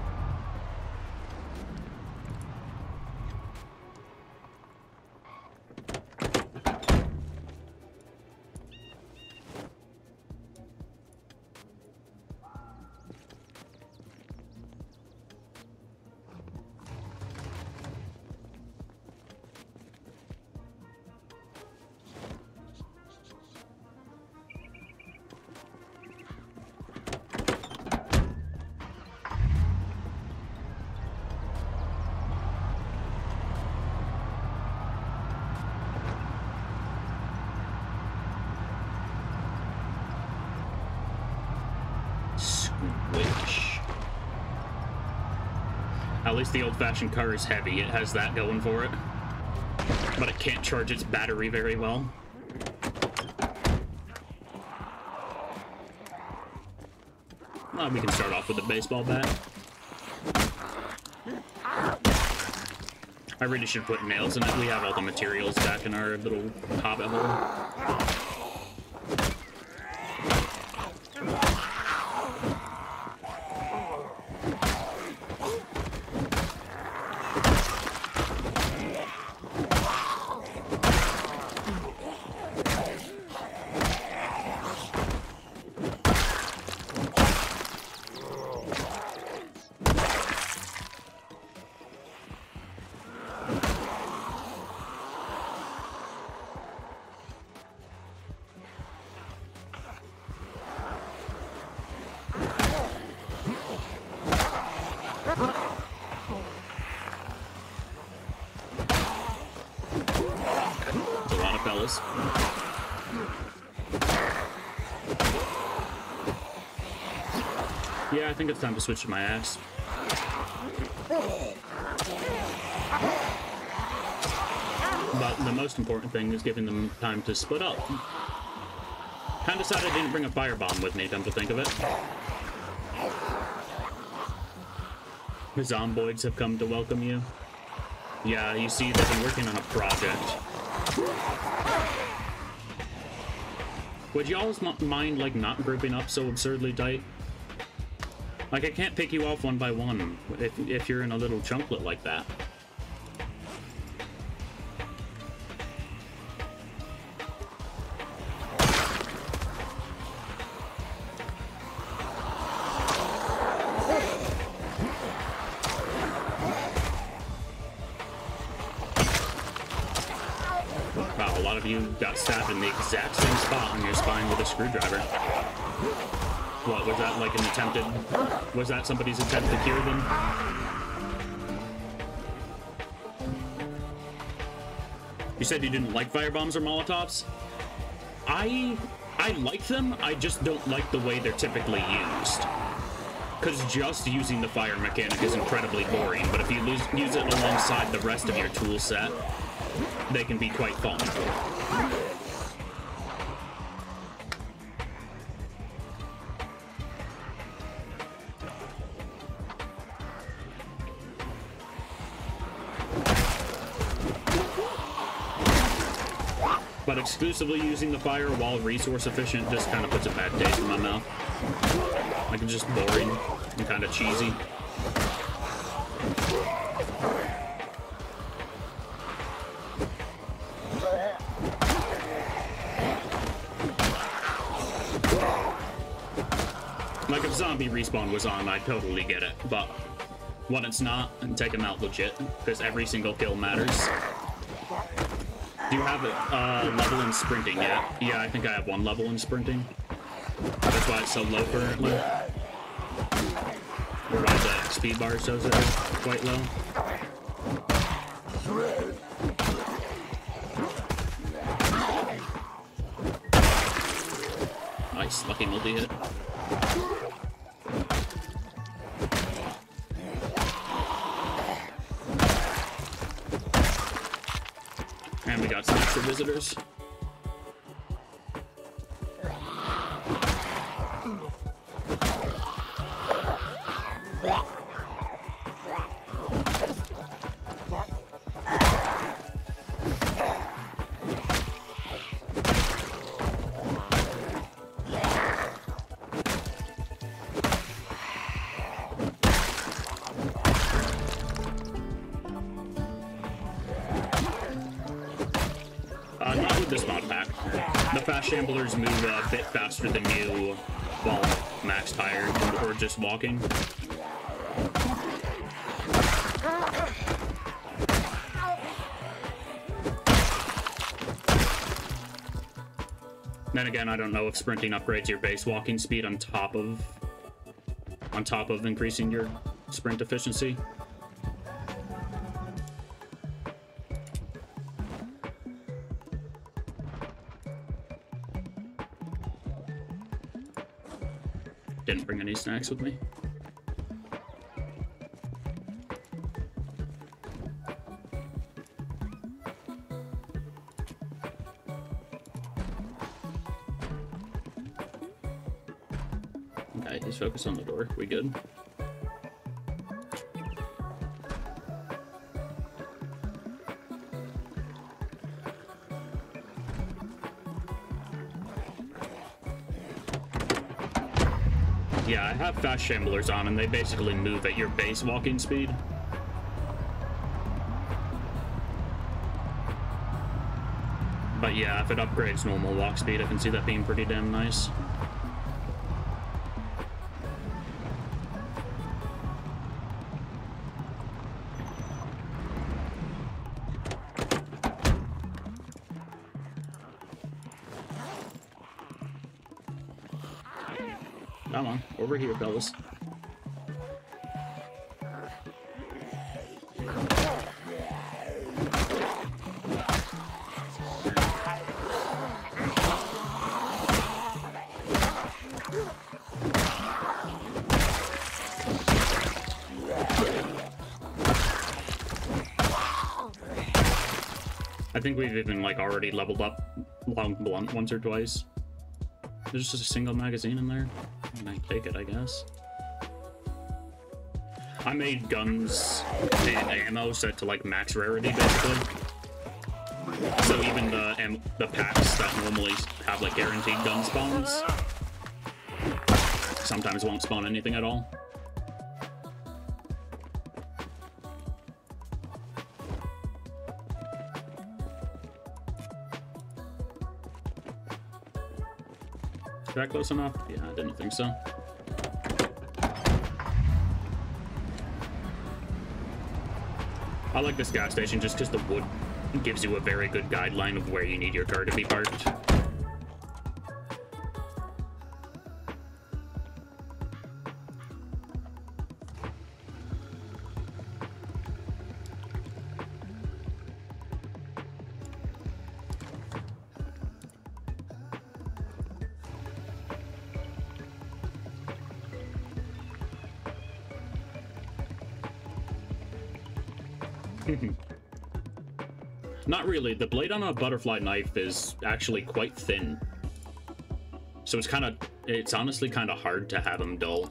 At least the old-fashioned car is heavy. It has that going for it. But it can't charge its battery very well. Well, we can start off with a baseball bat. I really should put nails in it. We have all the materials back in our little hobbit hole. Yeah, I think it's time to switch to my axe. But the most important thing is giving them time to split up. Kinda sad I didn't bring a firebomb with me, come to think of it. The zomboids have come to welcome you. Yeah, you see, they've been working on a project. Would you always mind, like, not grouping up so absurdly tight? Like, I can't pick you off one by one if you're in a little chunklet like that. Wow, a lot of you got stabbed in the exact same spot on your spine with a screwdriver. What, was that like an attempted... Was that somebody's attempt to cure them? You said you didn't like firebombs or Molotovs? I like them, I just don't like the way they're typically used. Because just using the fire mechanic is incredibly boring, but if you use it alongside the rest of your tool set, they can be quite fun. But exclusively using the fire while resource efficient just kind of puts a bad taste in my mouth. Like, it's just boring and kind of cheesy. Like, if zombie respawn was on, I'd totally get it. But when it's not, take them out legit, because every single kill matters. Do you have a level in sprinting yet? Yeah, I think I have one level in sprinting. That's why it's so low currently. Or why the speed bar shows it quite low. Nice, lucky multi-hit. And we got some extra visitors. this mod pack. The fast shamblers move a bit faster than you while max tired or just walking. Then again, I don't know if sprinting upgrades your base walking speed on top of increasing your sprint efficiency. Didn't bring any snacks with me. Okay, just focus on the door. We good? Yeah, I have fast shamblers on, and they basically move at your base walking speed. But yeah, if it upgrades normal walk speed, I can see that being pretty damn nice. Come on, over here, fellas. I think we've even, like, already leveled up long blunt once or twice. There's just a single magazine in there. I take it, I guess. I made guns and ammo set to like max rarity, basically. So even the packs that normally have like guaranteed gun spawns sometimes won't spawn anything at all. Is that close enough? Yeah, I didn't think so. I like this gas station just because the wood gives you a very good guideline of where you need your car to be parked. Not really. The blade on a butterfly knife is actually quite thin. So it's honestly kind of hard to have them dull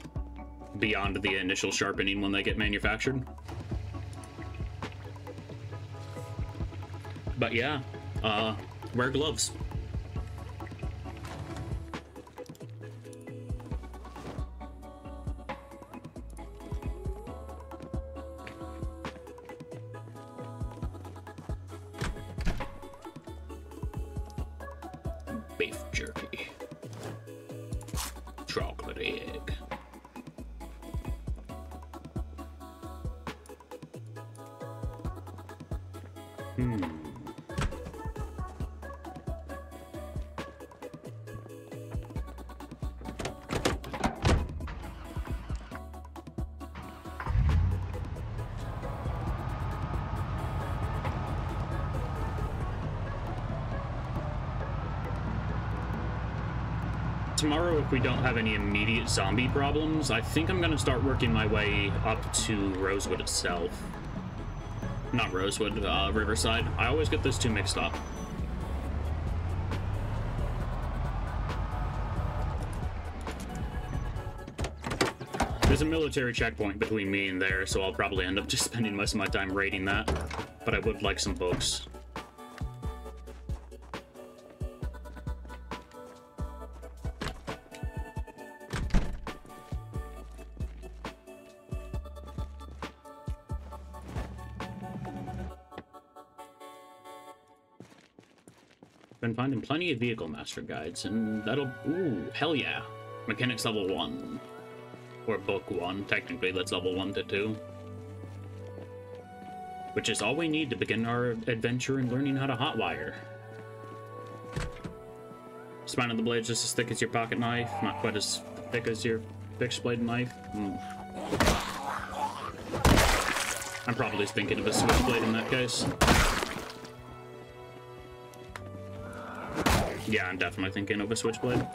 beyond the initial sharpening when they get manufactured. But yeah, wear gloves. Beef jerky. Chocolate egg. Tomorrow, if we don't have any immediate zombie problems, I think I'm gonna start working my way up to Rosewood itself. Not Rosewood, Riverside. I always get those two mixed up. There's a military checkpoint between me and there, so I'll probably end up just spending most of my time raiding that. But I would like some books. Been finding plenty of vehicle master guides, and that'll... Ooh, hell yeah. Mechanics level 1. Or book 1. Technically, that's level 1 to 2. Which is all we need to begin our adventure in learning how to hotwire. Spine of the blade just as thick as your pocket knife, not quite as thick as your fixed blade knife. I'm probably thinking of a switchblade in that case. Yeah, I'm definitely thinking of a switchblade.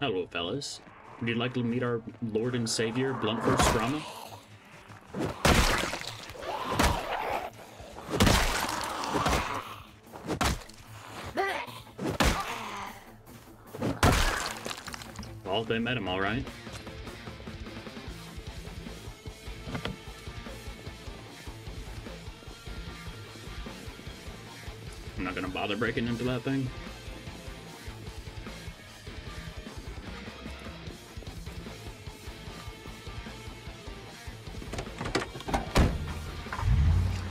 Hello, fellas. Would you like to meet our Lord and Savior, Bluntforce Drama? Well, they met him all right. I'm not gonna bother breaking into that thing.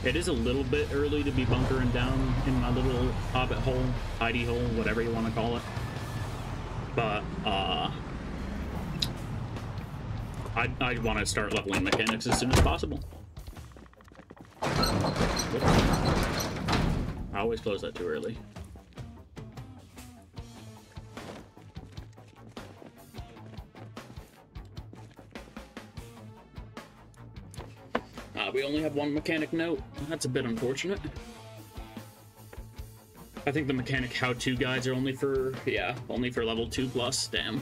It is a little bit early to be bunkering down in my little hobbit hole, hidey hole, whatever you want to call it. But, I want to start leveling mechanics as soon as possible. Whoops. I always close that too early. We only have one mechanic note. That's a bit unfortunate. I think the mechanic how-to guides are only for, yeah, only for level 2+. Damn.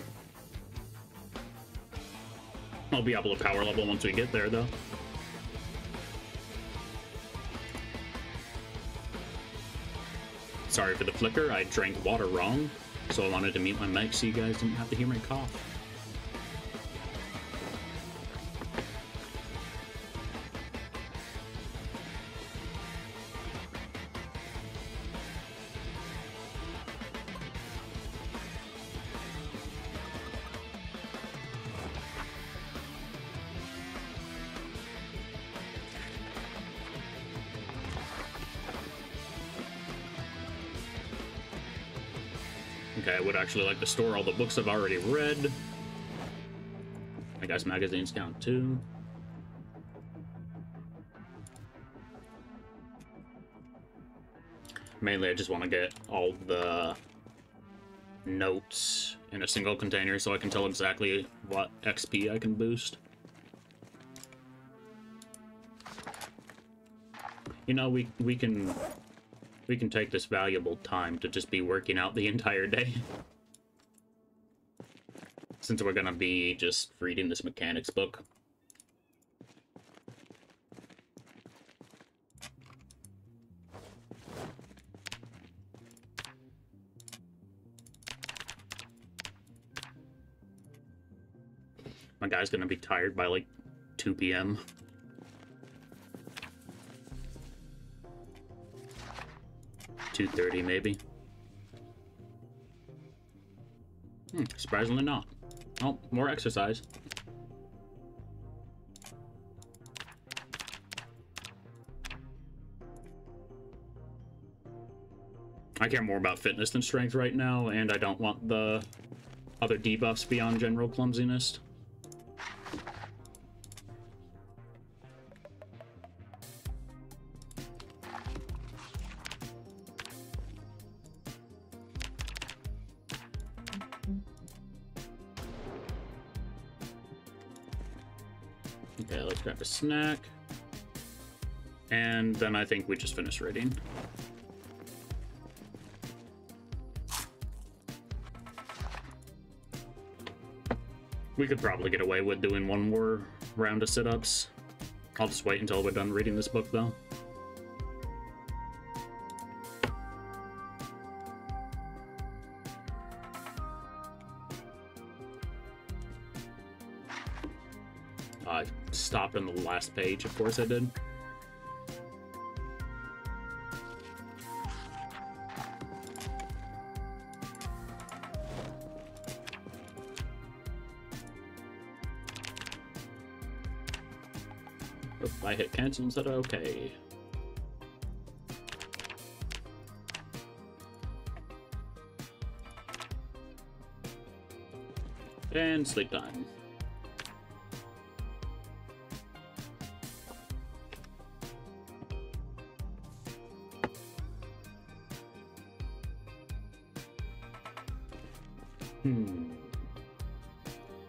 I'll be able to power level once we get there, though. Sorry for the flicker. I drank water wrong, so I wanted to mute my mic so you guys didn't have to hear my cough. Okay, I would actually like to store all the books I've already read. I guess magazines count too. Mainly, I just want to get all the notes in a single container so I can tell exactly what XP I can boost. You know, we can take this valuable time to just be working out the entire day. Since we're gonna be just reading this mechanics book. My guy's gonna be tired by like 2 p.m. 2:30 maybe. Surprisingly not. Oh, more exercise. I care more about fitness than strength right now, and I don't want the other debuffs beyond general clumsiness. Okay, let's grab a snack. And then I think we just finish raiding. We could probably get away with doing one more round of sit-ups. I'll just wait until we're done reading this book, though. dropped on the last page, of course I did. Oh, I hit cancel instead of okay. And sleep time.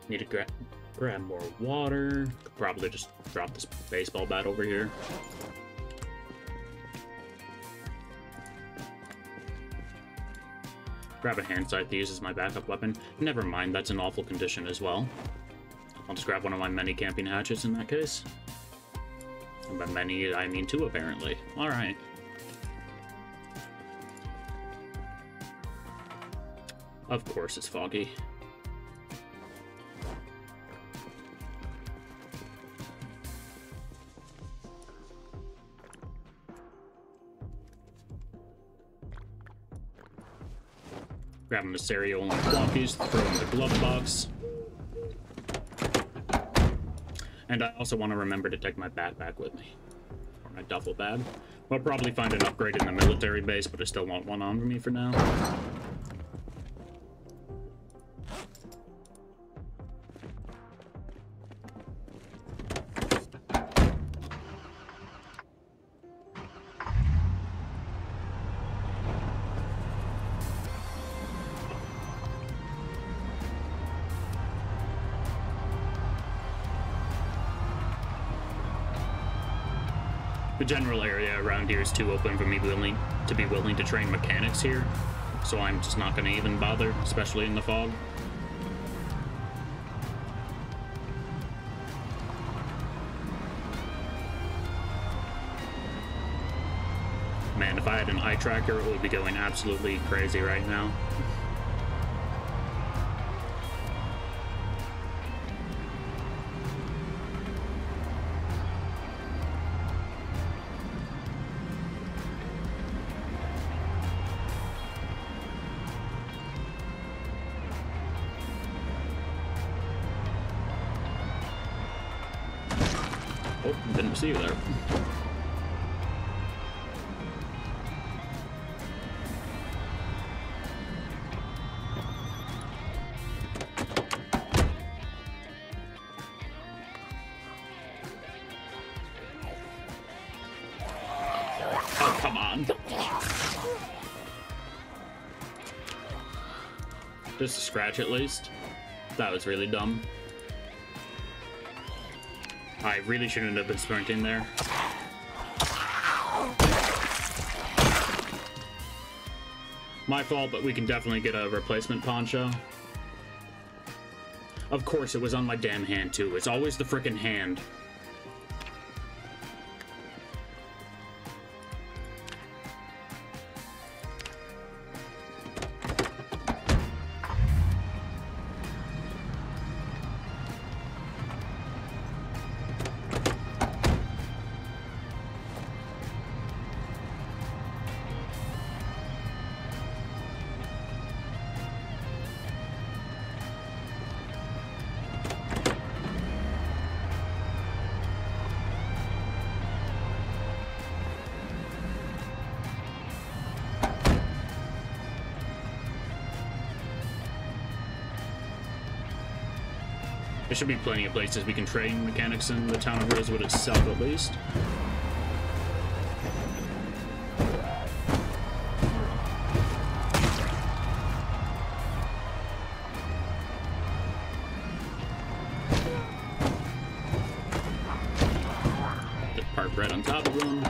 Need to grab more water. Could probably just drop this baseball bat over here. Grab a hand sight to use as my backup weapon. Never mind, that's in awful condition as well. I'll just grab one of my many camping hatchets in that case. And by many, I mean two, apparently. Alright. Of course it's foggy. Grabbing the cereal and flunkies, throw in the glove box. And I also want to remember to take my backpack with me. Or my duffel bag. I'll probably find an upgrade in the military base, but I still want one on me for now. The general area around here is too open for me to be willing to train mechanics here, so I'm just not going to even bother, especially in the fog. Man, if I had an eye tracker, it would be going absolutely crazy right now. Oh, didn't see you there. Oh, come on. Just a scratch at least. That was really dumb. I really shouldn't have been sprinting there. My fault, but we can definitely get a replacement poncho. Of course, it was on my damn hand, too. It's always the frickin' hand. There should be plenty of places we can train mechanics in the town of Rosewood itself, at least. Just park right on top of them,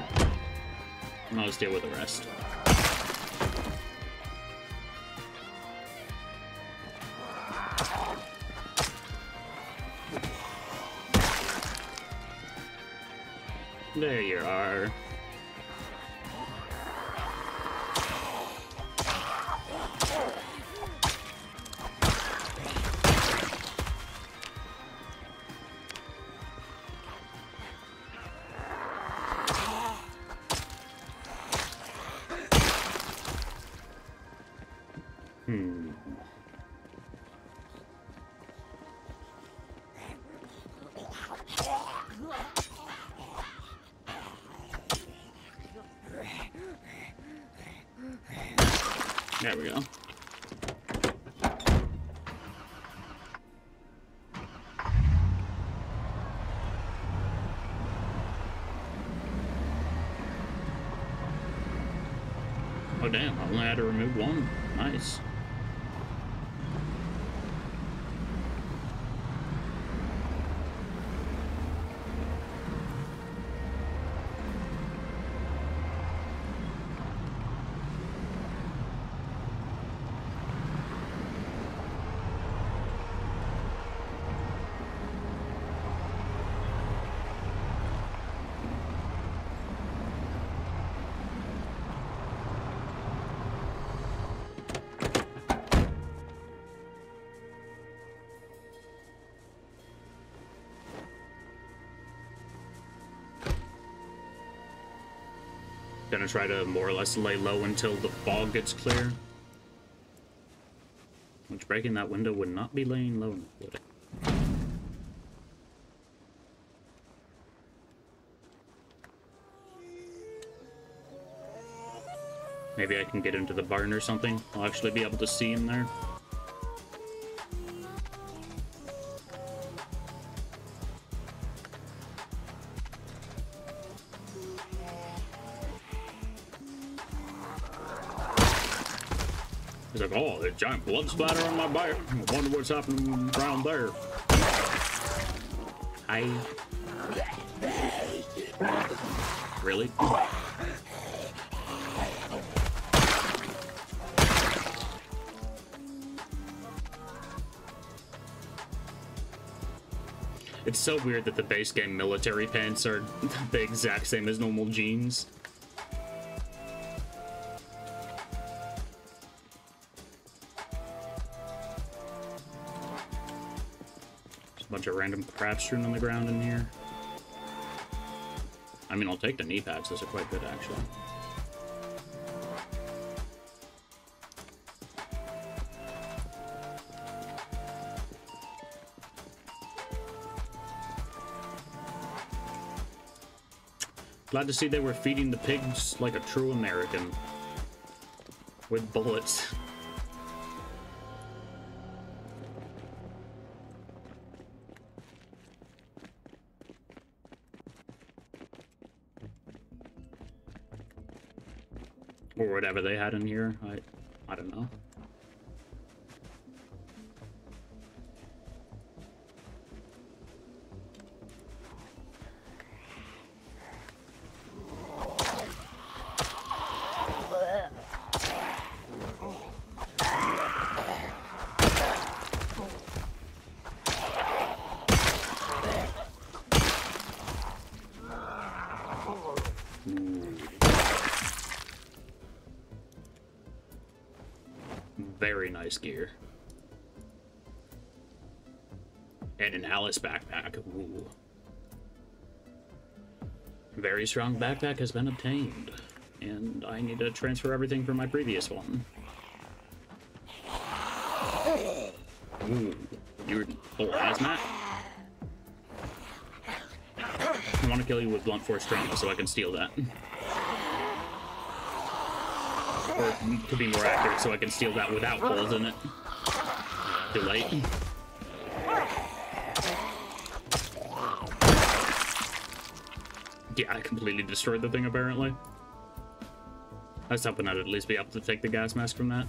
and I'll just deal with the rest. There you are. Hmm. There we go. Oh damn, I only had to remove one. Nice. Gonna try to more or less lay low until the fog gets clear. Which breaking that window would not be laying low, would it? Maybe I can get into the barn or something. I'll actually be able to see him there. He's like, oh, there's giant blood splatter on my back. I wonder what's happening around there. Hi. Really? It's so weird that the base game military pants are the exact same as normal jeans. Just a bunch of random crap strewn on the ground in here. I mean, I'll take the knee pads, those are quite good actually. Glad to see they were feeding the pigs like a true American. With bullets. Or whatever they had in here. I don't know. Very nice gear. And an Alice backpack. Ooh. Very strong backpack has been obtained. And I need to transfer everything from my previous one. Ooh. You're full hazmat? I want to kill you with blunt force trauma so I can steal that. Or, to be more accurate, so I can steal that without holes in it. Too late. Yeah, I completely destroyed the thing, apparently. I was hoping I'd at least be able to take the gas mask from that.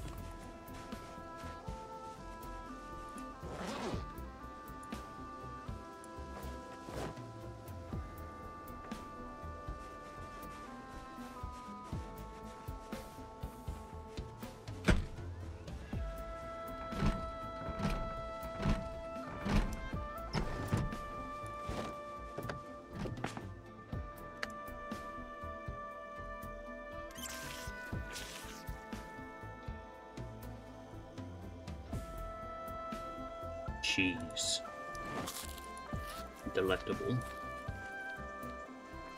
Cheese. Delectable.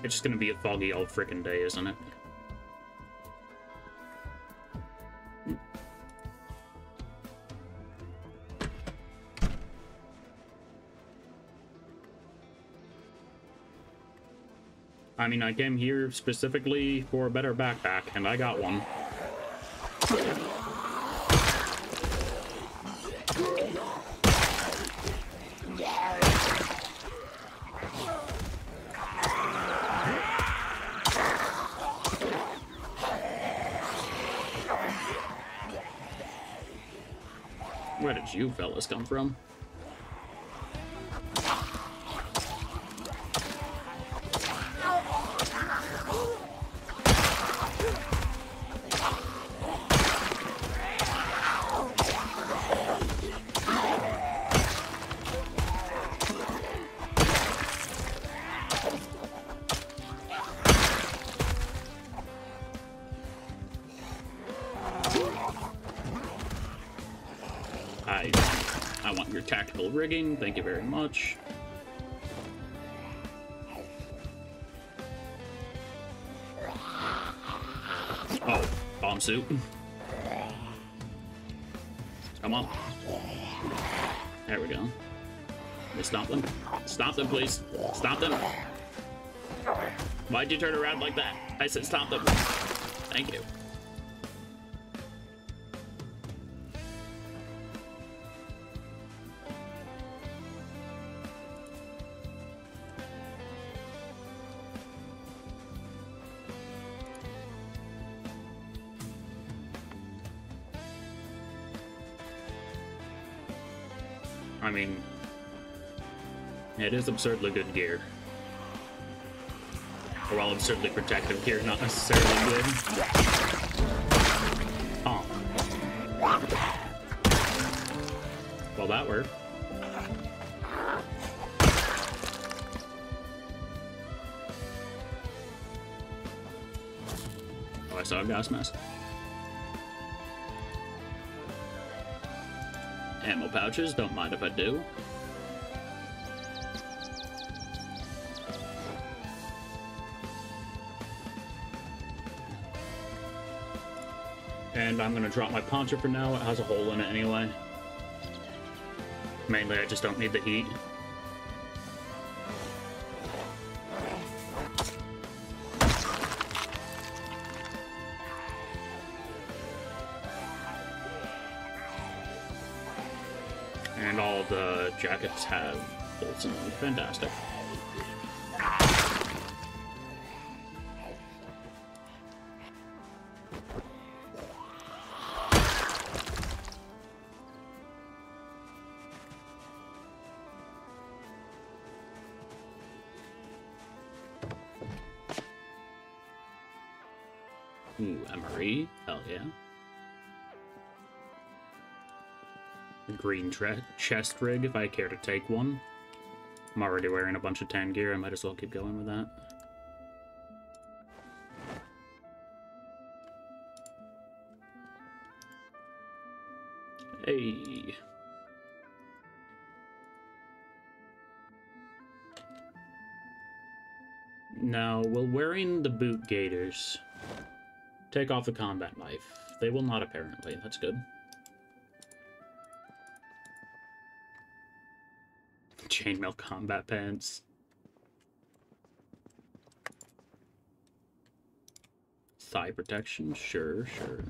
It's just gonna be a foggy all frickin' day, isn't it? I mean, I came here specifically for a better backpack, and I got one. Where did you fellas come from? I want your tactical rigging, thank you very much. Oh, bomb suit. Come on. There we go. They stop them. Stop them, please. Stop them. Why'd you turn around like that? I said stop them. Thank you. I mean, it is absurdly good gear. Or while absurdly protective gear, not necessarily good. Oh. Well, that worked. Oh, I saw a gas mask. Ammo pouches, don't mind if I do. And I'm gonna drop my poncho for now. It has a hole in it anyway. Mainly, I just don't need the heat. And all the jackets have bolts in them. Fantastic. Ooh, MEEEE. Hell yeah. Green chest rig, if I care to take one. I'm already wearing a bunch of tan gear, I might as well keep going with that. Hey. Now, will wearing the boot gaiters take off the combat knife? They will not, apparently. That's good. Chainmail combat pants. Thigh protection, sure, sure.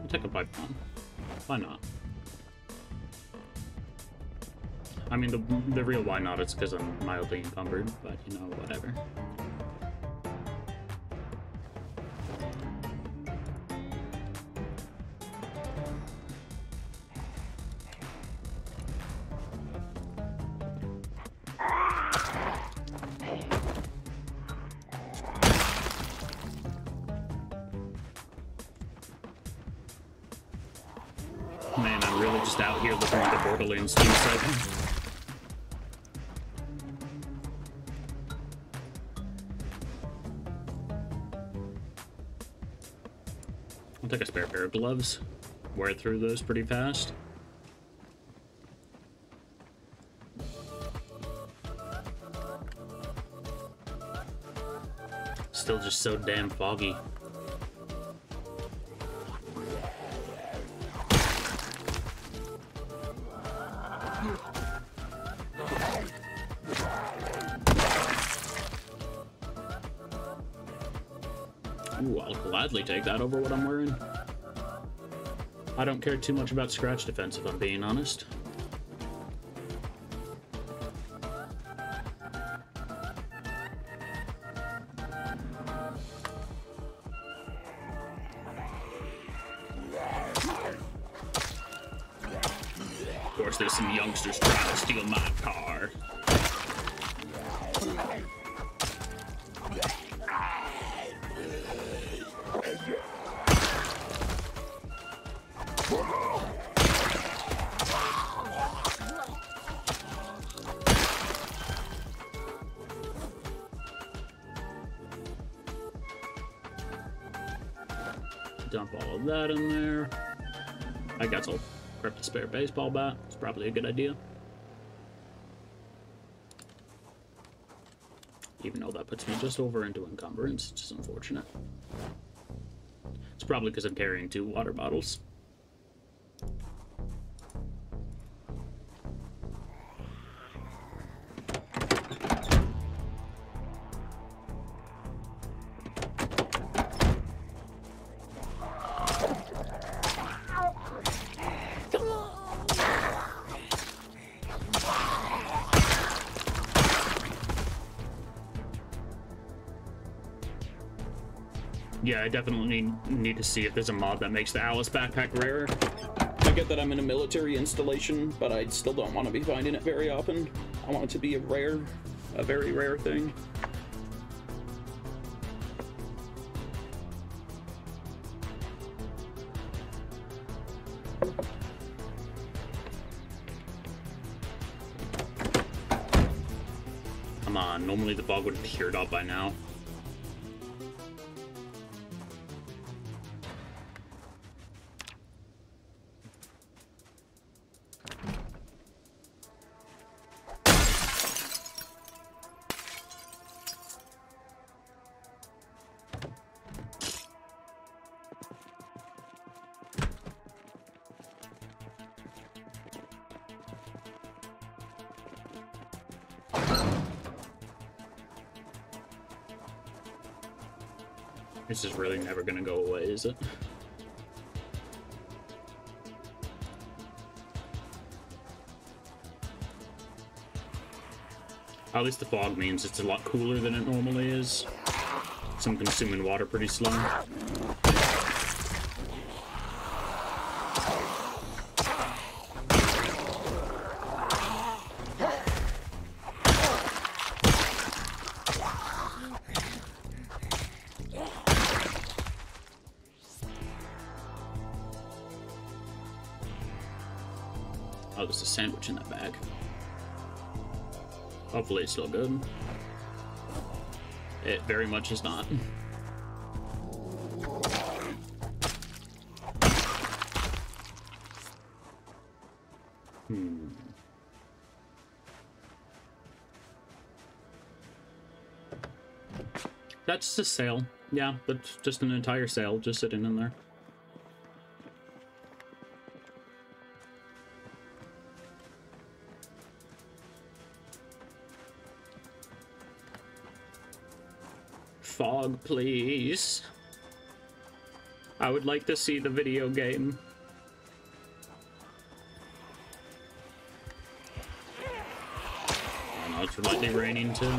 Take a pipe bomb. Why not? I mean, the real why not is because I'm mildly encumbered, but you know, whatever. Man, I'm really just out here looking like a Borderlands 2 segment. I'll take a spare pair of gloves. Wear through those pretty fast. Still just so damn foggy. Ooh, I'll gladly take that over what I'm wearing. I don't care too much about scratch defense, if I'm being honest. Of course, there's some youngsters trying to steal my car. Dump all of that in there. I guess I'll prep the spare baseball bat. It's probably a good idea. Even though that puts me just over into encumbrance, which is unfortunate. It's probably because I'm carrying 2 water bottles. Yeah, I definitely need to see if there's a mod that makes the Alice backpack rarer. I get that I'm in a military installation, but I still don't want to be finding it very often. I want it to be a very rare thing. Come on, normally the fog would have cleared up by now. This is really never gonna go away, is it? At least the fog means it's a lot cooler than it normally is. So I'm consuming water pretty slow. Oh, there's a sandwich in that bag. Hopefully it's still good. It very much is not. That's a sail. Yeah, that's just an entire sail just sitting in there. Fog, please. I would like to see the video game. Oh no, it's lightly raining too.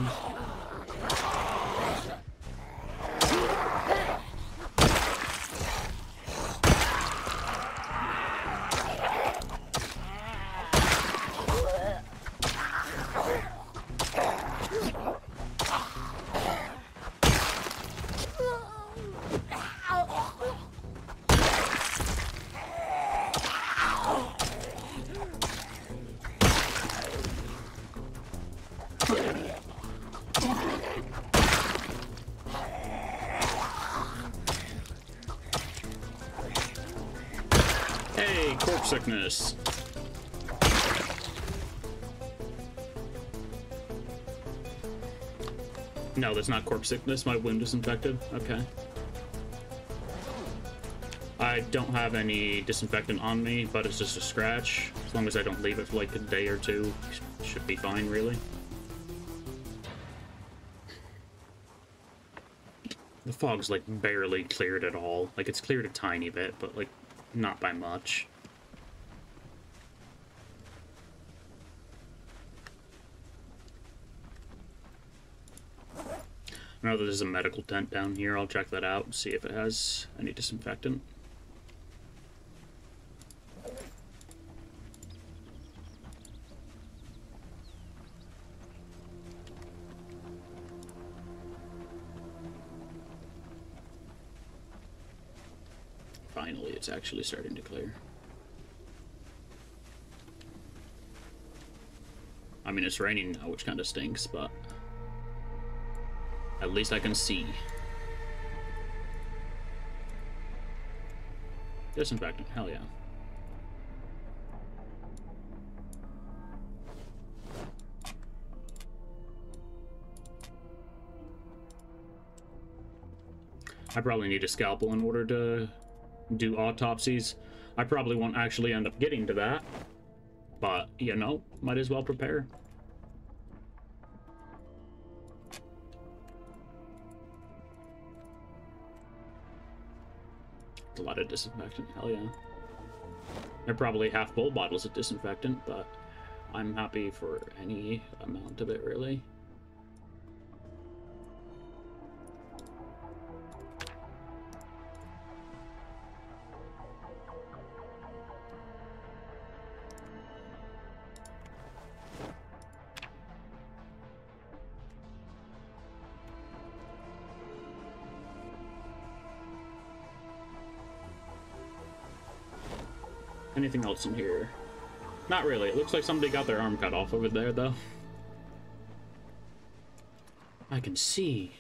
Hey, corpse sickness. No, that's not corpse sickness. My wound is infected. Okay. I don't have any disinfectant on me, but it's just a scratch. As long as I don't leave it for like a day or two, should be fine, really. The fog's like barely cleared at all. Like it's cleared a tiny bit, but like not by much. I know there's a medical tent down here. I'll check that out and see if it has any disinfectant. Finally, it's actually starting to clear. I mean, it's raining now, which kind of stinks, but at least I can see. Disinfectant, hell yeah. I probably need a scalpel in order to do autopsies. I probably won't actually end up getting to that, but, you know, might as well prepare. A lot of disinfectant, hell yeah. They're probably half full bottles of disinfectant, but I'm happy for any amount of it, really. Anything else in here? Not really. It looks like somebody got their arm cut off over there, though. I can see.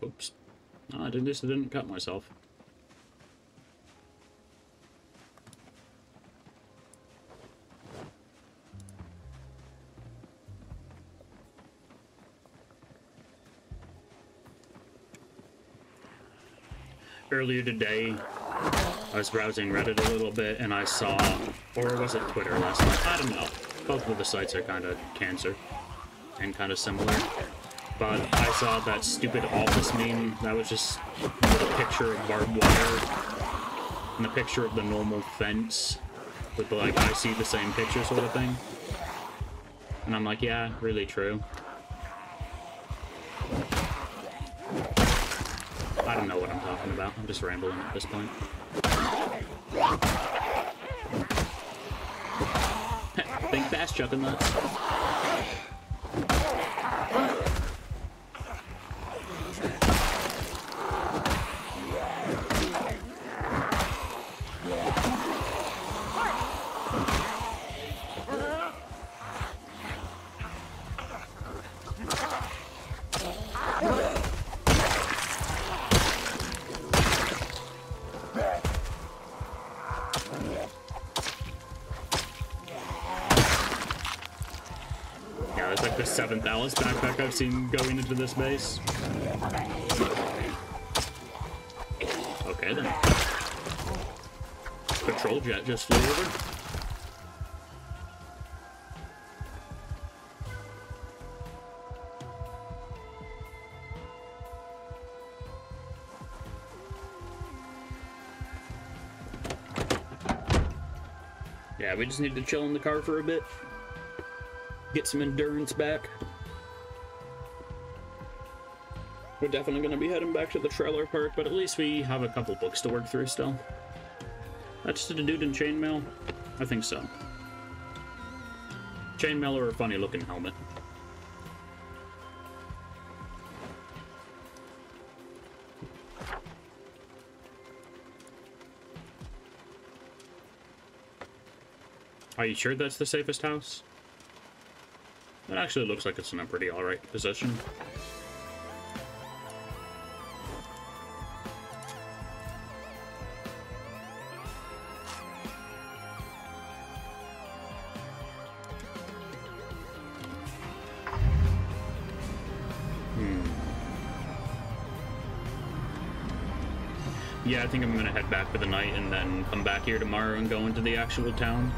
Oops. I didn't cut myself. Earlier today, I was browsing Reddit a little bit and I saw, or was it Twitter last night? I don't know. Both of the sites are kind of cancer and kind of similar. But I saw that stupid office meme that was just with a picture of barbed wire and a picture of the normal fence with the, like, I see the same picture sort of thing. And I'm like, yeah, really true. I don't know what I'm talking about. I'm just rambling at this point. Think fast, chucking nuts. The 7th Alice backpack I've seen going into this base. Okay then. Patrol jet just flew over. Yeah, we just need to chill in the car for a bit. Get some endurance back. We're definitely going to be heading back to the trailer park, but at least we have a couple books to work through still. That's the dude in chainmail? I think so. Chainmail or a funny looking helmet. Are you sure that's the safest house? It actually looks like it's in a pretty alright position. Yeah, I think I'm gonna head back for the night and then come back here tomorrow and go into the actual town.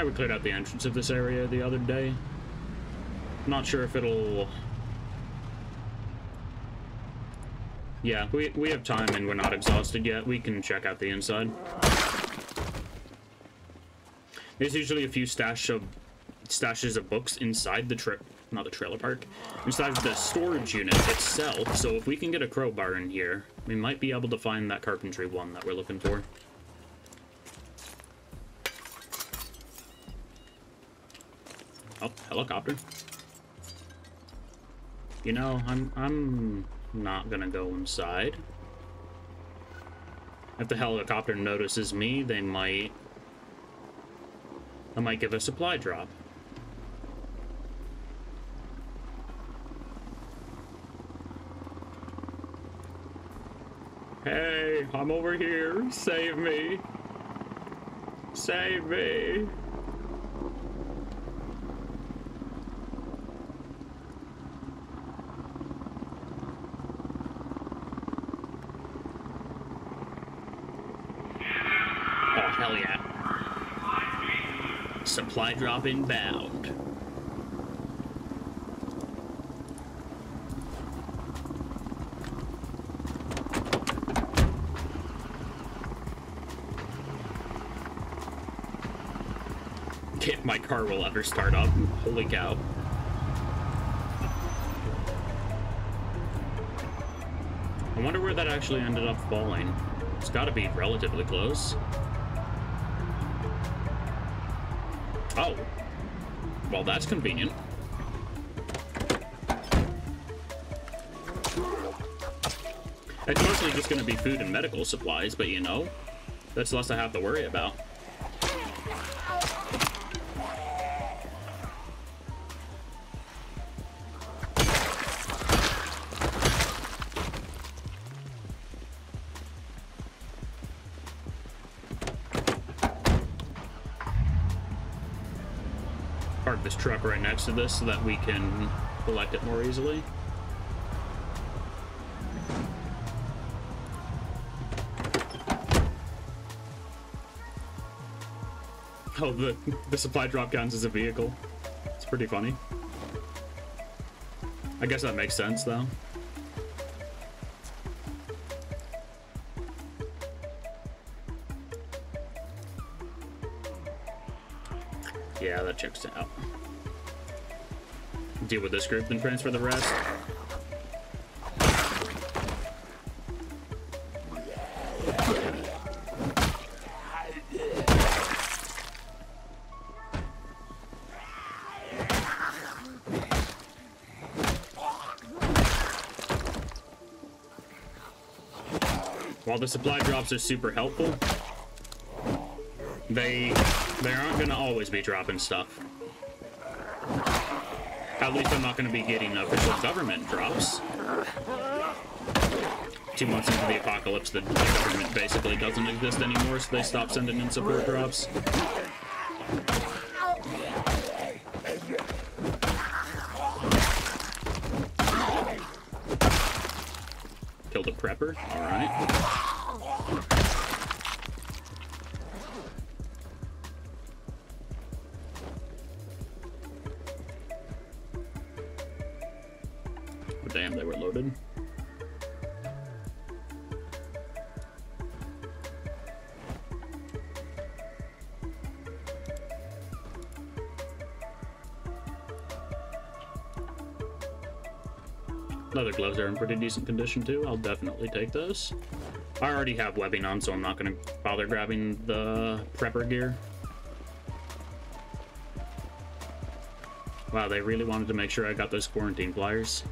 We cleared out the entrance of this area the other day. Not sure if it'll... Yeah, we have time and we're not exhausted yet. We can check out the inside. There's usually a few stashes of books inside the not the trailer park, inside the storage unit itself. So if we can get a crowbar in here, we might be able to find that carpentry one that we're looking for. Oh, helicopter. You know, I'm not gonna go inside. If the helicopter notices me, I might give a supply drop. Hey, I'm over here. Save me. Save me. Hell yeah. Supply drop inbound. If my car will ever start up. Holy cow. I wonder where that actually ended up falling. It's gotta be relatively close. Oh. Well, that's convenient. It's mostly just going to be food and medical supplies, but you know, that's less I have to worry about. Park this truck right next to this so that we can collect it more easily. Oh, the supply drop counts as a vehicle. It's pretty funny. I guess that makes sense, though. Yeah, that checks out. Deal with this group, then transfer the rest. While the supply drops are super helpful, they aren't gonna always be dropping stuff. At least I'm not gonna be getting official government drops. 2 months into the apocalypse, the government basically doesn't exist anymore, so they stop sending in support drops. Killed a prepper, alright. Damn, they were loaded. Leather gloves are in pretty decent condition too. I'll definitely take those. I already have webbing on, so I'm not going to bother grabbing the prepper gear. Wow, they really wanted to make sure I got those quarantine flyers.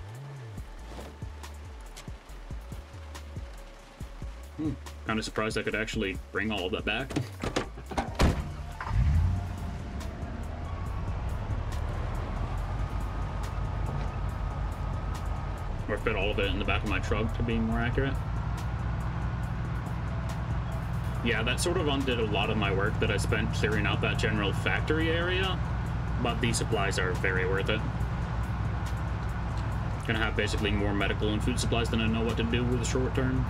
Kind of surprised I could actually bring all of that back. Or fit all of it in the back of my truck, to be more accurate. Yeah, that sort of undid a lot of my work that I spent clearing out that general factory area, but these supplies are very worth it. Gonna have basically more medical and food supplies than I know what to do with short term.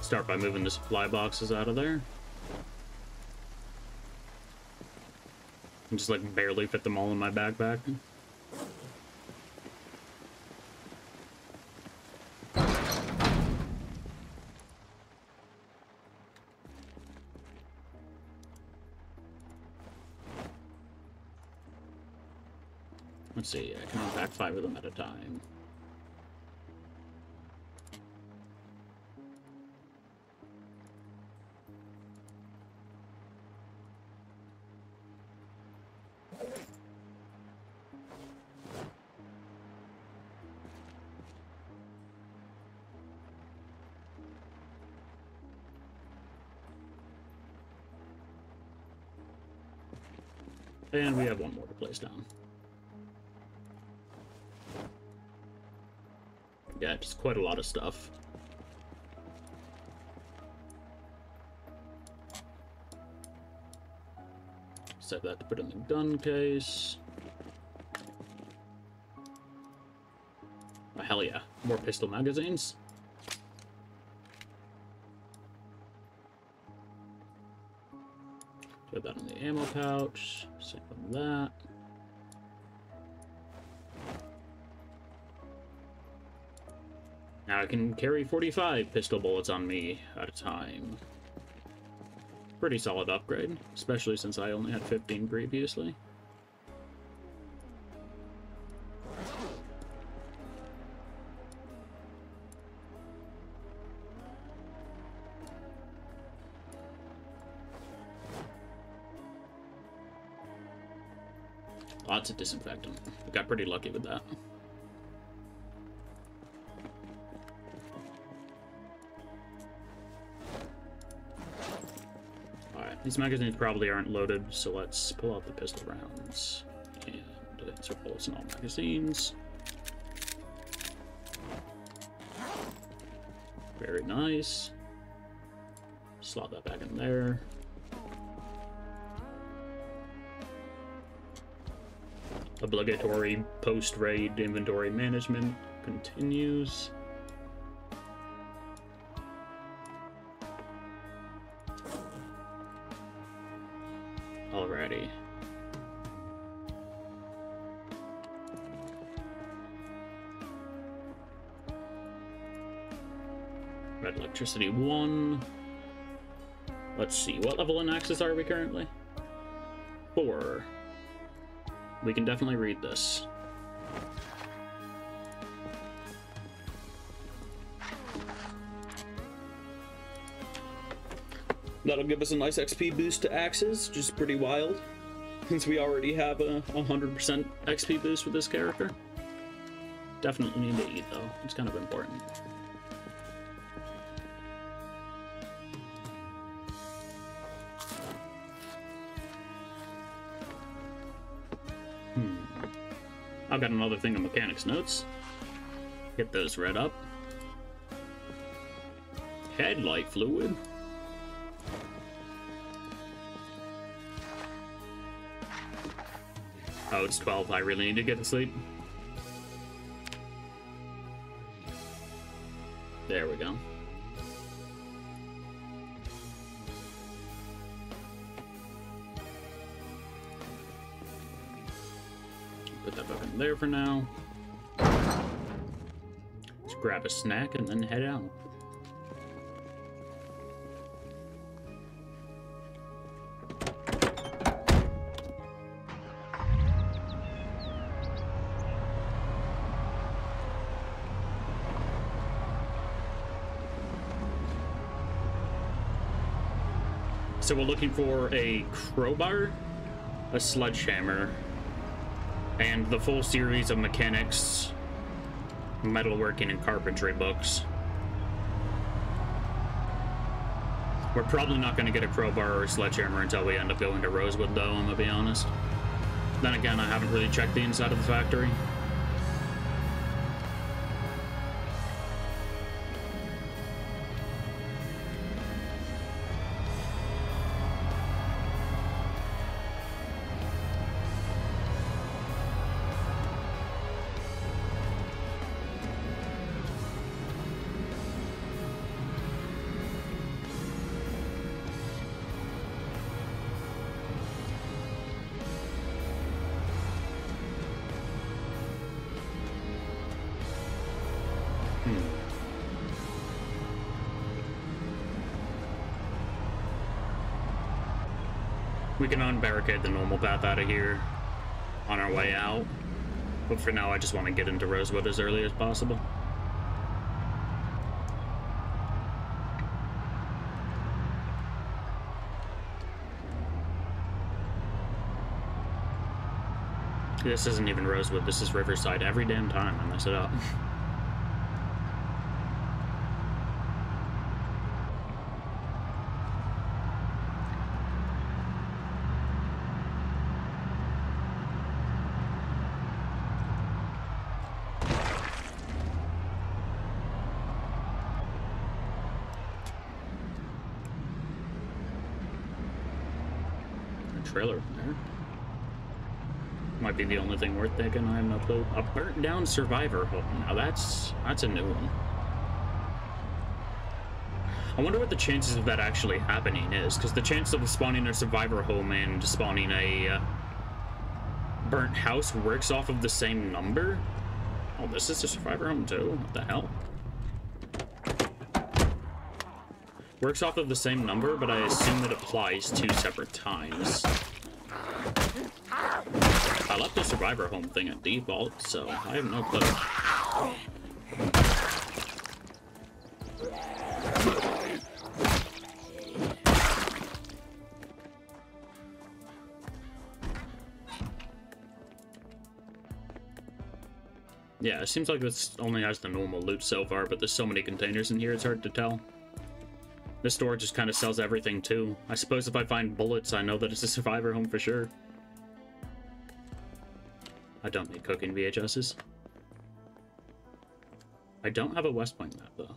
Start by moving the supply boxes out of there. And just like barely fit them all in my backpack. Let's see, I can unpack 5 of them at a time. And we have one more to place down. Yeah, just quite a lot of stuff. Set that to put in the gun case. Oh, hell yeah. More pistol magazines. Put that in the ammo pouch. Same with that. Now I can carry 45 pistol bullets on me at a time. Pretty solid upgrade, especially since I only had 15 previously. Lots of disinfectant. I got pretty lucky with that. Alright, these magazines probably aren't loaded, so let's pull out the pistol rounds. And insert bullets in all magazines. Very nice. Slot that back in there. Obligatory post-raid inventory management continues. Alrighty. Red electricity 1. Let's see, what level in Axis are we currently? 4. We can definitely read this. That'll give us a nice XP boost to Axes, which is pretty wild, since we already have a 100% XP boost with this character. Definitely need to eat, though. It's kind of important. I've got another thing of mechanics notes. Get those read up. Headlight fluid. Oh, it's 12. I really need to get to sleep. There we go. Put that back in there for now. Let's grab a snack and then head out. So we're looking for a crowbar, a sledgehammer, and the full series of mechanics, metalworking, and carpentry books. We're probably not going to get a crowbar or a sledgehammer until we end up going to Rosewood, though, I'm going to be honest. Then again, I haven't really checked the inside of the factory. We can unbarricade the normal path out of here on our way out, but for now I just want to get into Rosewood as early as possible. This isn't even Rosewood, this is Riverside. Every damn time I mess it up. Trailer there. Might be the only thing worth taking. I have no clue. A burnt down survivor home. Now that's a new one. I wonder what the chances of that actually happening is, because the chance of spawning a survivor home and spawning a burnt house works off of the same number. Oh, this is a survivor home too? What the hell? Works off of the same number, but I assume it applies 2 separate times. I left the survivor home thing at default, so I have no clue. Yeah, it seems like this only has the normal loot so far, but there's so many containers in here, it's hard to tell. This store just kind of sells everything, too. I suppose if I find bullets, I know that it's a survivor home for sure. I don't need cooking VHSs. I don't have a West Point map, though.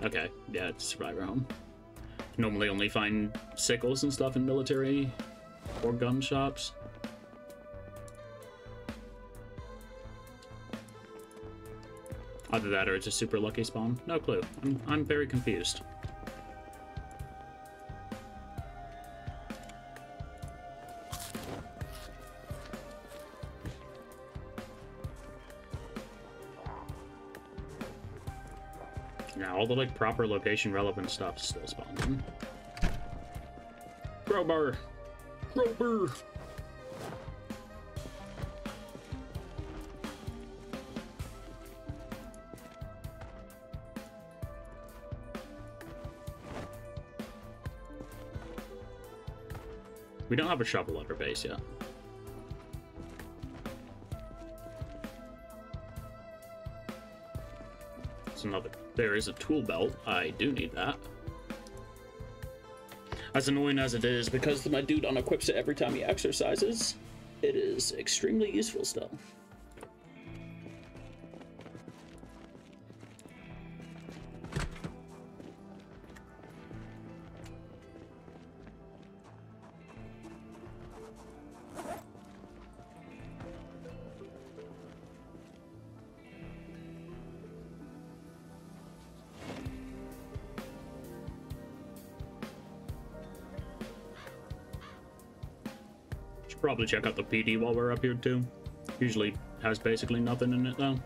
Okay, yeah, it's a survivor home. Normally only find sickles and stuff in military or gun shops. Either that or it's a super lucky spawn. No clue. I'm very confused. Now all the like proper location relevant stuff still spawning. Crowbar! Crowbar! We don't have a shovel at our base yet. It's another. There is a tool belt. I do need that. As annoying as it is, because my dude unequips it every time he exercises, it is extremely useful still. probably check out the PD while we're up here too. Usually has basically nothing in it though.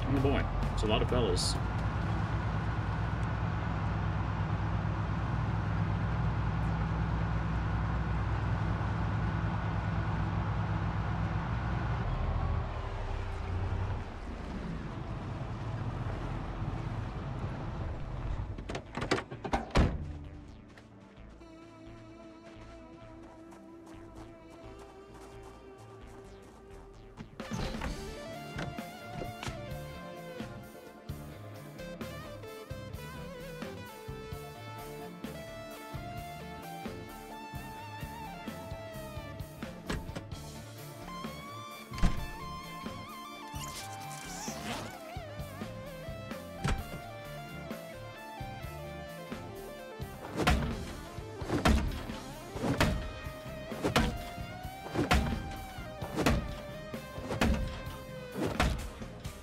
Oh boy, it's a lot of fellas.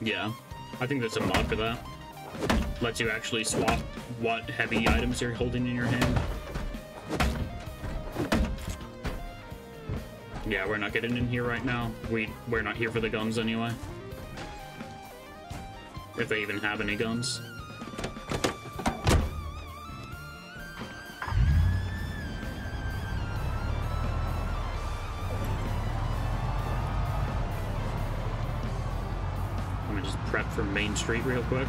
Yeah, I think there's a mod for that. Lets you actually swap what heavy items you're holding in your hand. Yeah, we're not getting in here right now. We're not here for the guns anyway. If they even have any guns. Prep for Main Street real quick.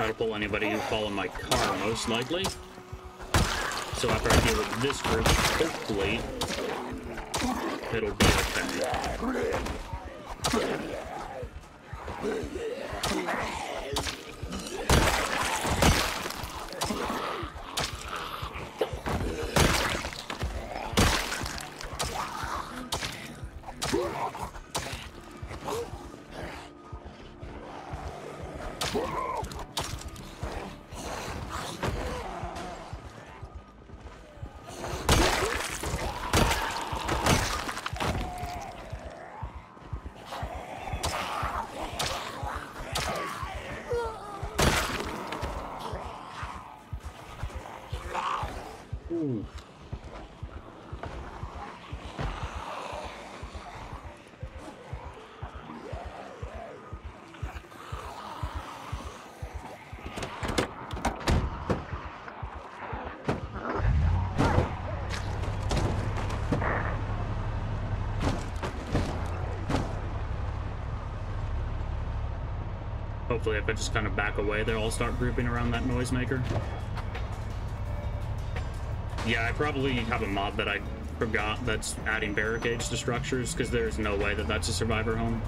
I'll pull anybody who fall in my car, most likely. So after I deal with this group, hopefully, it'll be okay. Ooh. Hopefully if I just kind of back away, they'll all start grouping around that noisemaker. Yeah, I probably have a mod that I forgot that's adding barricades to structures, because there's no way that that's a survivor home.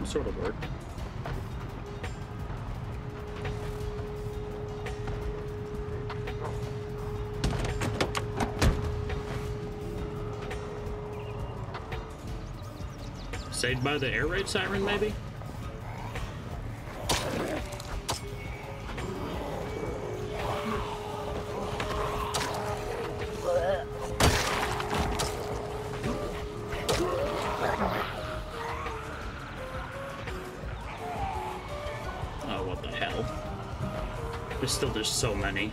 Sort of work. Saved by the air raid siren, maybe? What the hell? There's still just so many.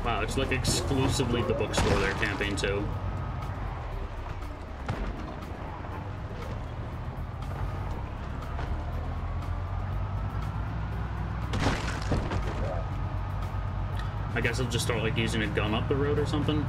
Wow, it's like exclusively the bookstore they're camping to. I guess I'll just start like using a gun up the road or something.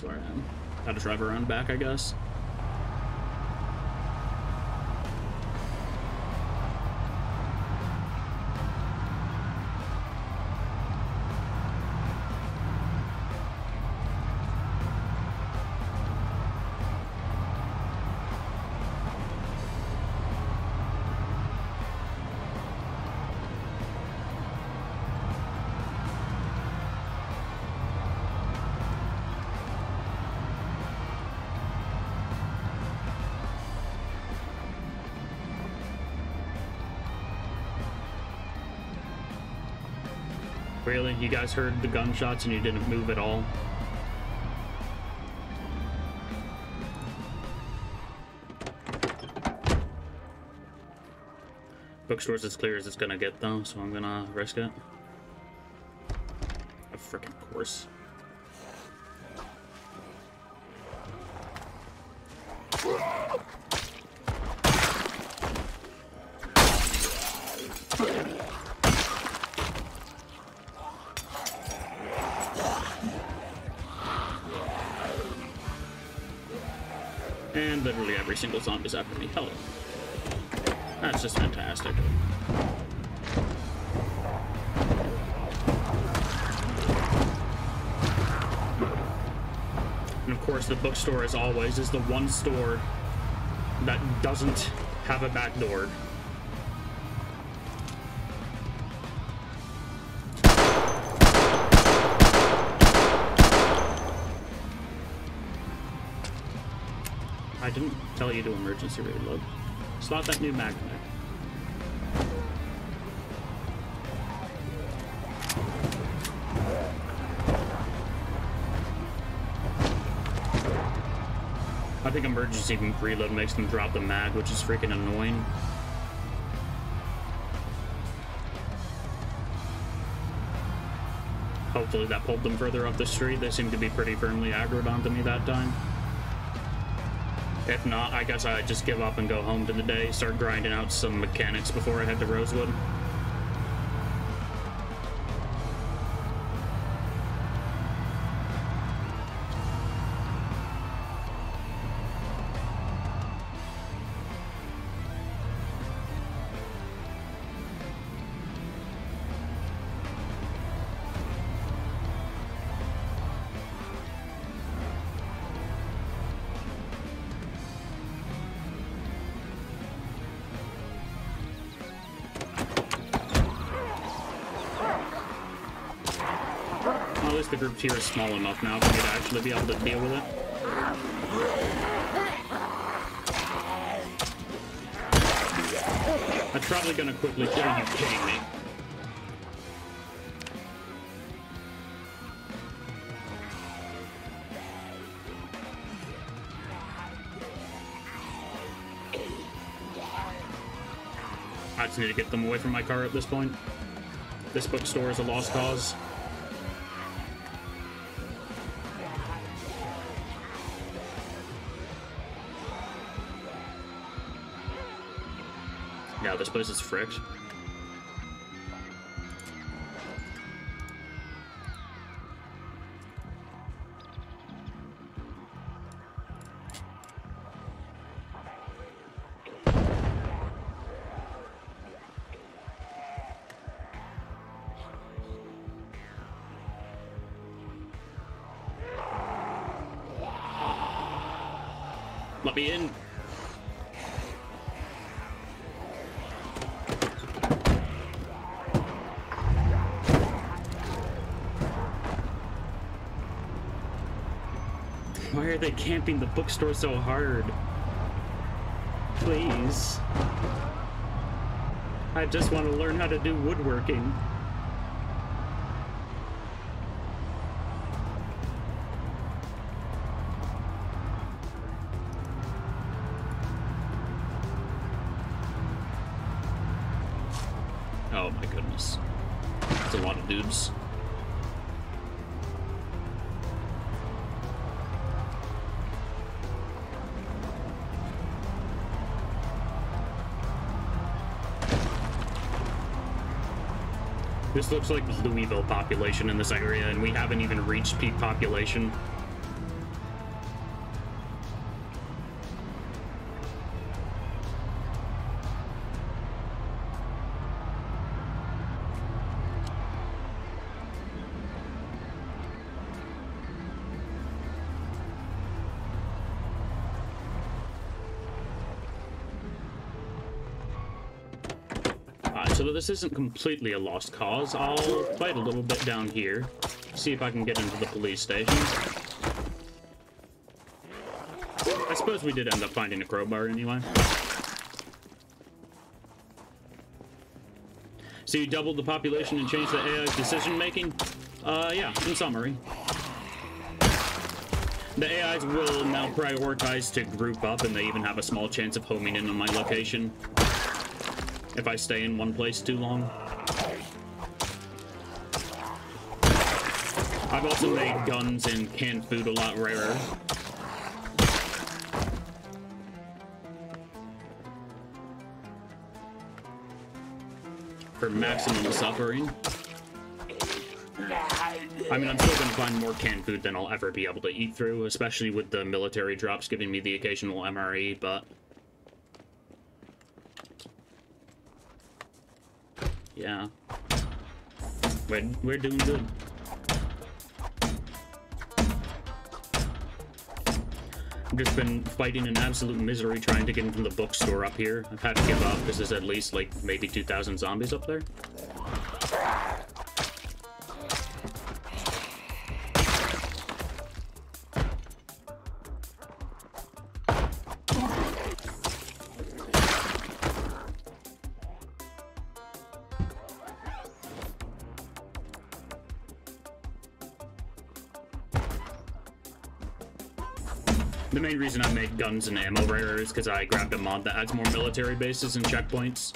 Where I am. Gotta drive around back, I guess. Really? You guys heard the gunshots and you didn't move at all? Bookstore's as clear as it's gonna get though, so I'm gonna risk it. Of frickin' course. And literally every single zombie's after me. Hell, that's just fantastic. And of course, the bookstore, as always, is the one store that doesn't have a back door. I didn't tell you to emergency reload. Slot that new magnet. I think emergency reload makes them drop the mag, which is freaking annoying. Hopefully that pulled them further up the street. They seem to be pretty firmly aggroed onto me that time. If not, I guess I just give up and go home to the day, start grinding out some mechanics before I head to Rosewood. the group here is small enough now for me to actually be able to deal with it. I'm probably gonna quickly... Are you kidding me? I just need to get them away from my car at this point. This bookstore is a lost cause. Yeah, this place is fricked. Let me in. Why are they camping the bookstore so hard? Please. I just want to learn how to do woodworking. Oh my goodness. That's a lot of dudes. This looks like Louisville population in this area, and we haven't even reached peak population. So this isn't completely a lost cause. I'll fight a little bit down here, see if I can get into the police station. I suppose we did end up finding a crowbar anyway. So you doubled the population and changed the AI's decision making? Yeah, in summary. The AIs will now prioritize to group up, and they even have a small chance of homing in on my location if I stay in one place too long. I've also made guns and canned food a lot rarer. For maximum suffering. I mean, I'm still gonna find more canned food than I'll ever be able to eat through, especially with the military drops giving me the occasional MRE, but... yeah. We're doing good. I've just been fighting in absolute misery trying to get into the bookstore up here. I've had to give up because there's at least, like, maybe 2,000 zombies up there. The main reason I made guns and ammo rarer is because I grabbed a mod that adds more military bases and checkpoints.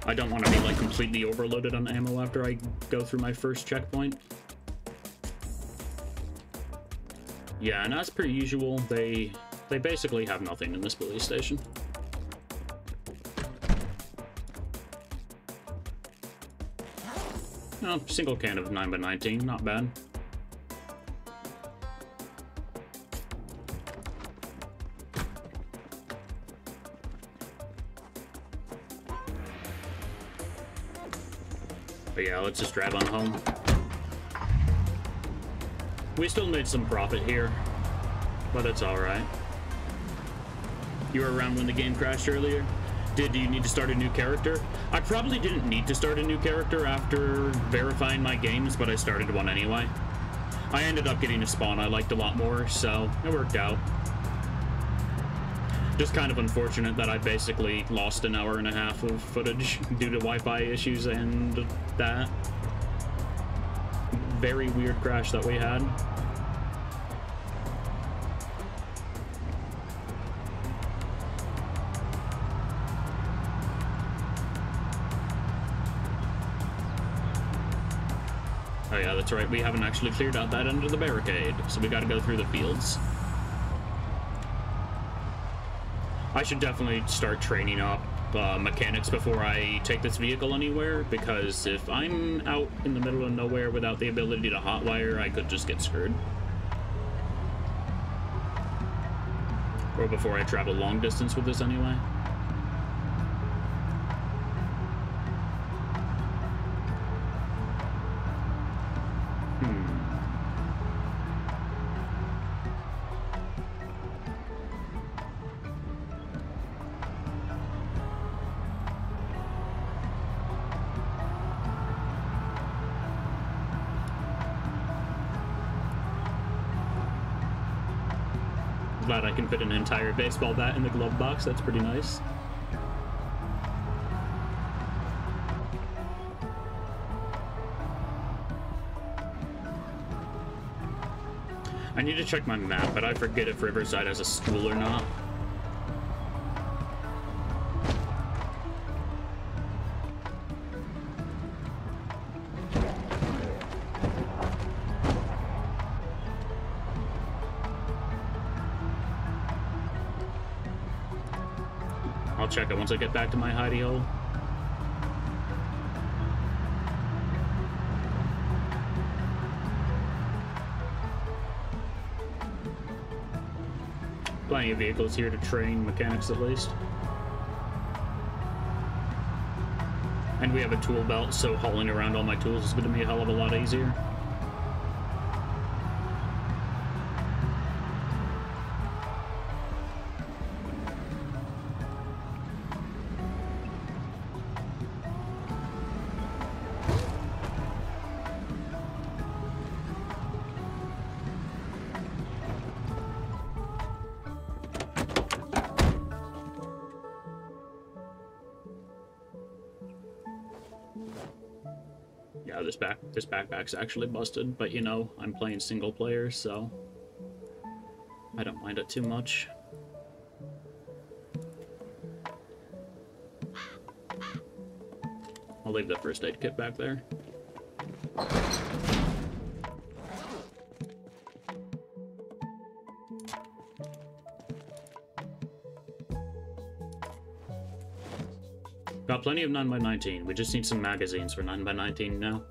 I don't want to be, like, completely overloaded on ammo after I go through my first checkpoint. Yeah, and as per usual, they basically have nothing in this police station. Oh, single can of 9x19, not bad. But yeah, let's just drive on home. We still made some profit here, but it's alright. You were around when the game crashed earlier? Did you need to start a new character? I probably didn't need to start a new character after verifying my games, but I started one anyway. I ended up getting a spawn I liked a lot more, so it worked out. Just kind of unfortunate that I basically lost an hour and a half of footage due to Wi-Fi issues and that very weird crash that we had. Oh yeah, that's right, we haven't actually cleared out that end of the barricade, so we gotta go through the fields. I should definitely start training up mechanics before I take this vehicle anywhere, because if I'm out in the middle of nowhere without the ability to hotwire, I could just get screwed. Or before I travel long distance with this anyway. Glad I can fit an entire baseball bat in the glove box. That's pretty nice. I need to check my map, but I forget if Riverside has a school or not. I'll check it once I get back to my hidey hole. Plenty of vehicles here to train mechanics at least. And we have a tool belt, so hauling around all my tools is going to be a hell of a lot easier. Yeah, this backpack's actually busted, but you know, I'm playing single player, so I don't mind it too much. I'll leave the first aid kit back there. Got plenty of 9x19. We just need some magazines for 9x19 now.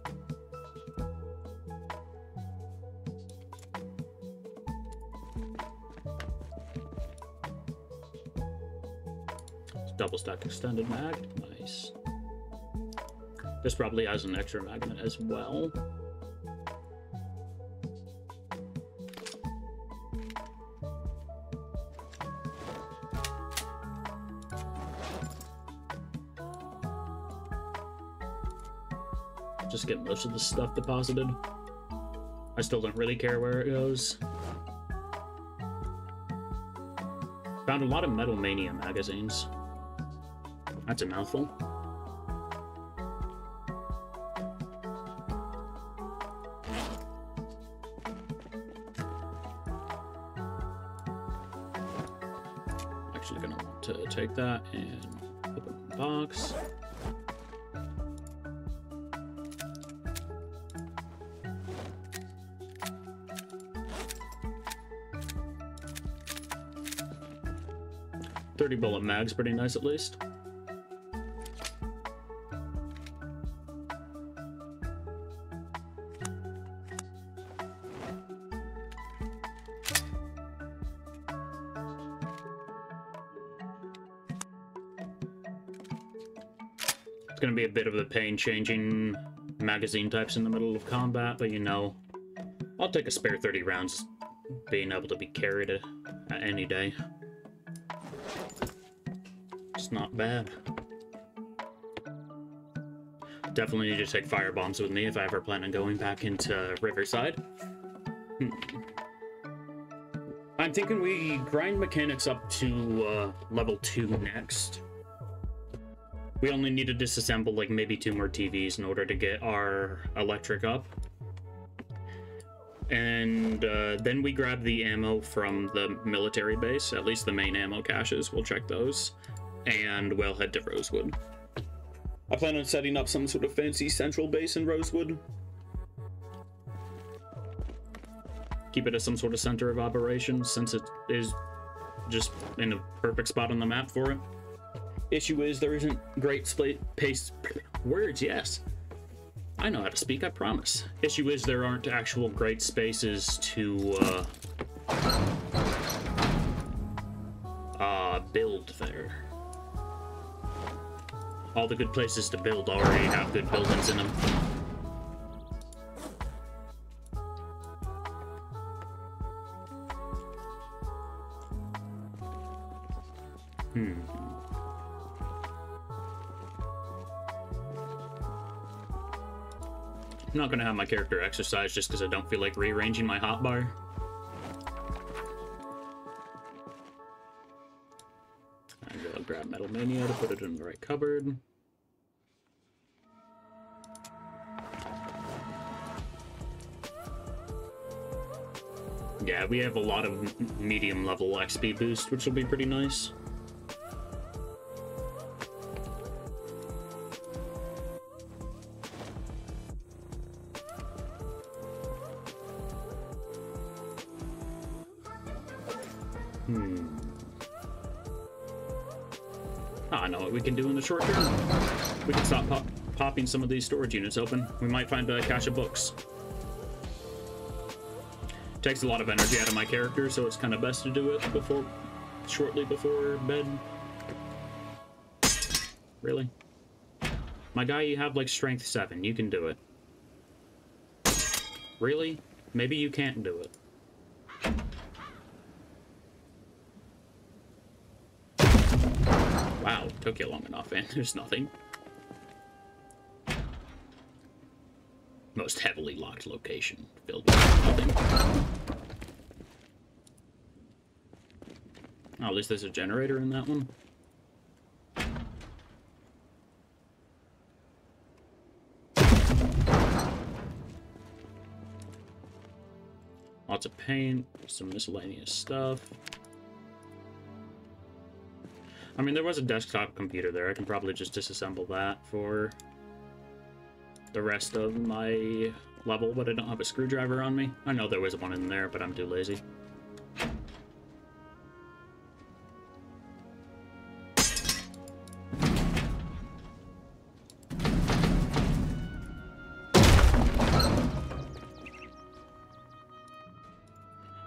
Double stack extended mag. Nice. This probably has an extra magnet as well. Just get most of the stuff deposited. I still don't really care where it goes. Found a lot of Metal Mania magazines. That's a mouthful. Actually gonna want to take that and open the box. .30 bullet mag's pretty nice at least. It's gonna be a bit of a pain changing magazine types in the middle of combat, but you know, I'll take a spare 30 rounds being able to be carried at any day. It's not bad. Definitely need to take fire bombs with me if I ever plan on going back into Riverside. Hmm. I'm thinking we grind mechanics up to level 2 next. We only need to disassemble like maybe 2 more TVs in order to get our electric up. And then we grab the ammo from the military base, at least the main ammo caches. We'll check those. And we'll head to Rosewood. I plan on setting up some sort of fancy central base in Rosewood. Keep it as some sort of center of operations, since it is just in a perfect spot on the map for it. Issue is there isn't great pace words, yes. I know how to speak, I promise. Issue is there aren't actual great spaces to build there. All the good places to build already have good buildings in them. I'm not gonna have my character exercise just because I don't feel like rearranging my hotbar. I'm gonna grab Metal Mania to put it in the right cupboard. Yeah, we have a lot of medium level XP boost, which will be pretty nice. I know what we can do in the short term. We can stop popping some of these storage units open. We might find a cache of books. Takes a lot of energy out of my character, so it's kind of best to do it shortly before bed. Really? My guy, you have like strength 7. You can do it. Really? Maybe you can't do it. Wow, took you long enough, and there's nothing. Most heavily locked location, filled with nothing. Oh, at least there's a generator in that one. Lots of paint, some miscellaneous stuff. I mean, there was a desktop computer there. I can probably just disassemble that for the rest of my level, but I don't have a screwdriver on me. I know there was one in there, but I'm too lazy.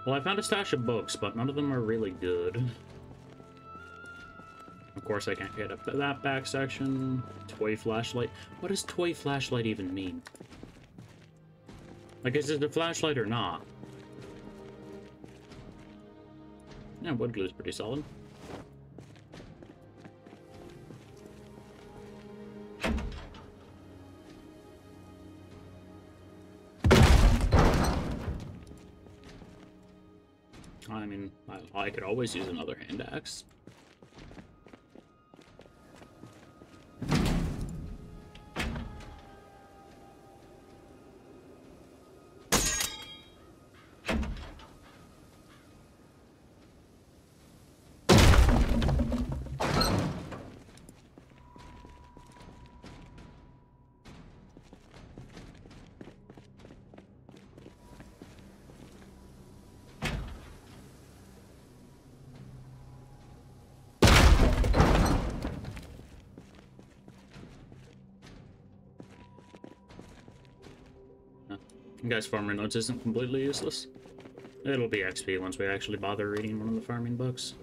Well, I found a stash of books, but none of them are really good. Of course, I can't get up to that back section. Toy flashlight. What does toy flashlight even mean? Like, is it a flashlight or not? Yeah, wood glue is pretty solid. I mean, I could always use another hand axe. Guys, farmer notes isn't completely useless. It'll be XP once we actually bother reading one of the farming books.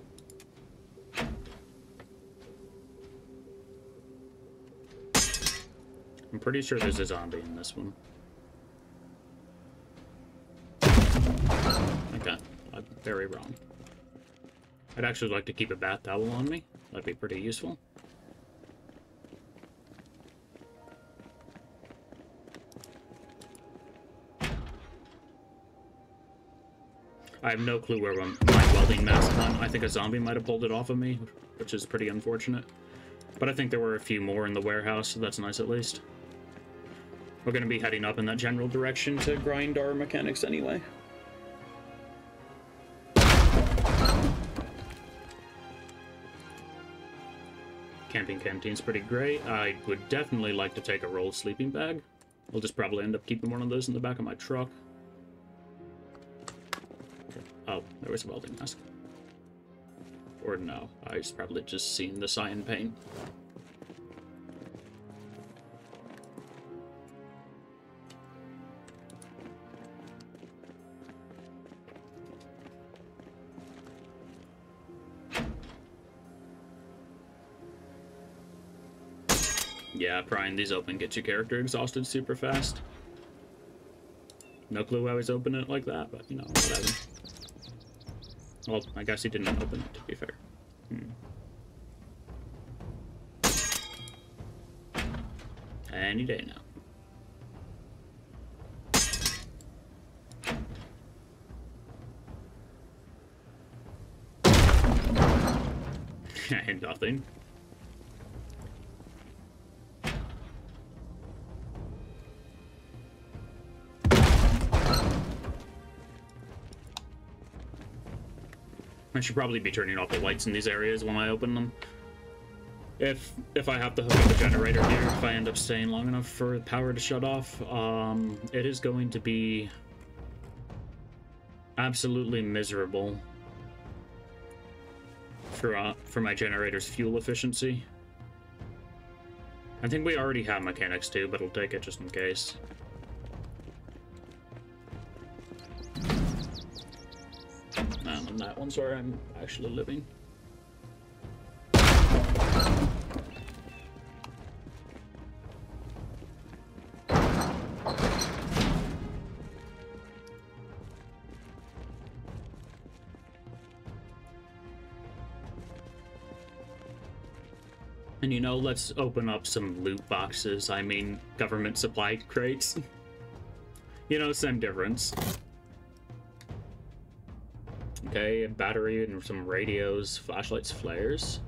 I'm pretty sure there's a zombie in this one. Okay, I'm very wrong. I'd actually like to keep a bath towel on me. That'd be pretty useful. I have no clue where my welding mask went. I think a zombie might have pulled it off of me, which is pretty unfortunate. But I think there were a few more in the warehouse, so that's nice at least. We're going to be heading up in that general direction to grind our mechanics anyway. Camping canteen's pretty great. I would definitely like to take a rolled sleeping bag. I'll just probably end up keeping one of those in the back of my truck. Oh, there was a welding mask. Or no, I was probably just seen the cyan paint. Yeah, prying these open gets your character exhausted super fast. No clue how he's opening it like that, but you know, whatever. Well, I guess he didn't open it, to be fair. Any day now. Nothing. I should probably be turning off the lights in these areas when I open them. If I have to hook up a generator here, if I end up staying long enough for power to shut off, it is going to be absolutely miserable for my generator's fuel efficiency. I think we already have mechanics too, but I'll take it just in case. And that one's where I'm actually living. And you know, let's open up some loot boxes. I mean, government supply crates. You know, same difference. Okay, a battery and some radios, flashlights, flares.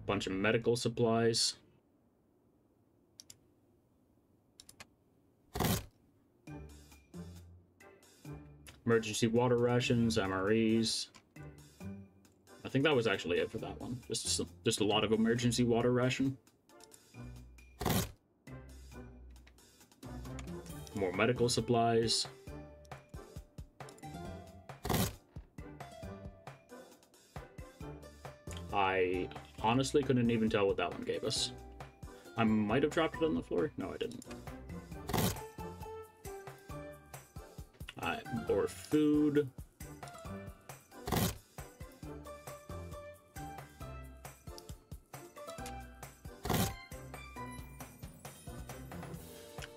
Bunch of medical supplies. Emergency water rations, MREs. I think that was actually it for that one. Just a lot of emergency water ration. More medical supplies. I honestly couldn't even tell what that one gave us. I might have dropped it on the floor. No, I didn't. More food.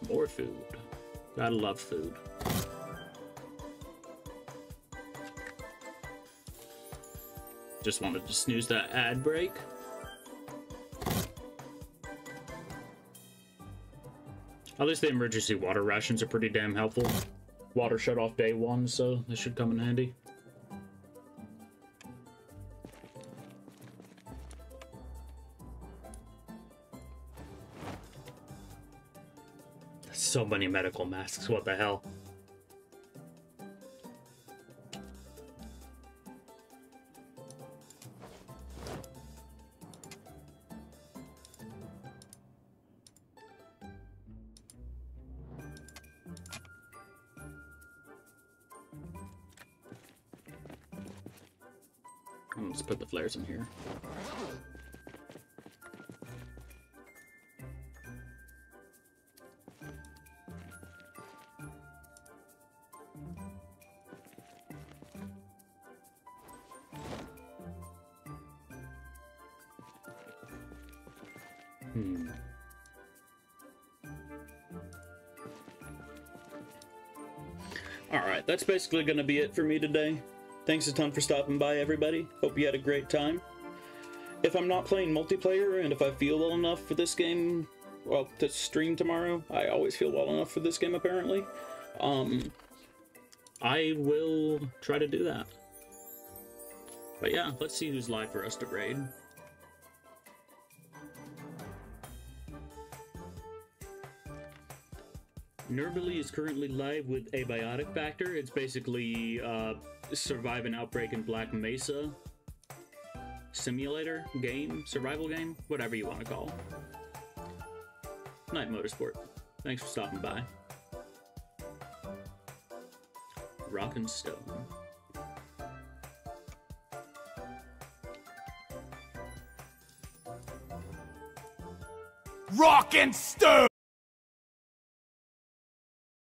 More food. Gotta love food. Just wanted to snooze that ad break. At least the emergency water rations are pretty damn helpful. Water shut off day one, so this should come in handy. So many medical masks, what the hell? Let's put the flares in here. Alright, that's basically going to be it for me today. Thanks a ton for stopping by, everybody. Hope you had a great time. If I'm not playing multiplayer, and if I feel well enough for this game, well, to stream tomorrow. I always feel well enough for this game, apparently. I will try to do that. But yeah, let's see who's live for us to raid. Nervily is currently live with Abiotic Factor. It's basically survive an outbreak in Black Mesa simulator game, survival game, whatever you want to call. Night Motorsport. Thanks for stopping by. Rock and Stone. Rock and Stone!